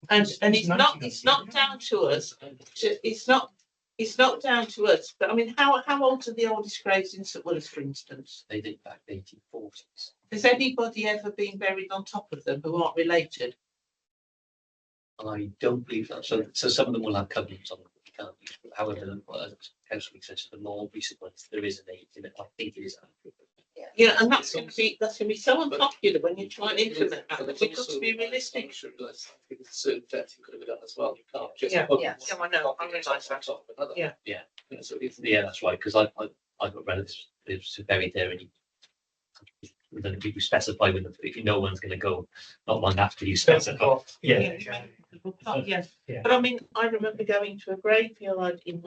And it's not down to us. It's not down to us. But I mean, how old are the oldest graves in St Willis, for instance? They date back 1840s. Has anybody ever been buried on top of them who aren't related? I don't believe that. So some of them will have covenants on them. You can't use. However, council says the more recent ones, there is an age in it. I think it is. Yeah, and that's going to be so unpopular when you try and implement that. But we've got to be realistic. Certain depth you could have done as well. You can't just. Yeah, I know. I realise that. Yeah. Yeah, that's right. Because I've got relatives buried there, and then we specify with them if you know one's going to go, not long after you specify. Yeah. But I mean, I remember going to a graveyard in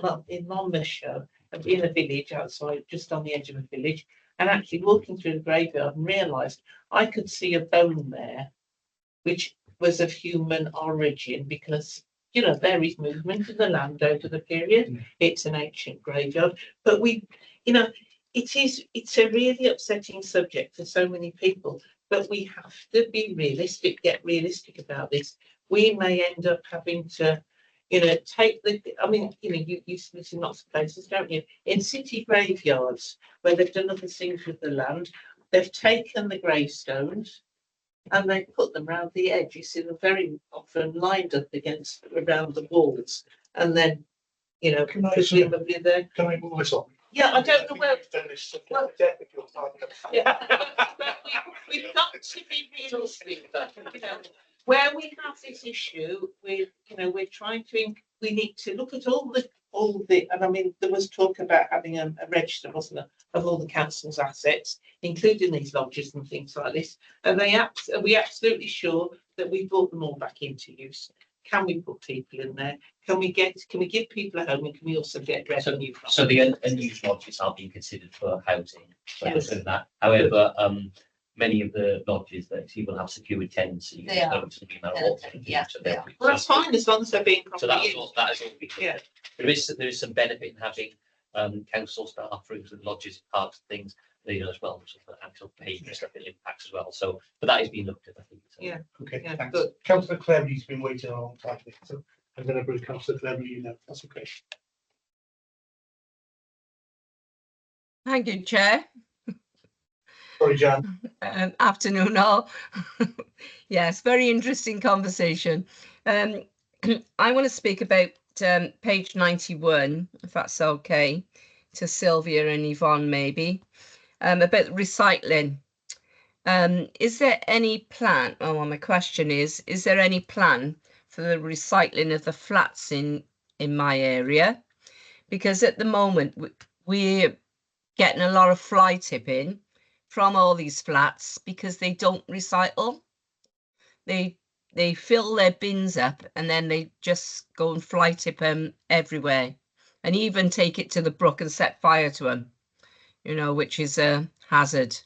Monmouthshire, in a village outside, just on the edge of a village, and actually walking through the graveyard and realised I could see a bone there, which was of human origin because, you know, there is movement in the land over the period. It's an ancient graveyard, but it's a really upsetting subject for so many people, but we have to be realistic, get realistic about this. We may end up having to, take you live in lots of places, don't you? In city graveyards where they've done other things with the land, they've taken the gravestones and they put them around the edge. You see them very often lined up around the walls, and then, presumably they're. Can I move this on? Yeah, I don't know where. Well, Yeah, but we've got to be realistic. Where we have this issue with, we're trying to, we need to look at all the, and I mean, there was talk about having a register, wasn't there, of all the council's assets, including these lodges and things like this. And are we absolutely sure that we brought them all back into use? Can we put people in there? Can we give people a home, and can we also get revenue from? So the unused lodges are being considered for housing. So that. However, many of the lodges that you will have secured tenancy. They are. Well, that's fine as long as they're being properly used. That is all. Yeah. There is some benefit in having council staff, rooms and lodges, parks, things as well, so the actual behaviour stuff it impacts as well. So, but that is being looked at, I think. So. Yeah. Okay. Yeah, Thanks. good. Councillor Cleverly's been waiting a long time, so I'm going to bring Councillor Cleverly in now. That's okay. Thank you, Chair. Sorry, Jan. Afternoon all. Yes, very interesting conversation. I want to speak about page 91, if that's okay, to Sylvia and Yvonne maybe, about recycling. Is there any plan, my question is there any plan for the recycling of the flats in my area? Because at the moment we're getting a lot of fly tipping from all these flats because they don't recycle. They fill their bins up and then they just go and fly tip them everywhere, and even take it to the brook and set fire to them, which is a hazard.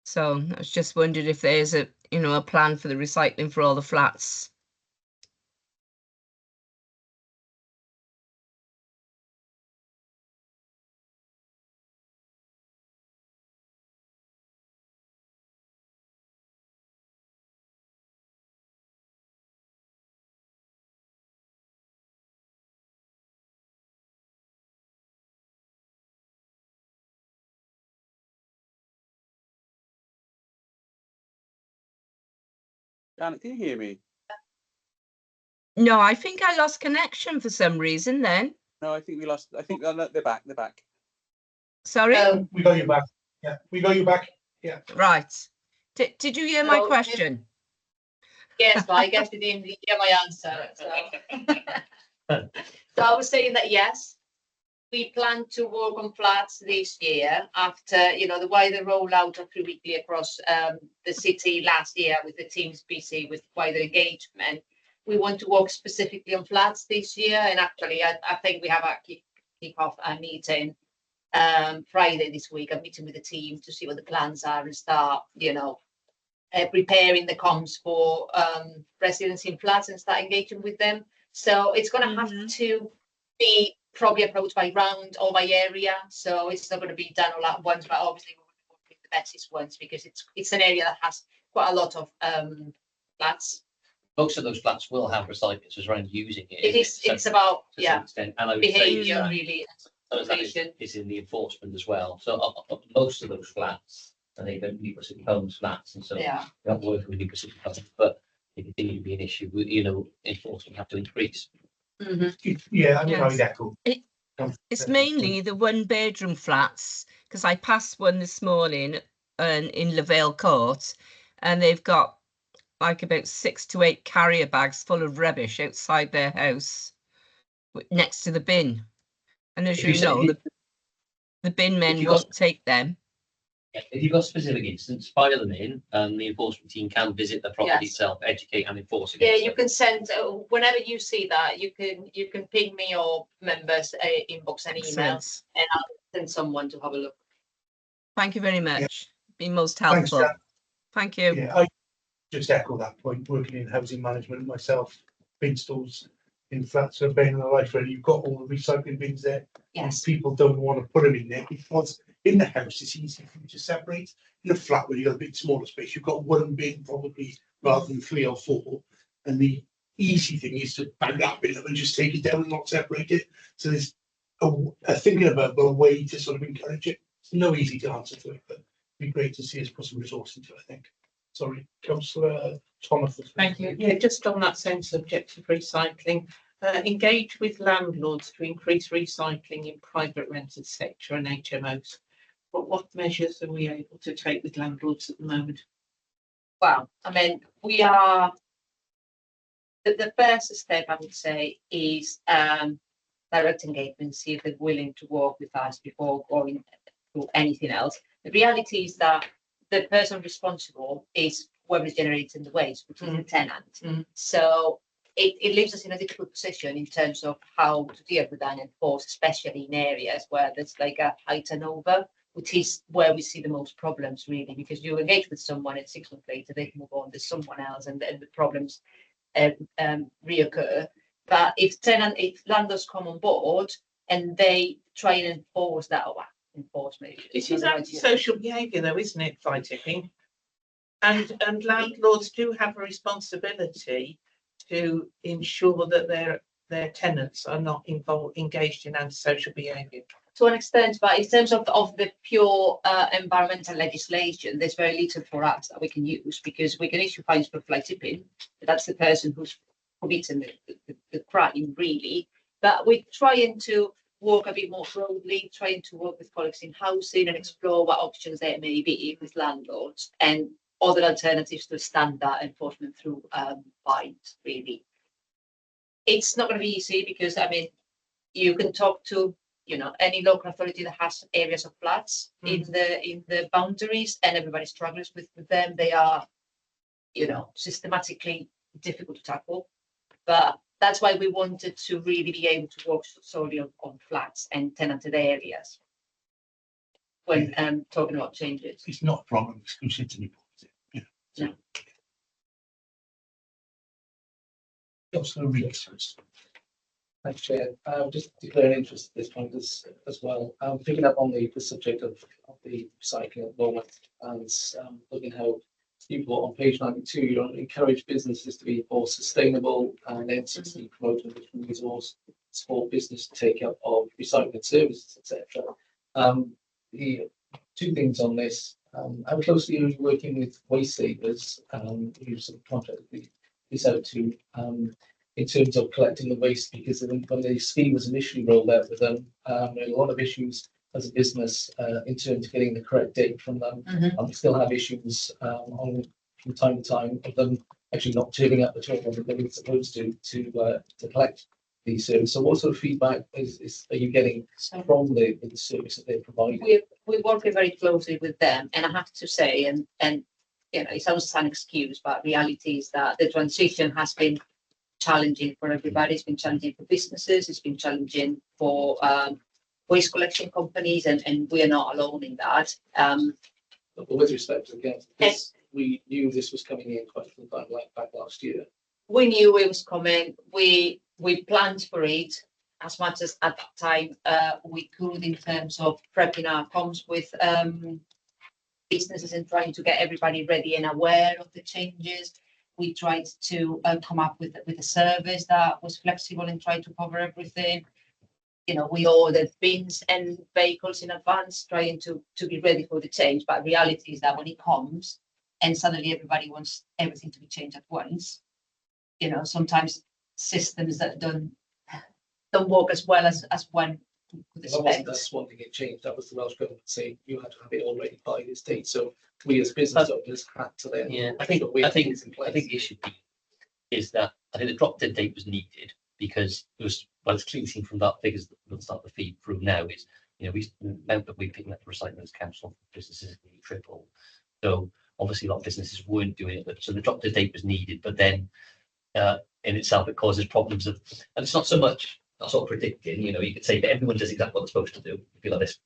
So I was just wondering if there's a plan for the recycling for all the flats. Janet, can you hear me? No, I think I lost connection for some reason then. No, I think we lost. I think they're back. They're back. Sorry? We got you back. Yeah, we got you back. Yeah. Right. Did you hear my question? Yes, but I guess you didn't hear my answer. So I was saying that yes, we plan to work on flats this year after, the wider rollout of weekly across the city last year with the teams busy with wider engagement. We want to work specifically on flats this year. And actually, I think we have a kick off a meeting Friday this week, a meeting with the team to see what the plans are and start, preparing the comms for residents in flats and start engaging with them. So it's going to have to be probably approached by round or by area. So it's not going to be done all at once, but obviously we'll work with the bestest ones because it's an area that has quite a lot of flats. Most of those flats will have recyclers just around using it. It is, it's about, to some yeah, extent, and I would say behaviour really. some of that is in the enforcement as well. So most of those flats, I think, are Newport City Homes flats, and so Yeah. we are working with Newport City Homes, but it continue to be an issue. Enforcement have to increase. Yeah, I mean, I Yes. would echo. It's mainly the one bedroom flats, because I passed one this morning in Lavale Court, and they've got like about 6 to 8 carrier bags full of rubbish outside their house next to the bin. And as you know, the bin men won't take them. If you've got specific incidents, fire them in, and the enforcement team can visit the property Yes. itself, educate and enforce Yeah, against you it. can send whenever you see that, you can ping me or members inbox an email, Excellent. and I'll send someone to have a look. Thank you very much. Been most Thanks, helpful. Jack. Thank you. Yeah, I just echo that point. Working in housing management myself, bin stores in flats are bane of the life. Really, you've got all the recycling bins there. Yes. People don't want to put them in there because in the house it's easy for you to separate. In a flat where you've got a bit smaller space, you've got one bin probably rather than 3 or 4. And the easy thing is to bang that bin up and just take it down and not separate it. So there's a thinking about a way to sort of encourage it. There's no easy answer to it, but it'd be great to see us put some resource into it, I think. Sorry, Councillor Thomas. Thank you. Yeah, just on that same subject of recycling, engage with landlords to increase recycling in private rented sector and HMOs. But what measures are we able to take with landlords at the moment? Well, I mean, we are the first step, I would say, is direct engagement, see if they're willing to work with us before going through anything else. The reality is that the person responsible is whoever is generating the waste, which is the tenant. So it leaves us in a difficult position in terms of how to deal with that and enforce, especially in areas where there's like a high turnover, which is where we see the most problems really, because you engage with someone and 6 months later they move on to someone else and the problems reoccur. But if landlords come on board and they try and enforce that, enforcement. This is antisocial behaviour though, isn't it, fly tipping? And landlords do have a responsibility to ensure that their tenants are not engaged in antisocial behaviour. To an extent, but in terms of the pure environmental legislation, there's very little for us that we can use, because we can issue fines for fly tipping, but that's the person who's committing the crime really. But we're trying to work a bit more broadly, trying to work with colleagues in housing and explore what options there may be with landlords and other alternatives to standard enforcement through fines really. It's not going to be easy because, I mean, you can talk to any local authority that has areas of flats in the boundaries, and everybody struggles with them. They are, systematically difficult to tackle. But that's why we wanted to really be able to work solely on flats and tenanted areas when talking about changes. It's not a problem exclusive to Newport, is it? Yeah. No. Councillor Rees. Thanks, Chair. Just declare an interest at this point as well. Picking up on the subject of the recycling at the moment and looking how people on page 92, you don't encourage businesses to be more sustainable and then 60 promoting different resource support business to take up of recycling services, etc. The 2 things on this. How closely are you working with waste savers who sort of contracted this out to in terms of collecting the waste, because when the scheme was initially rolled out with them, there were a lot of issues as a business in terms of getting the correct date from them. And we still have issues from time to time of them actually not turning up at all when they were supposed to collect these services. So what sort of feedback are you getting from the service that they're providing? We're working very closely with them, and I have to say, and it sounds an excuse, but reality is that the transition has been challenging for everybody. It's been challenging for businesses. It's been challenging for waste collection companies, and we are not alone in that. But with respect to this, we knew this was coming in quite a long time back last year. We knew it was coming. We planned for it as much as at that time we could in terms of prepping our comms with businesses and trying to get everybody ready and aware of the changes. We tried to come up with a service that was flexible and tried to cover everything. You know, we ordered bins and vehicles in advance, trying to be ready for the change. But reality is that when it comes and suddenly everybody wants everything to be changed at once, you know, sometimes systems that don't work as well as one would That wasn't us expect. wanting it changed. That was the Welsh government saying you had to have it already by this date. So we as business owners had to then. Yeah, I make think sure we had I think things in place. I think the issue is that I think the drop dead date was needed because it was, well, it's clearly seen from that figures that start to feed through now is, you know, the amount that we're picking up the recycling council businesses is nearly triple. So obviously a lot of businesses weren't doing it, so the drop dead date was needed, but then in itself it causes problems of, and it's not so much not sort of predicting, you know, you could say that everyone does exactly what they're supposed to do. If you like this,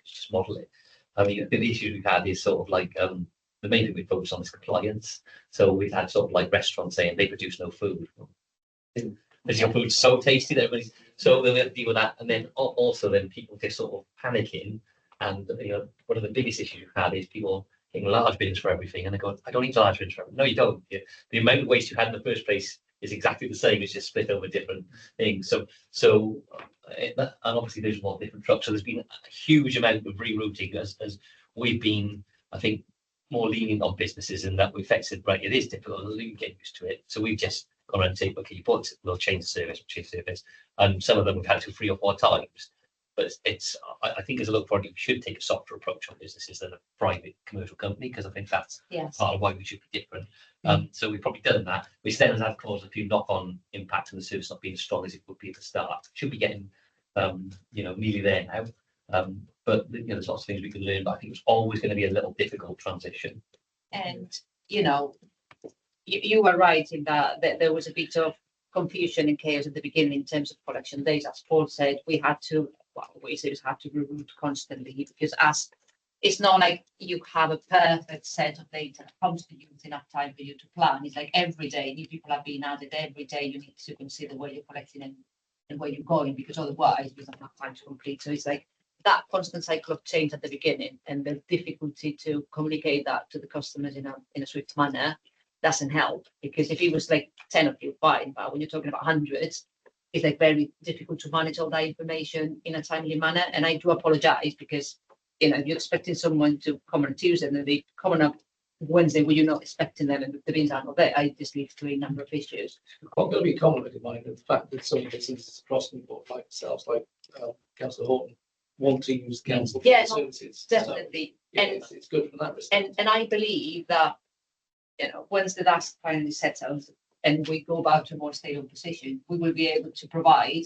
just model it. I mean, the issue we've had is sort of like the main thing we focus on is compliance. So we've had sort of like restaurants saying they produce no food. Because your food's so tasty that everybody's, so then we have to deal with that. And then also then people just sort of panicking. And you know, one of the biggest issues we've had is people getting large bins for everything. And they go, I don't need large bins for everything. No, you don't. The amount of waste you had in the first place is exactly the same. It's just split over different things. So and obviously there's more different trucks. So there's been a huge amount of rerouting as we've been, I think, more lenient on businesses, and that we've said, right, it is difficult, you get used to it. So we've just gone around and said, okay, we'll change the service, and some of them we've had to 3 or 4 times. But I think as a local authority, we should take a softer approach on businesses than a private commercial company, because I think that's part of why we should be different. So we've probably done that, which then has caused a few knock-on impact on the service not being as strong as it would be at the start. Should be getting, nearly there now. But there's lots of things we can learn. But I think it's always going to be a little difficult transition. And you were right in that there was a bit of confusion and chaos at the beginning in terms of collection days. As Paul said, we had to reroute constantly, because it's not like you have a perfect set of data that comes to you with enough time for you to plan. It's like every day new people are being added. Every day you need to consider where you're collecting and where you're going, because otherwise you don't have time to complete. So it's like that constant cycle of change at the beginning, and the difficulty to communicate that to the customers in a swift manner doesn't help. Because if it was like 10 of you, fine, but when you're talking about hundreds, it's like very difficult to manage all that information in a timely manner. And I do apologize, because if you're expecting someone to come on Tuesday and they come on up Wednesday, where you're not expecting them and the bins are not there, I just leave to a number of issues. What going to be common in mind the fact that some businesses across the board, like themselves, like Councillor Horton, want to use council services. Definitely. So, it's good from that respect. And I believe that once the dust finally settles and we go back to a more stable position, we will be able to provide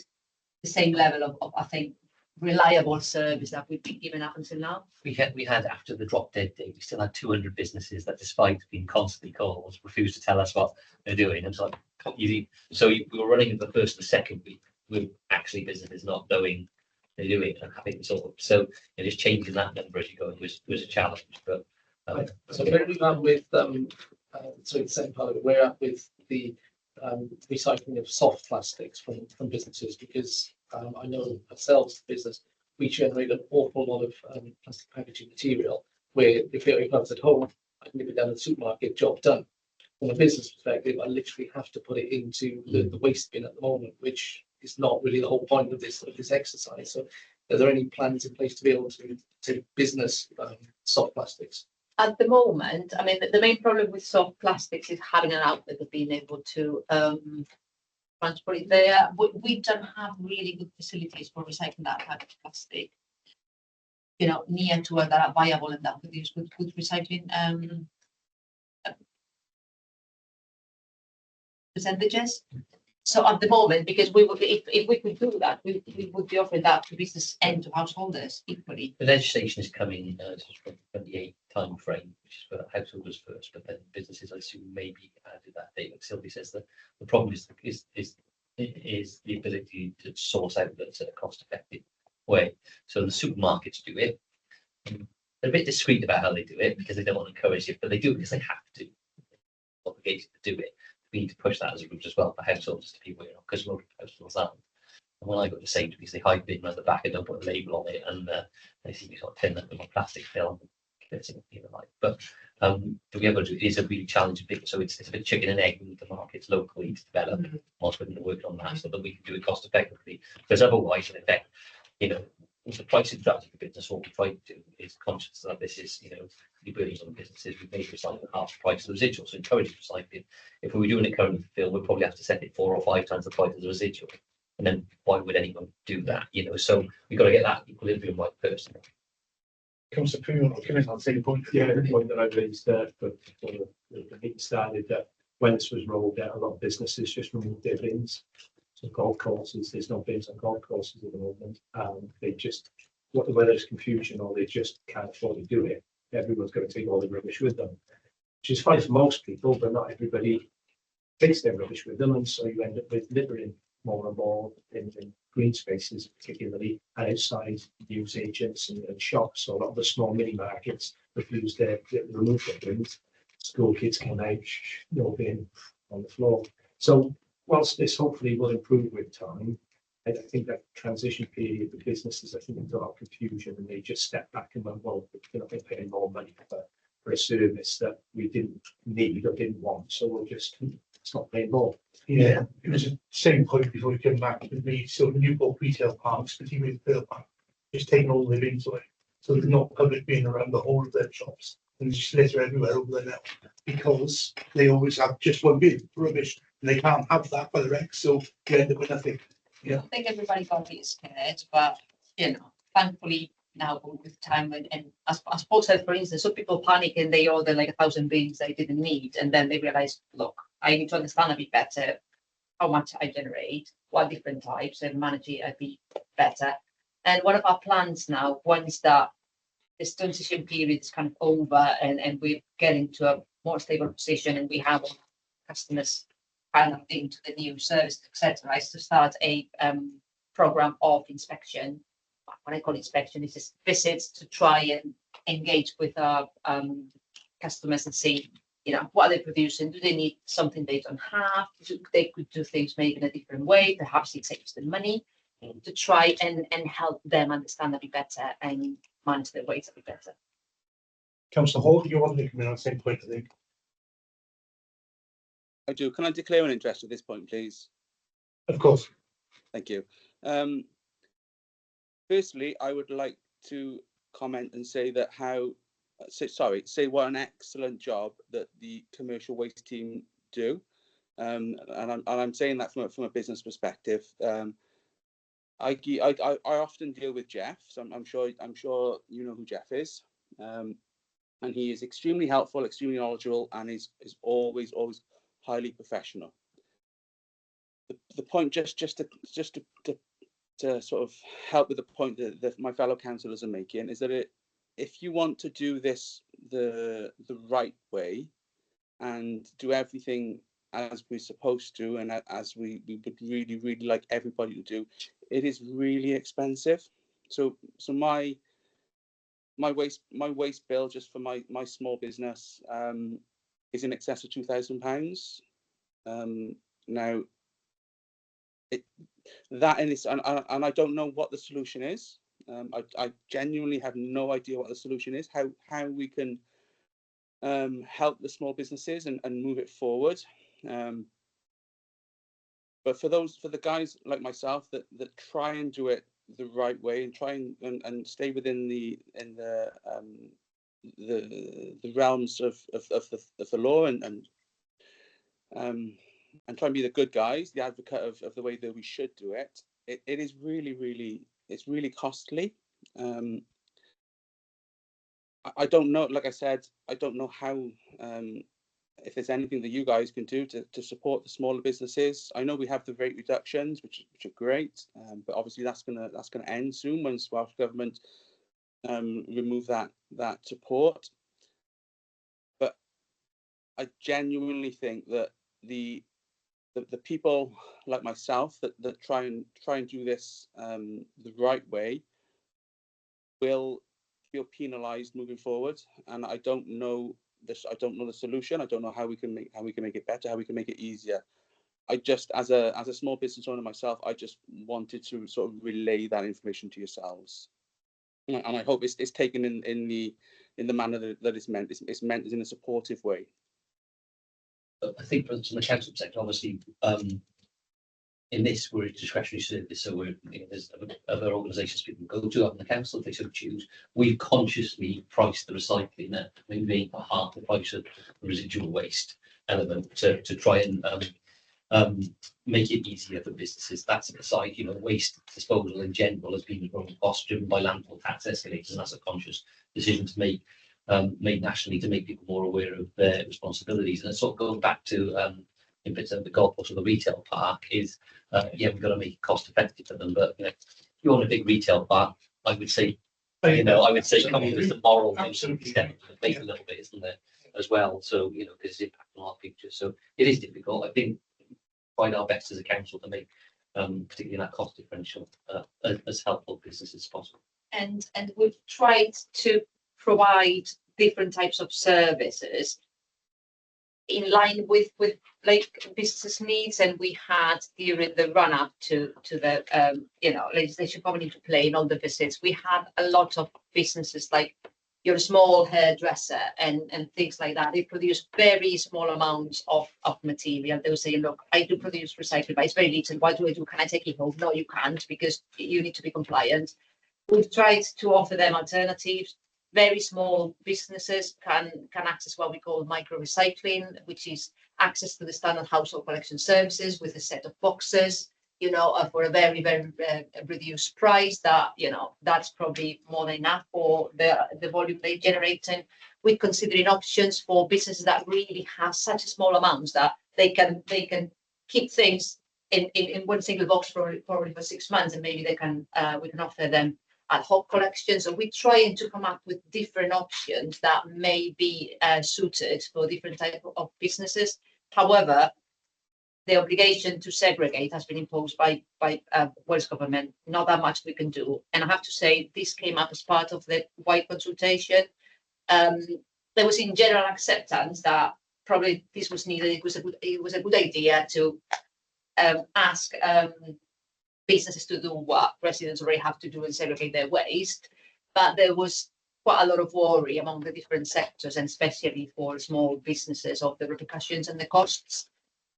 the same level of I think, reliable service that we've been given up until now. We had after the drop dead day, we still had 200 businesses that, despite being constantly called, refused to tell us what they're doing. And it's like, so we were running the first and second week with actually businesses not knowing they're doing and having sort of, so just changing that number as you go was a challenge. But so where are we at with so the same part of it, we're at with the recycling of soft plastics from businesses, because I know ourselves, the business, we generate an awful lot of plastic packaging material, where if I was at home, I can leave it down in the supermarket, job done. From a business perspective, I literally have to put it into the waste bin at the moment, which is not really the whole point of this exercise. So are there any plans in place to be able to business soft plastics? At the moment, I mean, the main problem with soft plastics is having an outlet of being able to transport it there. We don't have really good facilities for recycling that type of plastic, near to where that are viable and that produce good recycling percentages. So at the moment, because we would, if we could do that, we would be offering that to business and to householders equally. the legislation is coming from 28 time frame, which is for householders first, but then businesses, I assume, maybe added that date. Like Sylvie says, that the problem is the ability to source outlets in a cost-effective way. So the supermarkets do it. They're a bit discreet about how they do it, because they don't want to encourage it, but they do it because they have to. Obligated to do it. We need to push that as a route as well for households to people, because most households aren't. And when I got the same, because they hide bin around the back and don't put a label on it, and they see me sort of tin up with my plastic film, fitting, you know, like. But the reality is a really challenging thing. So it's a bit chicken and egg. We need the markets locally to develop whilst we're going to work on that so that we can do it cost effectively. Because otherwise, in effect, you know, the pricing strategy for business, what we try to do is conscious that this is, you know, the burdens on businesses. We've made recycling half the price of the residual, so encouraging recycling. If we were doing it currently for film, we'd probably have to set it 4 or 5 times the price of the residual. And then why would anyone do that? You know, so we've got to get that equilibrium right first. Councillor Pugh, I'll come in on the same point. Yeah, the point that I raised there, but the meeting started that when this was rolled out, a lot of businesses just removed their bins. So golf courses, there's no bins on golf courses at the moment. They just, whether there's confusion or they just can't afford to do it, everyone's going to take all the rubbish with them, which is fine for most people, but not everybody takes their rubbish with them, and so you end up with littering more and more in green spaces, particularly, and outside news agents and shops. So a lot of the small mini markets refuse to remove their bins. School kids come out, no bin on the floor. So whilst this hopefully will improve with time, I think that transition period for businesses, I think there's a lot of confusion, and they just step back and went, well, we're not going to pay more money for a service that we didn't need or didn't want, so we'll just stop paying more. Yeah, it was the same point before we came back with me. So Newport retail parks, particularly the Pearl Park, just taking all the bins away. So there's not public being around the whole of their shops, and just litter everywhere over there now because they always have just one bin for rubbish, and they can't have that by the rec, so you end up with nothing. Yeah. I think everybody got a bit scared, but you know, thankfully now with time and as Paul said, for instance, some people panic and they order like 1,000 bins they didn't need, and then they realize, look, I need to understand a bit better how much I generate, what different types, and manage it a bit better. And one of our plans now, once that this transition period is kind of over and we're getting to a more stable position and we have customers kind of into the new service, etc., is to start a program of inspection. When I call inspection, it's just visits to try and engage with our customers and see, you know, what are they producing? Do they need something they don't have? They could do things maybe in a different way. Perhaps it saves them money, to try and help them understand a bit better and manage their waste a bit better. Councillor Hall, you want to come in on the same point, I think. I do. Can I declare an interest at this point, please? Of course. Thank you. Firstly, I would like to comment and say that say what an excellent job that the commercial waste team do, and I'm saying that from a business perspective. I often deal with Jeff, so I'm sure you know who Jeff is, and he is extremely helpful, extremely knowledgeable, and is always highly professional. The point just to sort of help with the point that my fellow councillors are making is that if you want to do this the right way and do everything as we're supposed to and as we would really like everybody to do, it is really expensive. So my waste bill just for my small business is in excess of £2,000. Now that and I don't know what the solution is. I genuinely have no idea what the solution is. How we can help the small businesses and move it forward. But for the guys like myself that try and do it the right way and try and stay within the realms of the law and try and be the good guys, the advocate of the way that we should do it, it is really costly. I don't know, like I said, I don't know how if there's anything that you guys can do to support the smaller businesses. I know we have the rate reductions, which are great, but obviously that's gonna end soon once Welsh Government remove that support. But I genuinely think that the people like myself that try and do this the right way will feel penalised moving forward, and I don't know the solution. I don't know how we can make it better, how we can make it easier. I just, as a small business owner myself, I just wanted to sort of relay that information to yourselves, and I hope it's taken in in the manner that it's meant. It's meant as in a supportive way. I think from the council sector, obviously, in this, we're a discretionary service, so there's other organisations people can go to up in the council if they so choose. We've consciously priced the recycling at maybe half the price of the residual waste element to try and make it easier for businesses. That's aside, waste disposal in general has been a growing cost driven by landfill tax escalators, and that's a conscious decision to make made nationally to make people more aware of their responsibilities. And it's sort of going back to if it's the golf course or the retail park is we've got to make it cost effective for them. But if you want a big retail park, I would say coming with the moral step to the plate a little bit, isn't there, as well? So because it's impacting our picture. So it is difficult. I think find our best as a council to make particularly that cost differential as helpful business as possible. And we've tried to provide different types of services in line with like business needs, and we had during the run up to the legislation coming into play in all the visits, we had a lot of businesses like your small hairdresser and things like that. They produce very small amounts of material. They will say, look, I do produce recycling, but it's very little. What do I do? Can I take it home? No, you can't, because you need to be compliant. We've tried to offer them alternatives. Very small businesses can access what we call micro recycling, which is access to the standard household collection services with a set of boxes, for a very, very reduced price. That's probably more than enough for the volume they generate. And we're considering options for businesses that really have such a small amounts that they can keep things in one single box probably for 6 months, and maybe we can offer them ad hoc collections. So we're trying to come up with different options that may be suited for different types of businesses. However, the obligation to segregate has been imposed by Wales government. Not that much we can do. And I have to say, this came up as part of the wide consultation. There was in general acceptance that probably this was needed. It was a good idea to ask businesses to do what residents already have to do and segregate their waste. But there was quite a lot of worry among the different sectors, and especially for small businesses, of the repercussions and the costs.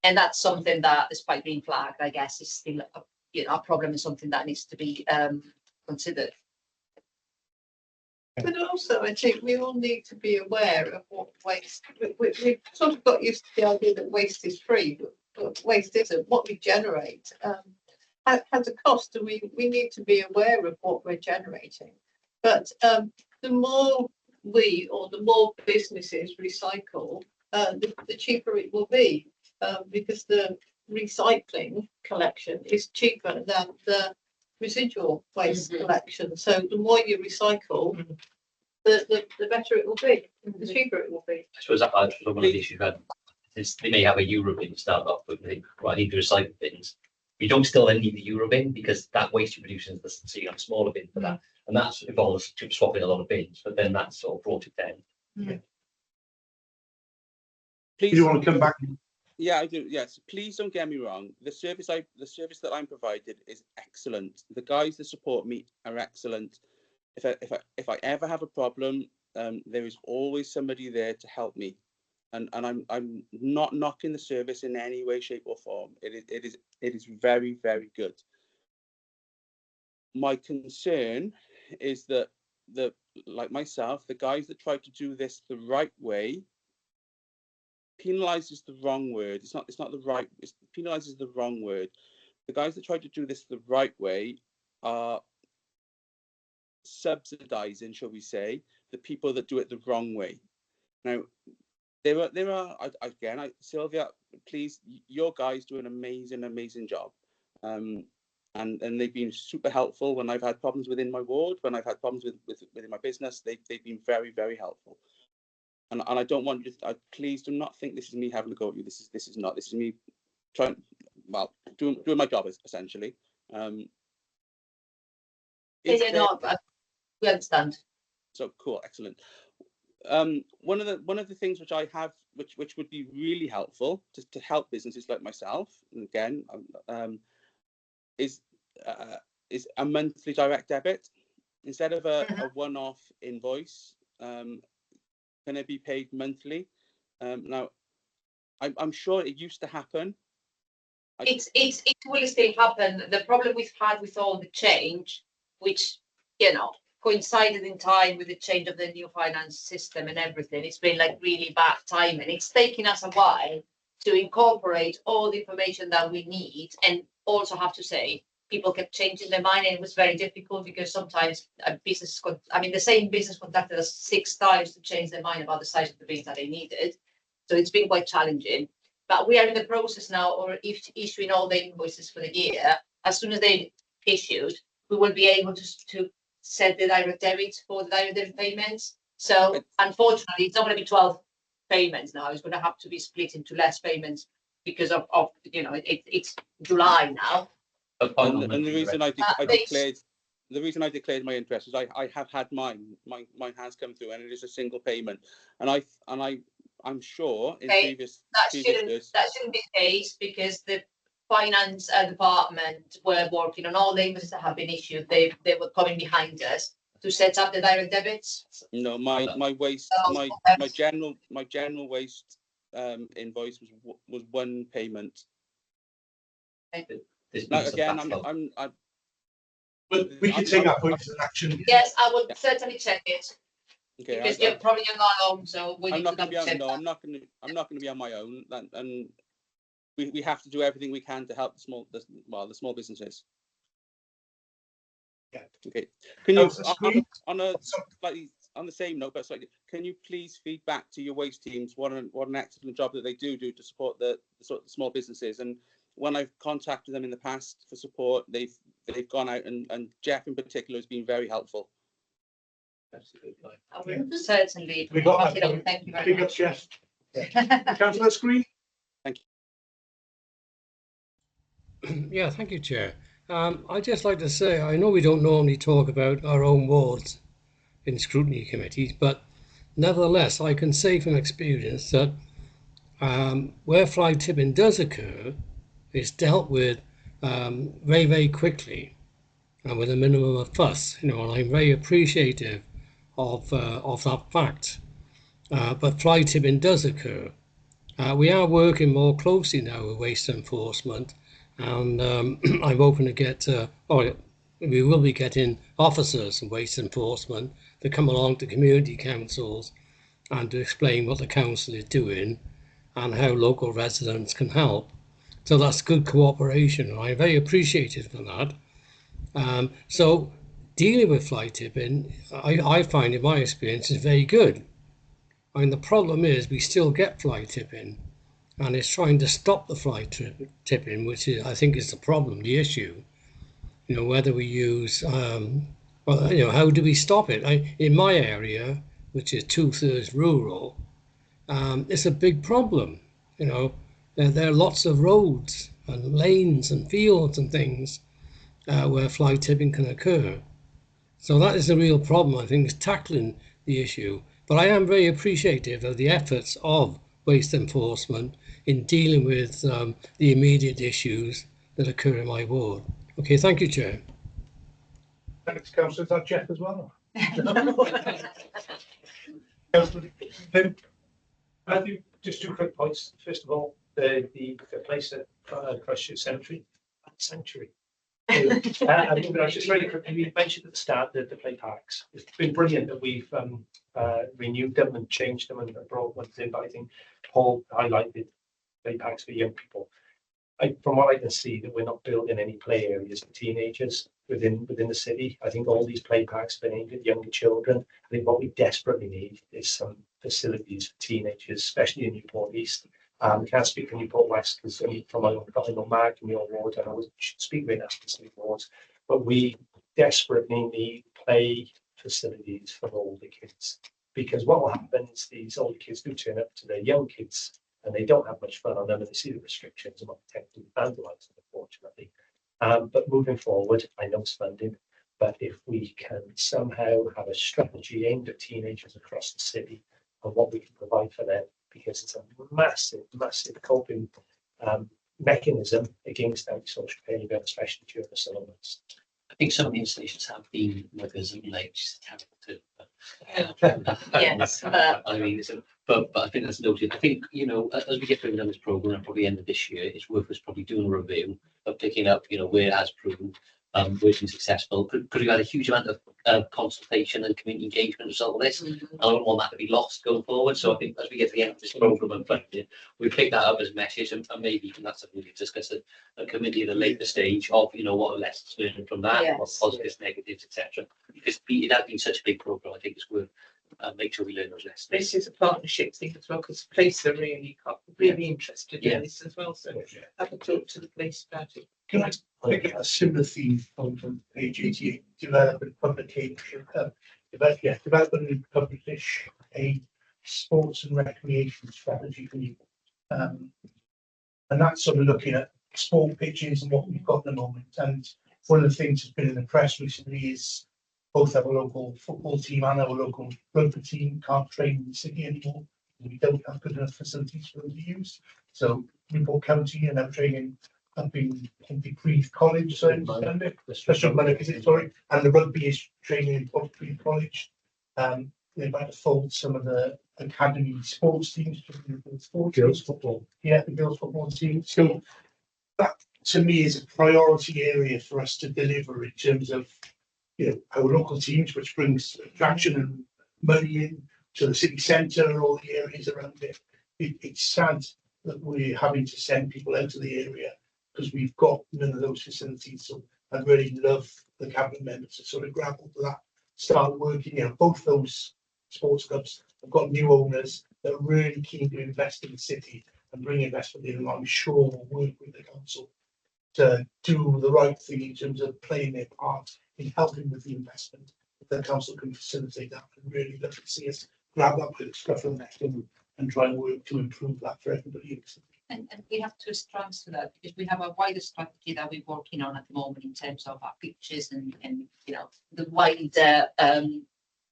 And that's something that, despite being flagged, I guess is still a problem, and something that needs to be considered. But also, I think we all need to be aware of what waste. We've sort of got used to the idea that waste is free, but waste isn't. What we generate has a cost, and we need to be aware of what we're generating. But the more the more businesses recycle, the cheaper it will be, because the recycling collection is cheaper than the residual waste collection. So the more you recycle, the better it will be, the cheaper it will be. I suppose that one of the issues you had is they may have a Eurobin start off, but they think, well, I need to recycle bins. You don't still then need the Eurobin, because that waste you produce is so you have a smaller bin for that, and that's involves swapping a lot of bins. But then that's sort of brought it down. Yeah. Please, Do you want to come back? Yeah, I do. Yes, please don't get me wrong. The service that I'm provided is excellent. The guys that support me are excellent. If I ever have a problem, there is always somebody there to help me, and I'm not knocking the service in any way, shape, or form. It is very, very good. My concern is that like myself, the guys that try to do this the right way. Penalize is the wrong word. It's not the right. Penalize is the wrong word. The guys that try to do this the right way are subsidizing, shall we say, the people that do it the wrong way. Now, there are again, Sylvia, please, your guys do an amazing job, and they've been super helpful when I've had problems within my ward, when I've had problems within my business. They've been very, very helpful. And I don't want you to, please do not think this is me having a go at you. This is not. This is me trying, doing my job, essentially. We understand. So cool, excellent. One of the things which I have, which would be really helpful to help businesses like myself, and again, is a monthly direct debit instead of a one-off invoice. can it be paid monthly? Now, I'm sure it used to happen. It will still happen. The problem we've had with all the change, which, you know, coincided in time with the change of the new finance system and everything, it's been like really bad timing. It's taken us a while to incorporate all the information that we need, and also have to say people kept changing their mind, and it was very difficult because sometimes a business, the same business contacted us 6 times to change their mind about the size of the business that they needed. So it's been quite challenging. But we are in the process now of issuing all the invoices for the year. As soon as they're issued, we will be able to set the direct debits for the direct debit payments. So unfortunately, it's not going to be 12 payments now. It's going to have to be split into less payments because of you know, it's July now. And the reason I declared my interest is I have had mine has come through, and it is a single payment, and I'm sure in previous years that shouldn't be the case, because the finance department were working on all the invoices that have been issued. They were coming behind us to set up the direct debits. No, my waste, my general waste invoice was one payment. Now again, But we can take that point as an action. Yes, I would certainly check it. Okay, because you're probably on our own, so we I'm need not to going to be on. check No, that. I'm not going to be on my own. And we have to do everything we can to help the small businesses. Yeah. Okay. Can you on the same note, but slightly, can you please feed back to your waste teams what an excellent job that they do to support the small businesses? And when I've contacted them in the past for support, they've gone out, and Jeff in particular has been very helpful. Absolutely. I will certainly. We got that. Thank you very Big much. up, Jeff. Councillor Screen. Thank you. Yeah, thank you, Chair. I'd just like to say, I know we don't normally talk about our own wards in scrutiny committees, but nevertheless, I can say from experience that where fly tipping does occur, it's dealt with very, very quickly and with a minimum of fuss. And I'm very appreciative of that fact. But fly tipping does occur. We are working more closely now with waste enforcement, and I'm hoping to get, we will be getting officers from waste enforcement to come along to community councils and to explain what the council is doing and how local residents can help. So that's good cooperation. I'm very appreciative for that. So dealing with fly tipping, I find in my experience is very good. I mean, the problem is we still get fly tipping, and it's trying to stop the fly tipping, which is, I think, is the problem, the issue. Whether we use, how do we stop it? In my area, which is 2/3 rural, it's a big problem. There are lots of roads and lanes and fields and things where fly tipping can occur. So that is a real problem, I think, is tackling the issue. But I am very appreciative of the efforts of waste enforcement in dealing with the immediate issues that occur in my ward. Okay, thank you, Chair. Thanks, Councillor. Is that Jeff as well? Councillor Pym. I think just 2 quick points. First of all, the place at Christchurch Cemetery, sanctuary. Just very quickly, we mentioned at the start the play parks. It's been brilliant that we've renewed them and changed them and brought ones in. But I think Paul highlighted play parks for young people. From what I can see, that we're not building any play areas for teenagers within the city. I think all these play parks have been aimed at younger children. I think what we desperately need is some facilities for teenagers, especially in Newport East. I can't speak for Newport West because from my own Mark in your ward, and I should speak with our specific wards, but we desperately need play facilities for older kids, because what will happen is these older kids do turn up to their young kids and they don't have much fun on them, and they see the restrictions and what they tend to vandalise them, unfortunately. But moving forward, I know it's funding, but if we can somehow have a strategy aimed at teenagers across the city and what we can provide for them, because it's a massive coping mechanism against antisocial behaviour, especially during the summer months. I think some of the installations have been muggers and lakes. Yes, I mean, but I think that's noted. I think, you know, as we get further down this program, and probably end of this year, it's worth us probably doing a review of picking up, you know, where it has proved where it's been successful. Because we've had a huge amount of consultation and community engagement as all this. I don't want that to be lost going forward. So I think as we get to the end of this program and funding, we pick that up as a message, and maybe even that's something we can discuss at a committee at a later stage of, you know, what are lessons learned from that, what positives, negatives, etc. Because it has been such a big program, I think it's worth make sure we learn those lessons. This is a partnership thing as well, because the police are really interested in this as well. So have a talk to the police about it. Can I pick up a similar theme from page 88, develop and publication, develop and publish a sports and recreation strategy for you. And that's sort of looking at sport pitches and what we've got at the moment. And one of the things that's been in the press recently is both our local football team and our local rugby team can't train in the city anymore. We don't have good enough facilities for them to use. So Newport County are now training up in Pontypridd College, so I understand it. Special money, sorry, and the rugby is training in Pontypridd College. They're about to fold some of the academy sports teams to the girls football. Yeah, the girls football team. So that to me is a priority area for us to deliver in terms of, you know, our local teams, which brings attraction and money in to the city centre and all the areas around it. It's sad that we're having to send people out of the area because we've got none of those facilities. So I'd really love the cabinet members to sort of grab hold of that, start working. You know, both those sports clubs have got new owners that are really keen to invest in the city and bring investment in, and I'm sure we'll work with the council to do the right thing in terms of playing their part in helping with the investment. If the council can facilitate that, I'd really love to see us grab that bit of stuff from next and try and work to improve that for everybody. And we have two strands to that, because we have a wider strategy that we're working on at the moment in terms of our pitches and you know, the wider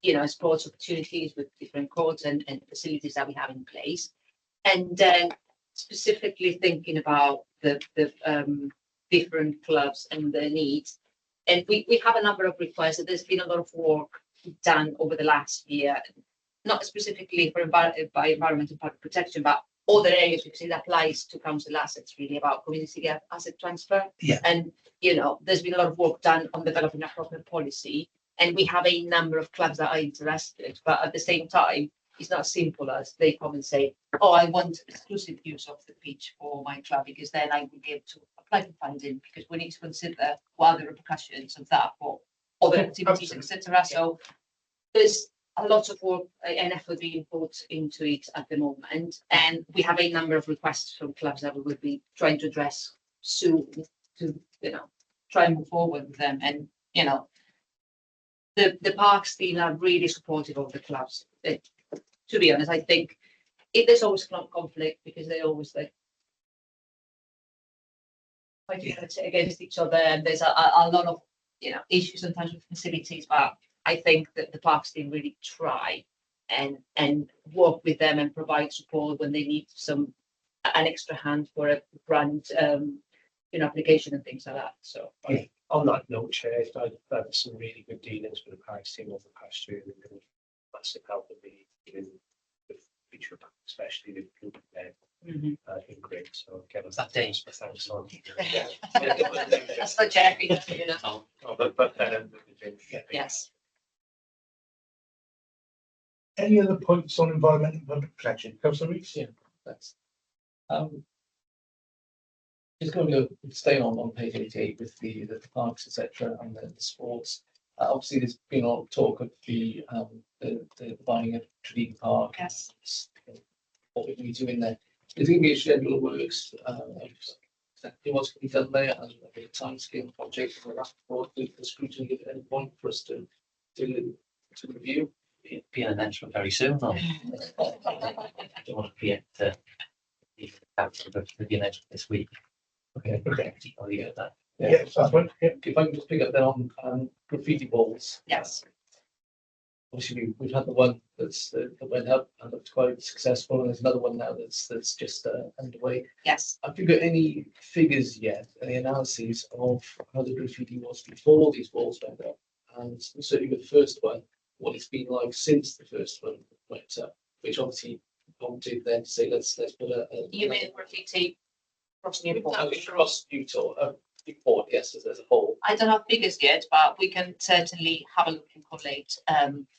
you know, sports opportunities with different courts and facilities that we have in place. And then specifically thinking about the different clubs and their needs. And we have a number of requests. There's been a lot of work done over the last year, not specifically for by environment and public protection, but other areas, because it applies to council assets, really, about community asset transfer. Yeah. And, you know, there's been a lot of work done on developing a proper policy, and we have a number of clubs that are interested, but at the same time, it's not as simple as they come and say, oh, I want exclusive use of the pitch for my club, because then I will be able to apply for funding, because we need to consider what are the repercussions of that for other activities, etc. So there's a lot of work and effort being put into it at the moment, and we have a number of requests from clubs that we will be trying to address soon to, you know, try and move forward with them. And, you know, the parks team are really supportive of the clubs. To be honest, I think there's always conflict, because they always like fighting against each other, and there's a lot of, you know, issues sometimes with facilities, but I think that the parks team really try and work with them and provide support when they need an extra hand for a grant, you know, application and things like that. So on that note, Chair, I've had some really good dealings with the parks team over the past year. They've been massive help with me in the future, especially the group been great. So again, that day. Thanks on. That's the Jerry, you know. Yes. Any other points on environment and public protection? Councillor Rees? Yeah, that's just going to stay on page 88 with the parks, etc., and the sports. Obviously, there's been a lot of talk of the buying of Treaty Park. Yes. What we're going to be doing there. There's going to be a schedule of works. Exactly what's going to be done there, and a bit of time scale project for that report with the scrutiny at any point for us to review. Be an announcement very soon. I don't want to be at the announcement this week. Okay. I'll leave it at that. Yeah, that's right. Yeah. If I can just pick up then on graffiti balls. Yes. obviously we've had the one that went up and looked quite successful, and there's another one now that's just underway. Yes. Have you got any figures yet, any analyses of how the graffiti was before these walls went up? And certainly with the first one, what it's been like since the first one went up, which obviously prompted then to say let's put a You mean graffiti across Newport? across Newport, yes, as a whole. I don't have figures yet, but we can certainly have a look and collate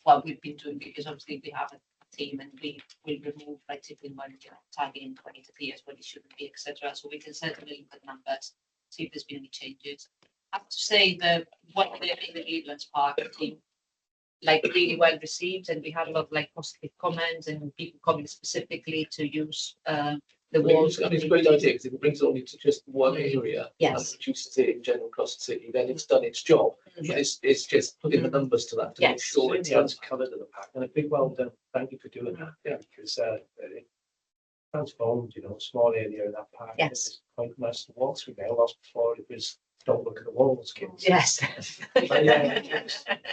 what we've been doing, because obviously we have a team and we will remove like tipping when tagging when it appears, when it shouldn't be, etc. So we can certainly look at numbers, see if there's been any changes. I have to say that what we did in the Cleveland Park team, like really well received, and we had a lot of like positive comments and people coming specifically to use the walls. It's a great idea because if it brings it only to just one area Yes. and reduces it in general across the city, then it's done its job. But it's just putting the numbers to that to make Yes. sure it's It's covered in the pack, and a big well done. Thank you for doing that. Yeah. Because it transformed, a small area of that park. Yes. It's quite nice to walk through there. Whilst before it was don't look at the walls, kids. Yes. But yeah,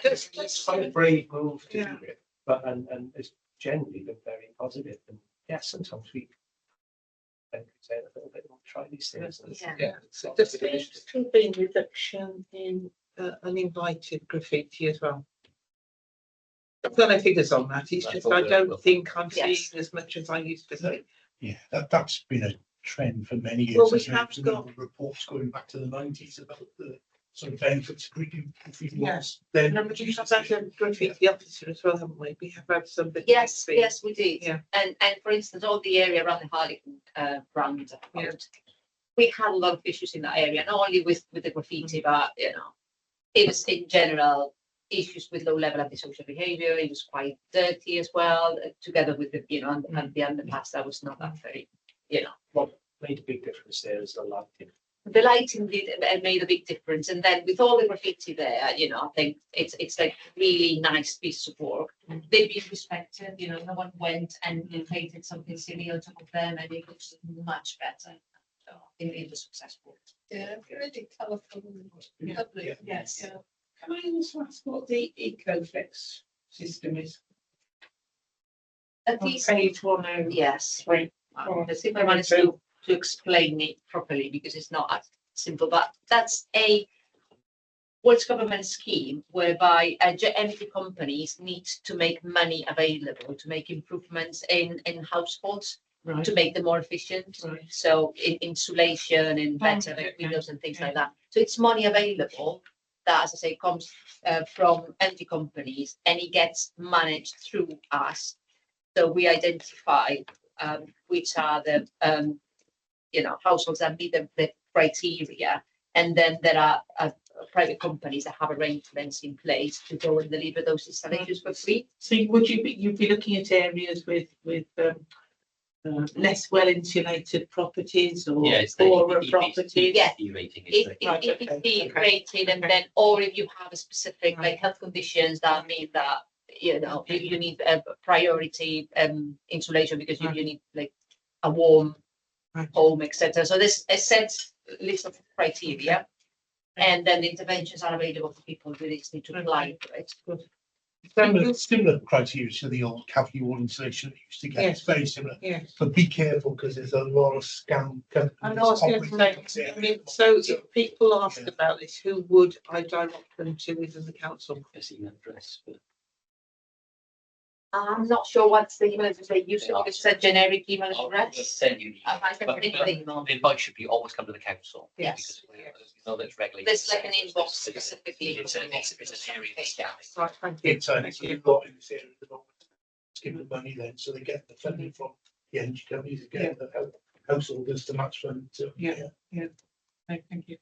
it's quite a brave move to do it, but and it's generally been very positive. And yeah, sometimes we say a little bit more, try these things. Yeah. There seems to have been reduction in uninvited graffiti as well. I've got no figures on that. It's just I don't think I'm seeing as much as I used to see. Yeah, that's been a trend for many years. Well, we hasn't it? have There's a got- number of reports going back to the 90s about the sort of benefits of graffiti Yes. walls. Then Remember, we have had a graffiti officer as well, haven't we? We have had somebody. Yes, yes, we did. Yeah. And for instance, all the area around the Harlequin brand, Yeah. we had a lot of issues in that area, not only with the graffiti, but it was in general issues with low level antisocial behaviour. It was quite dirty as well, together with the and the underpass that was not that very, What made a big difference there is the lighting. The lighting did and made a big difference. And then with all the graffiti there, I think it's like really nice piece of work. They've been respected, no one went and painted something silly on top of them, and it looks much better. So it was successful. Yeah, really colourful. Yeah. Lovely. Yes. Yeah. Can I also ask what the EcoFlex system is? At On least, page 103. yes. Right. I think I managed to explain it properly because it's not as simple, but that's a Welsh government scheme whereby energy companies need to make money available to make improvements in households Right. to make them more efficient. Right. So in insulation and better okay. windows and things Yeah. like that. So it's money available that, as I say, comes from energy companies, and it gets managed through us. So we identify which are the households that meet the criteria, and then there are private companies that have arrangements in place to go and deliver those installations for free. So would you'd be looking at areas with less well insulated properties or Yeah, it's poorer the properties? Yeah. rating. If Right, it's okay, the okay, rated, and okay. then, or if you have a specific Right. like health conditions that mean that you need a priority insulation because you need like a warm Right. home, etc. So there's a set list of criteria, and then the interventions are available for people who need to apply for it. Similar criteria to the old cavity wall insulation that you used to get. It's very similar. Yes. But be careful because there's a lot of scam companies. And I was going to say, I mean, so if people ask about this, who would I direct them to within the council? Yes, email address. But I'm not sure what's the email address they use. Yeah. It's a generic email I'll address. send you. the I can email. send you the email. The invite should be always come to the council. Yes. Because that's regulated. There's like an inbox specifically. It's an area of scamming. Right, thank you. It's a lot in this area at the moment. Just give them money then, so they get the funding from the energy companies, and get the householders to match fund. So, Yeah. Thank you.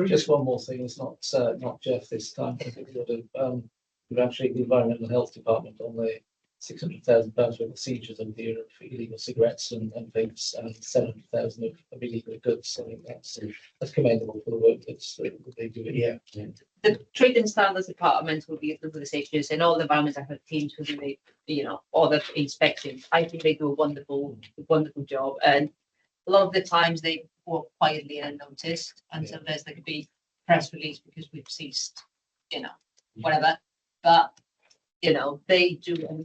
Just one more thing, it's not Jeff this time. I think we've actually the Environmental Health Department on the £600,000 worth of seizures of the of illegal cigarettes and vapes, and 700,000 of illegal goods. I think that's commendable for the work that they do. Yeah. The Trade and Standards Department will be looking at these issues, and all the environmental teams will do all the inspections. I think they do a wonderful job, and a lot of the times they work quietly and unnoticed, and sometimes there could be press release because we've ceased, whatever. but you know, they do an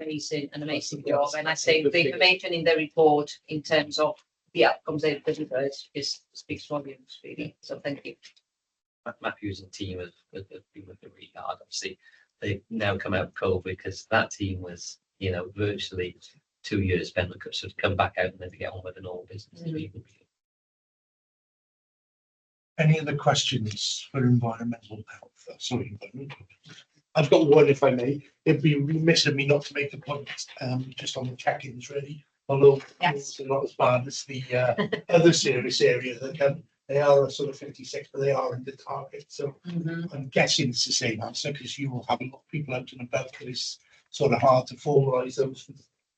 amazing job. And I think the information in the report in terms of the outcomes they've delivered is speaks volumes, really. So thank you. Matthews and team have been working really hard. Obviously, they've now come out of COVID because that team was, you know, virtually 2 years spent to sort of come back out and then to get on with the normal business. Any other questions for environmental health? Sorry, environmental. I've got one, if I may. It'd be remiss of me not to make the point, just on the check-ins, really. Although yes, they're not as bad as the other service area that can. They are a sort of 56, but they are in the target. So I'm guessing it's the same answer because you will have a lot of people out and about. But it's sort of hard to formalise those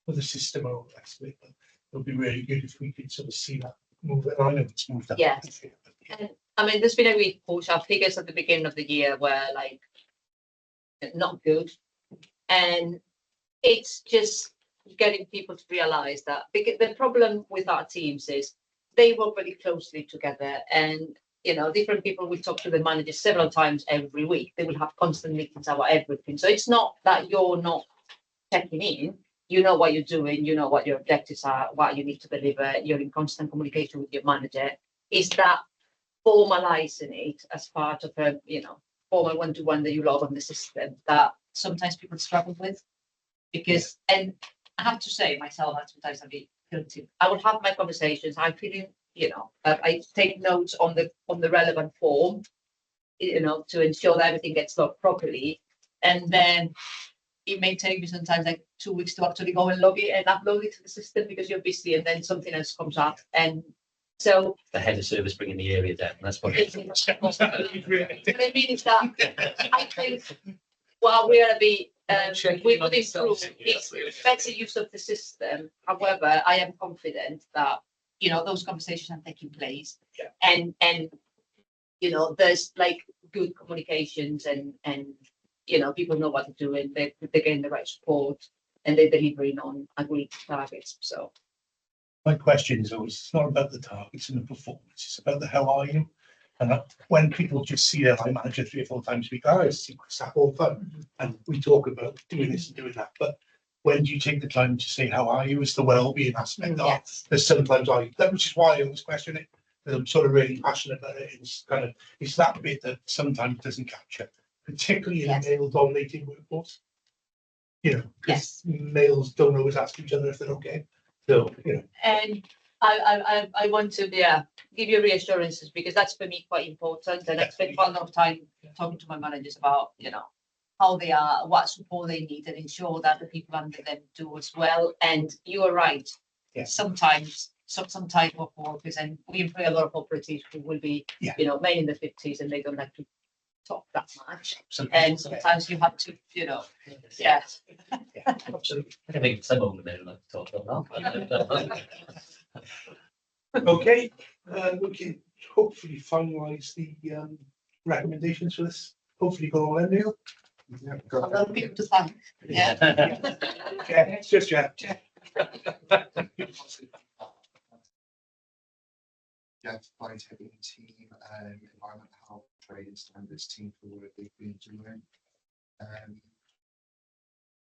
with the system or the rest of it. But it'll be really good if we could sort of see that move. And I know it's moved up. yes. And I mean, there's been a week push. Our figures at the beginning of the year were like not good, and it's just getting people to realise that because the problem with our teams is they work really closely together, and you know, different people will talk to the managers several times every week. They will have constant meetings about everything. So it's not that you're not checking in. You know what you're doing. You know what your objectives are, what you need to deliver. You're in constant communication with your manager. Is that formalizing it as part of a, you know, formal one-to-one that you log on the system that sometimes people struggle with? Because, and I have to say myself, that sometimes I'm guilty. I will have my conversations. I'm feeling, you know, I take notes on the relevant form, you know, to ensure that everything gets logged properly. And then it may take me sometimes like 2 weeks to actually go and log it and upload it to the system because you're busy, and then something else comes up. And so the head of service bringing the area down. That's what it is. What I mean is that I think while we are a bit we would improve it's better use of the system. However, I am confident that, you know, those conversations are taking place, and you know, there's like good communications, and you know, people know what they're doing. They're getting the right support, and they're delivering on agreed targets. So my question is always, it's not about the targets and the performance, it's about the how are you. And when people just see their line manager 3 or 4 times a week, I see my staff all the time, and we talk about doing this and doing that. But when do you take the time to say how are you? Is the well-being aspect? Yes. There's sometimes which is why I always question it. I'm sort of really passionate about it. It's kind of, it's that bit that sometimes doesn't capture, particularly in a male-dominated workforce. You know, because males don't always ask each other if they're okay. So, you know. And I want to give you reassurances, because that's for me quite important. And I spent quite a lot of time talking to my managers about, you know, how they are, what support they need, and ensure that the people under them do as well. And you are right. Sometimes some type of workers, and we employ a lot of operatives who will be, you know, men in the 50s, and they don't like to talk that much. And sometimes you have to, you know, absolutely. I think some of them don't like to talk about that. Okay, we can hopefully finalise the recommendations for this. Hopefully, go on, Neil. A lot of people to thank. It's just Jeff. Jeff, Vice Heavy Team, Environmental Health Trade Standards Team for the work they've been doing.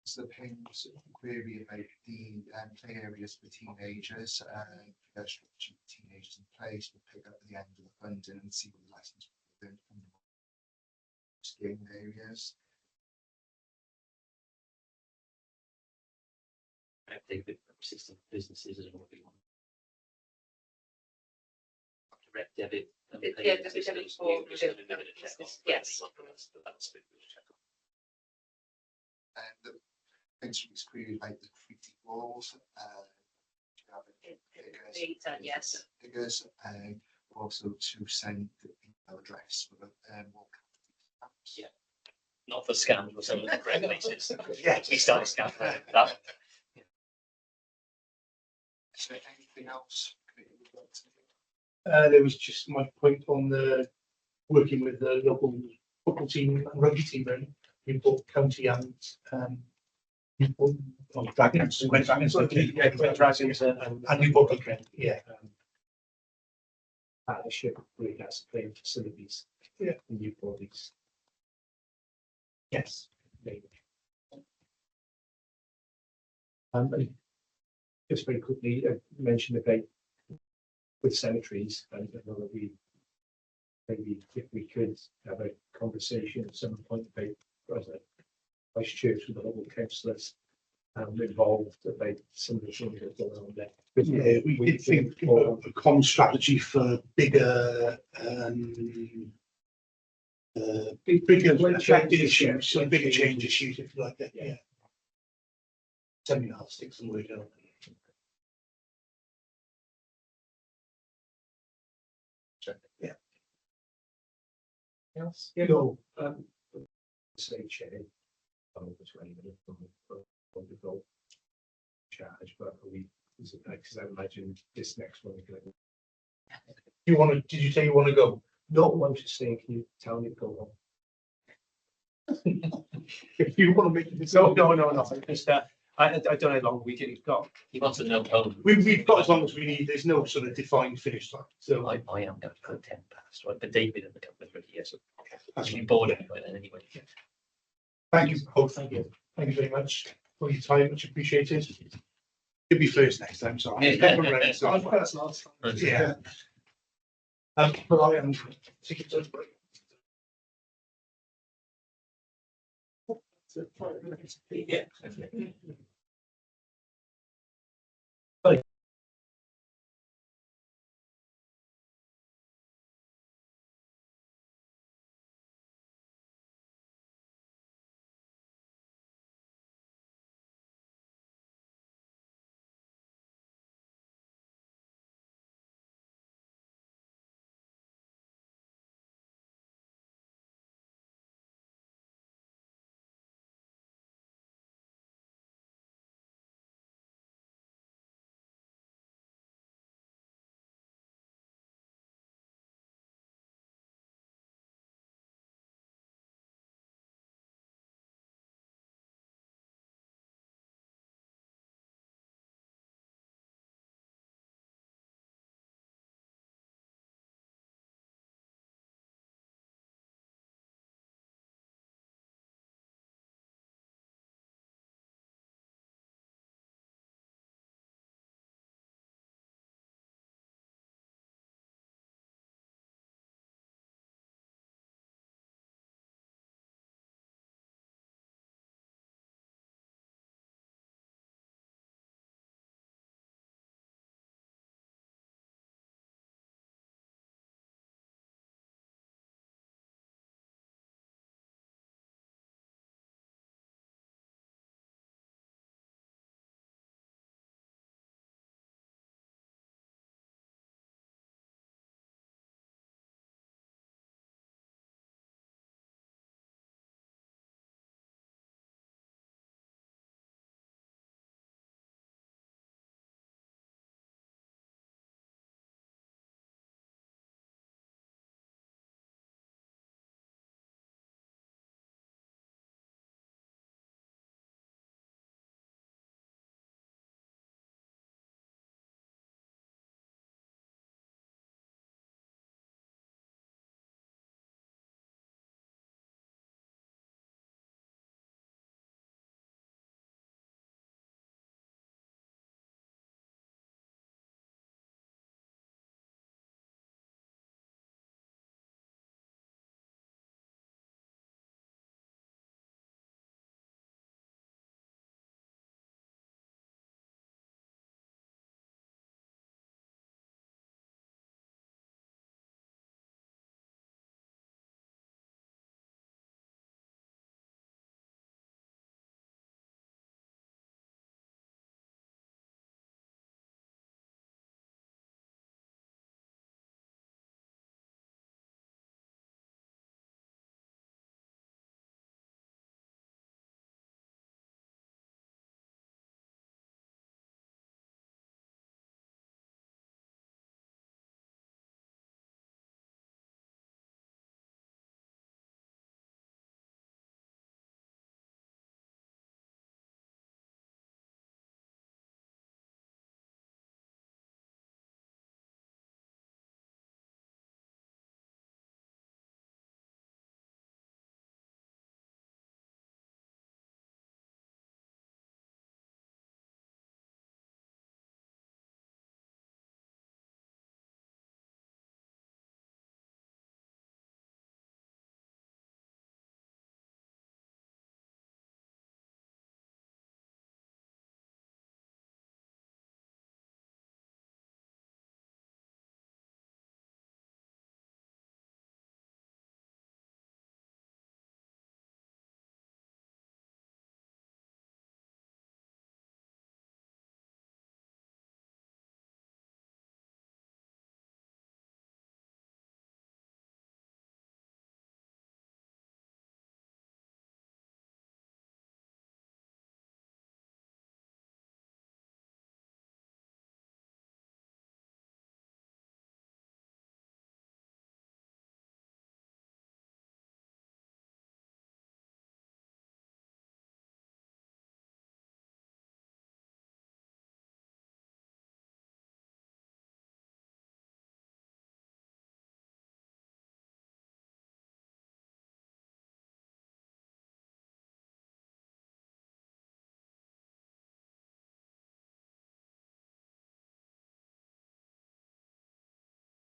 So the PIMS query about the play areas for teenagers, their structure for teenagers in place. We'll pick up at the end of the funding and see what the lessons we've learned from the skiing areas. I think the system businesses is what we want. Direct debit. And the instruments query like the graffiti walls, Yes. figures, and also to send the email address for the wall. Yeah, not for scams or some of the correct places. We started scamming that. Is there anything else? There was just my point on the working with the local football team and rugby team in Newport County and Newport Dragons, Gwent Dragons, and Newport Country. Yeah. Partnership with us playing facilities. Yeah. In Newport. Yes. Maybe. And just very quickly, mention about with cemeteries, and I know that we maybe if we could have a conversation at some point about Vice Church with the local councillors involved about some of the things that are going on there. Yeah, we did think of a common strategy for bigger bigger attractive issues, some bigger change issues, if you like that. Yeah. Seminar, stick some word on. Yeah. Else? Yeah, no. Say chair. Over 20 minutes from the goal charge, but we because I imagine this next one. You want to? Did you say you want to go? No, I'm just saying. Can you tell me to go on? If you want to make it, No. Just I don't know how long we can got. He wants to know home. we've got as long as we need. There's no sort of defined finish line. So I am going to put 10 past, right? But David and the company are here, so I'm actually bored anyway. thank you both. Thank you very much for your time. Much appreciated. You'll be first next time. Sorry. Yeah. Yeah. But I am taking some break. Yeah.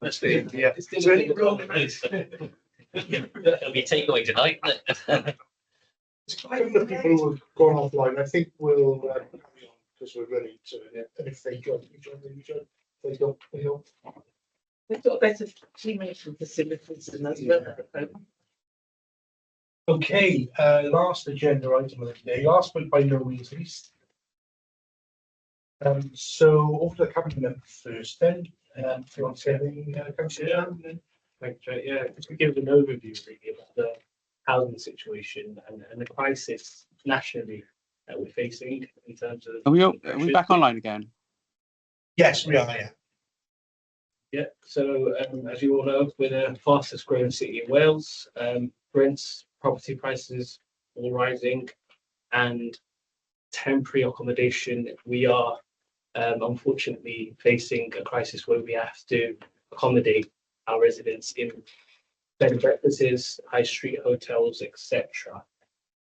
Yeah. It's still So a any bit road- It'll be takeaway tonight, isn't it? Given the people who have gone offline, I think we'll carry on because we're ready to, and if they join, we join, we join. If they don't, we don't. We've got better teammating facilities than us, but Okay, last agenda item of the day, last but by no means least. So over to the cabinet member first then, if you want to say anything, Councillor Dunn, Thanks, Jay. Yeah, just to give an overview really about the housing situation and the crisis nationally that we're facing in terms of. Are we back online again? Yes, we are, yeah. Yeah, so as you all know, we're the fastest growing city in Wales. Rents, property prices all rising, and temporary accommodation. We are unfortunately facing a crisis where we have to accommodate our residents in bed and breakfasts, high street hotels, etc.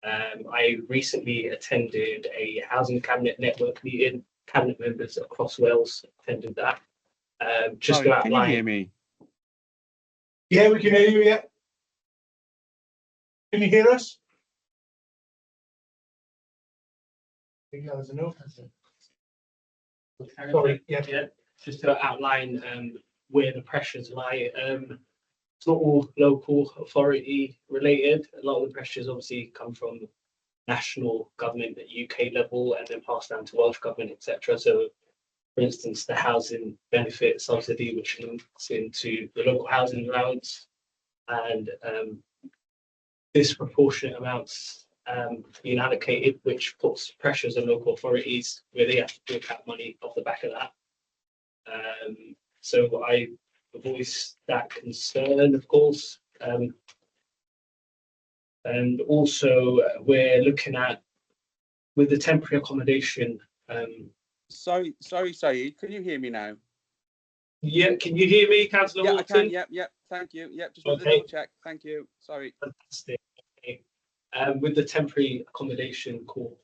I recently attended a housing cabinet network meeting. Cabinet members across Wales attended that. Just to Sorry, can you outline. hear me? Yeah, we can hear you, yeah. Can you hear us? I think that was a no. Sorry, yeah. Yeah, just to outline where the pressures lie. It's not all local authority related. A lot of the pressures obviously come from national government at UK level and then passed down to Welsh government, etc. So, for instance, the housing benefit subsidy, which links into the local housing allowance, and disproportionate amounts being allocated, which puts pressures on local authorities where they have to fork out money off the back of that. So I voiced that concern, of course. And also we're looking at with the temporary accommodation. Sorry. Can you hear me now? Yeah, can you hear me, Councillor Yeah, Walton? I can. Yep. Thank you. Yep, just wanted to double check. Thank you. Sorry. Fantastic. Okay. With the temporary accommodation call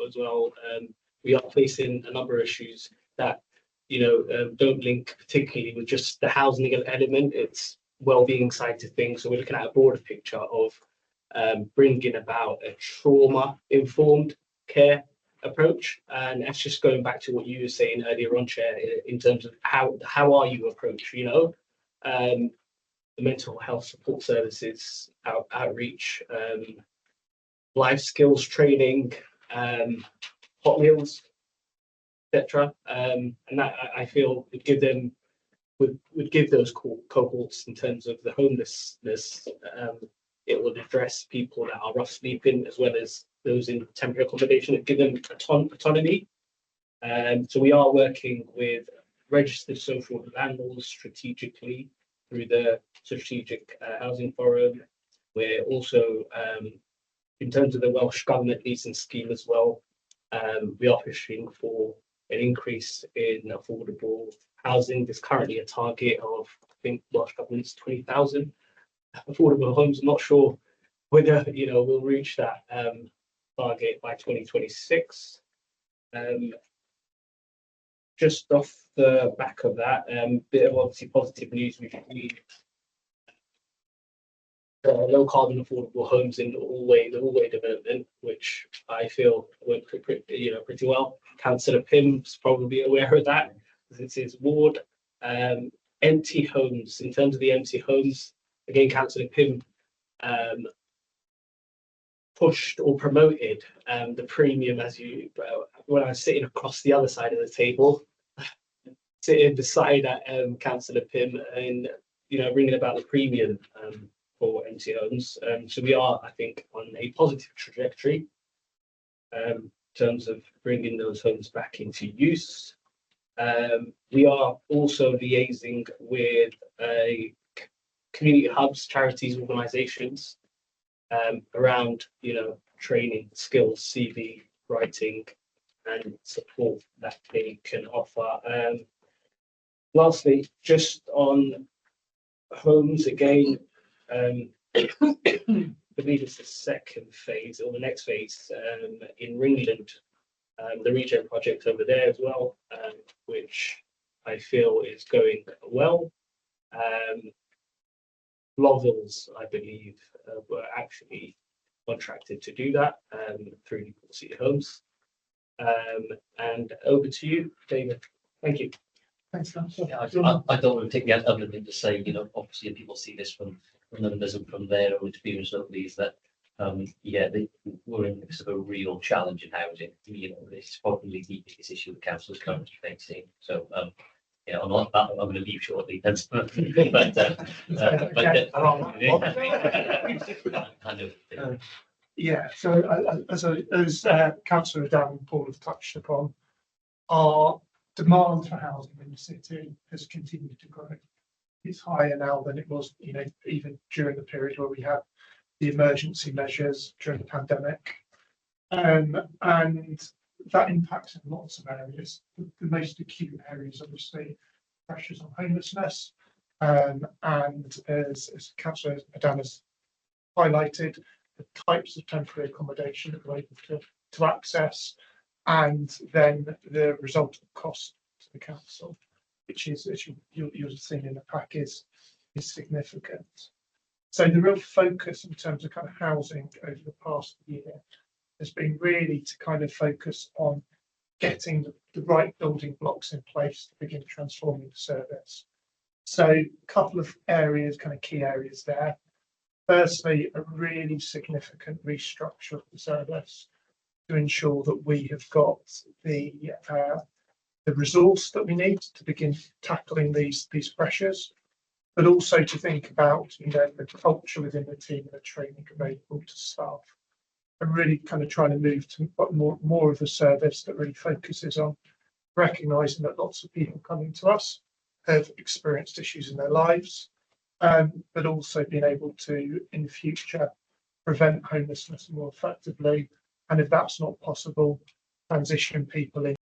as well, we are facing a number of issues that don't link particularly with just the housing element. It's well-being side of things. So we're looking at a broader picture of bringing about a trauma-informed care approach, and that's just going back to what you were saying earlier on, Chair, in terms of how are you approach, the mental health support services, outreach, life skills training, hot meals, etc. And that I feel would give those cohorts in terms of the homelessness. It would address people that are rough sleeping as well as those in temporary accommodation and give them autonomy. So we are working with registered social landlords strategically through the Strategic Housing Forum. We're also, in terms of the Welsh Government leasing scheme as well, we are pushing for an increase in affordable housing. There's currently a target of, I think, Welsh Government's 20,000 affordable homes. I'm not sure whether we'll reach that target by 2026. Just off the back of that, bit of obviously positive news. We low carbon affordable homes in the Allway development, which I feel went pretty well. Councillor Pym's probably aware of that, because it's his ward. Empty homes, in terms of the empty homes, again, Councillor Pym pushed or promoted the premium when I was sitting across the other side of the table, sitting beside Councillor Pym and bringing about the premium for empty homes. So we are, I think, on a positive trajectory in terms of bringing those homes back into use. We are also liaising with community hubs, charities, organisations around training skills, CV writing, and support that they can offer. Lastly, just on homes again, I believe it's the second phase or the next phase in Ringland, the regen project over there as well, which I feel is going well. Lovels, I believe, were actually contracted to do that through Newport City Homes. And over to you, David. Thank you. Thanks, Councillor. Yeah, I don't want to take the other than to say, you know, obviously people see this from numbers and from their own experience locally is that, yeah, we're in this of a real challenge in housing. You know, this is probably the biggest issue the council is currently facing. So, yeah, I'm going to leave shortly. Kind of. Yeah, so as Councillor Dan and Paul have touched upon, our demand for housing in the city has continued to grow. It's higher now than it was, you know, even during the period where we had the emergency measures during the pandemic. And that impacts in lots of areas. The most acute areas, obviously, pressures on homelessness. And as Councillor Dan has highlighted, the types of temporary accommodation that we're able to access, and then the resultant cost to the council, which is, as you'll have seen in the pack, is significant. So the real focus in terms of kind of housing over the past year has been really to kind of focus on getting the right building blocks in place to begin transforming the service. So a couple of areas, kind of key areas there. Firstly, a really significant restructure of the service to ensure that we have got the resource that we need to begin tackling these pressures, but also to think about, you know, the culture within the team and the training available to staff, and really kind of trying to move to more of a service that really focuses on recognising that lots of people coming to us have experienced issues in their lives, but also being able to, in the future, prevent homelessness more effectively. And if that's not possible, transition people in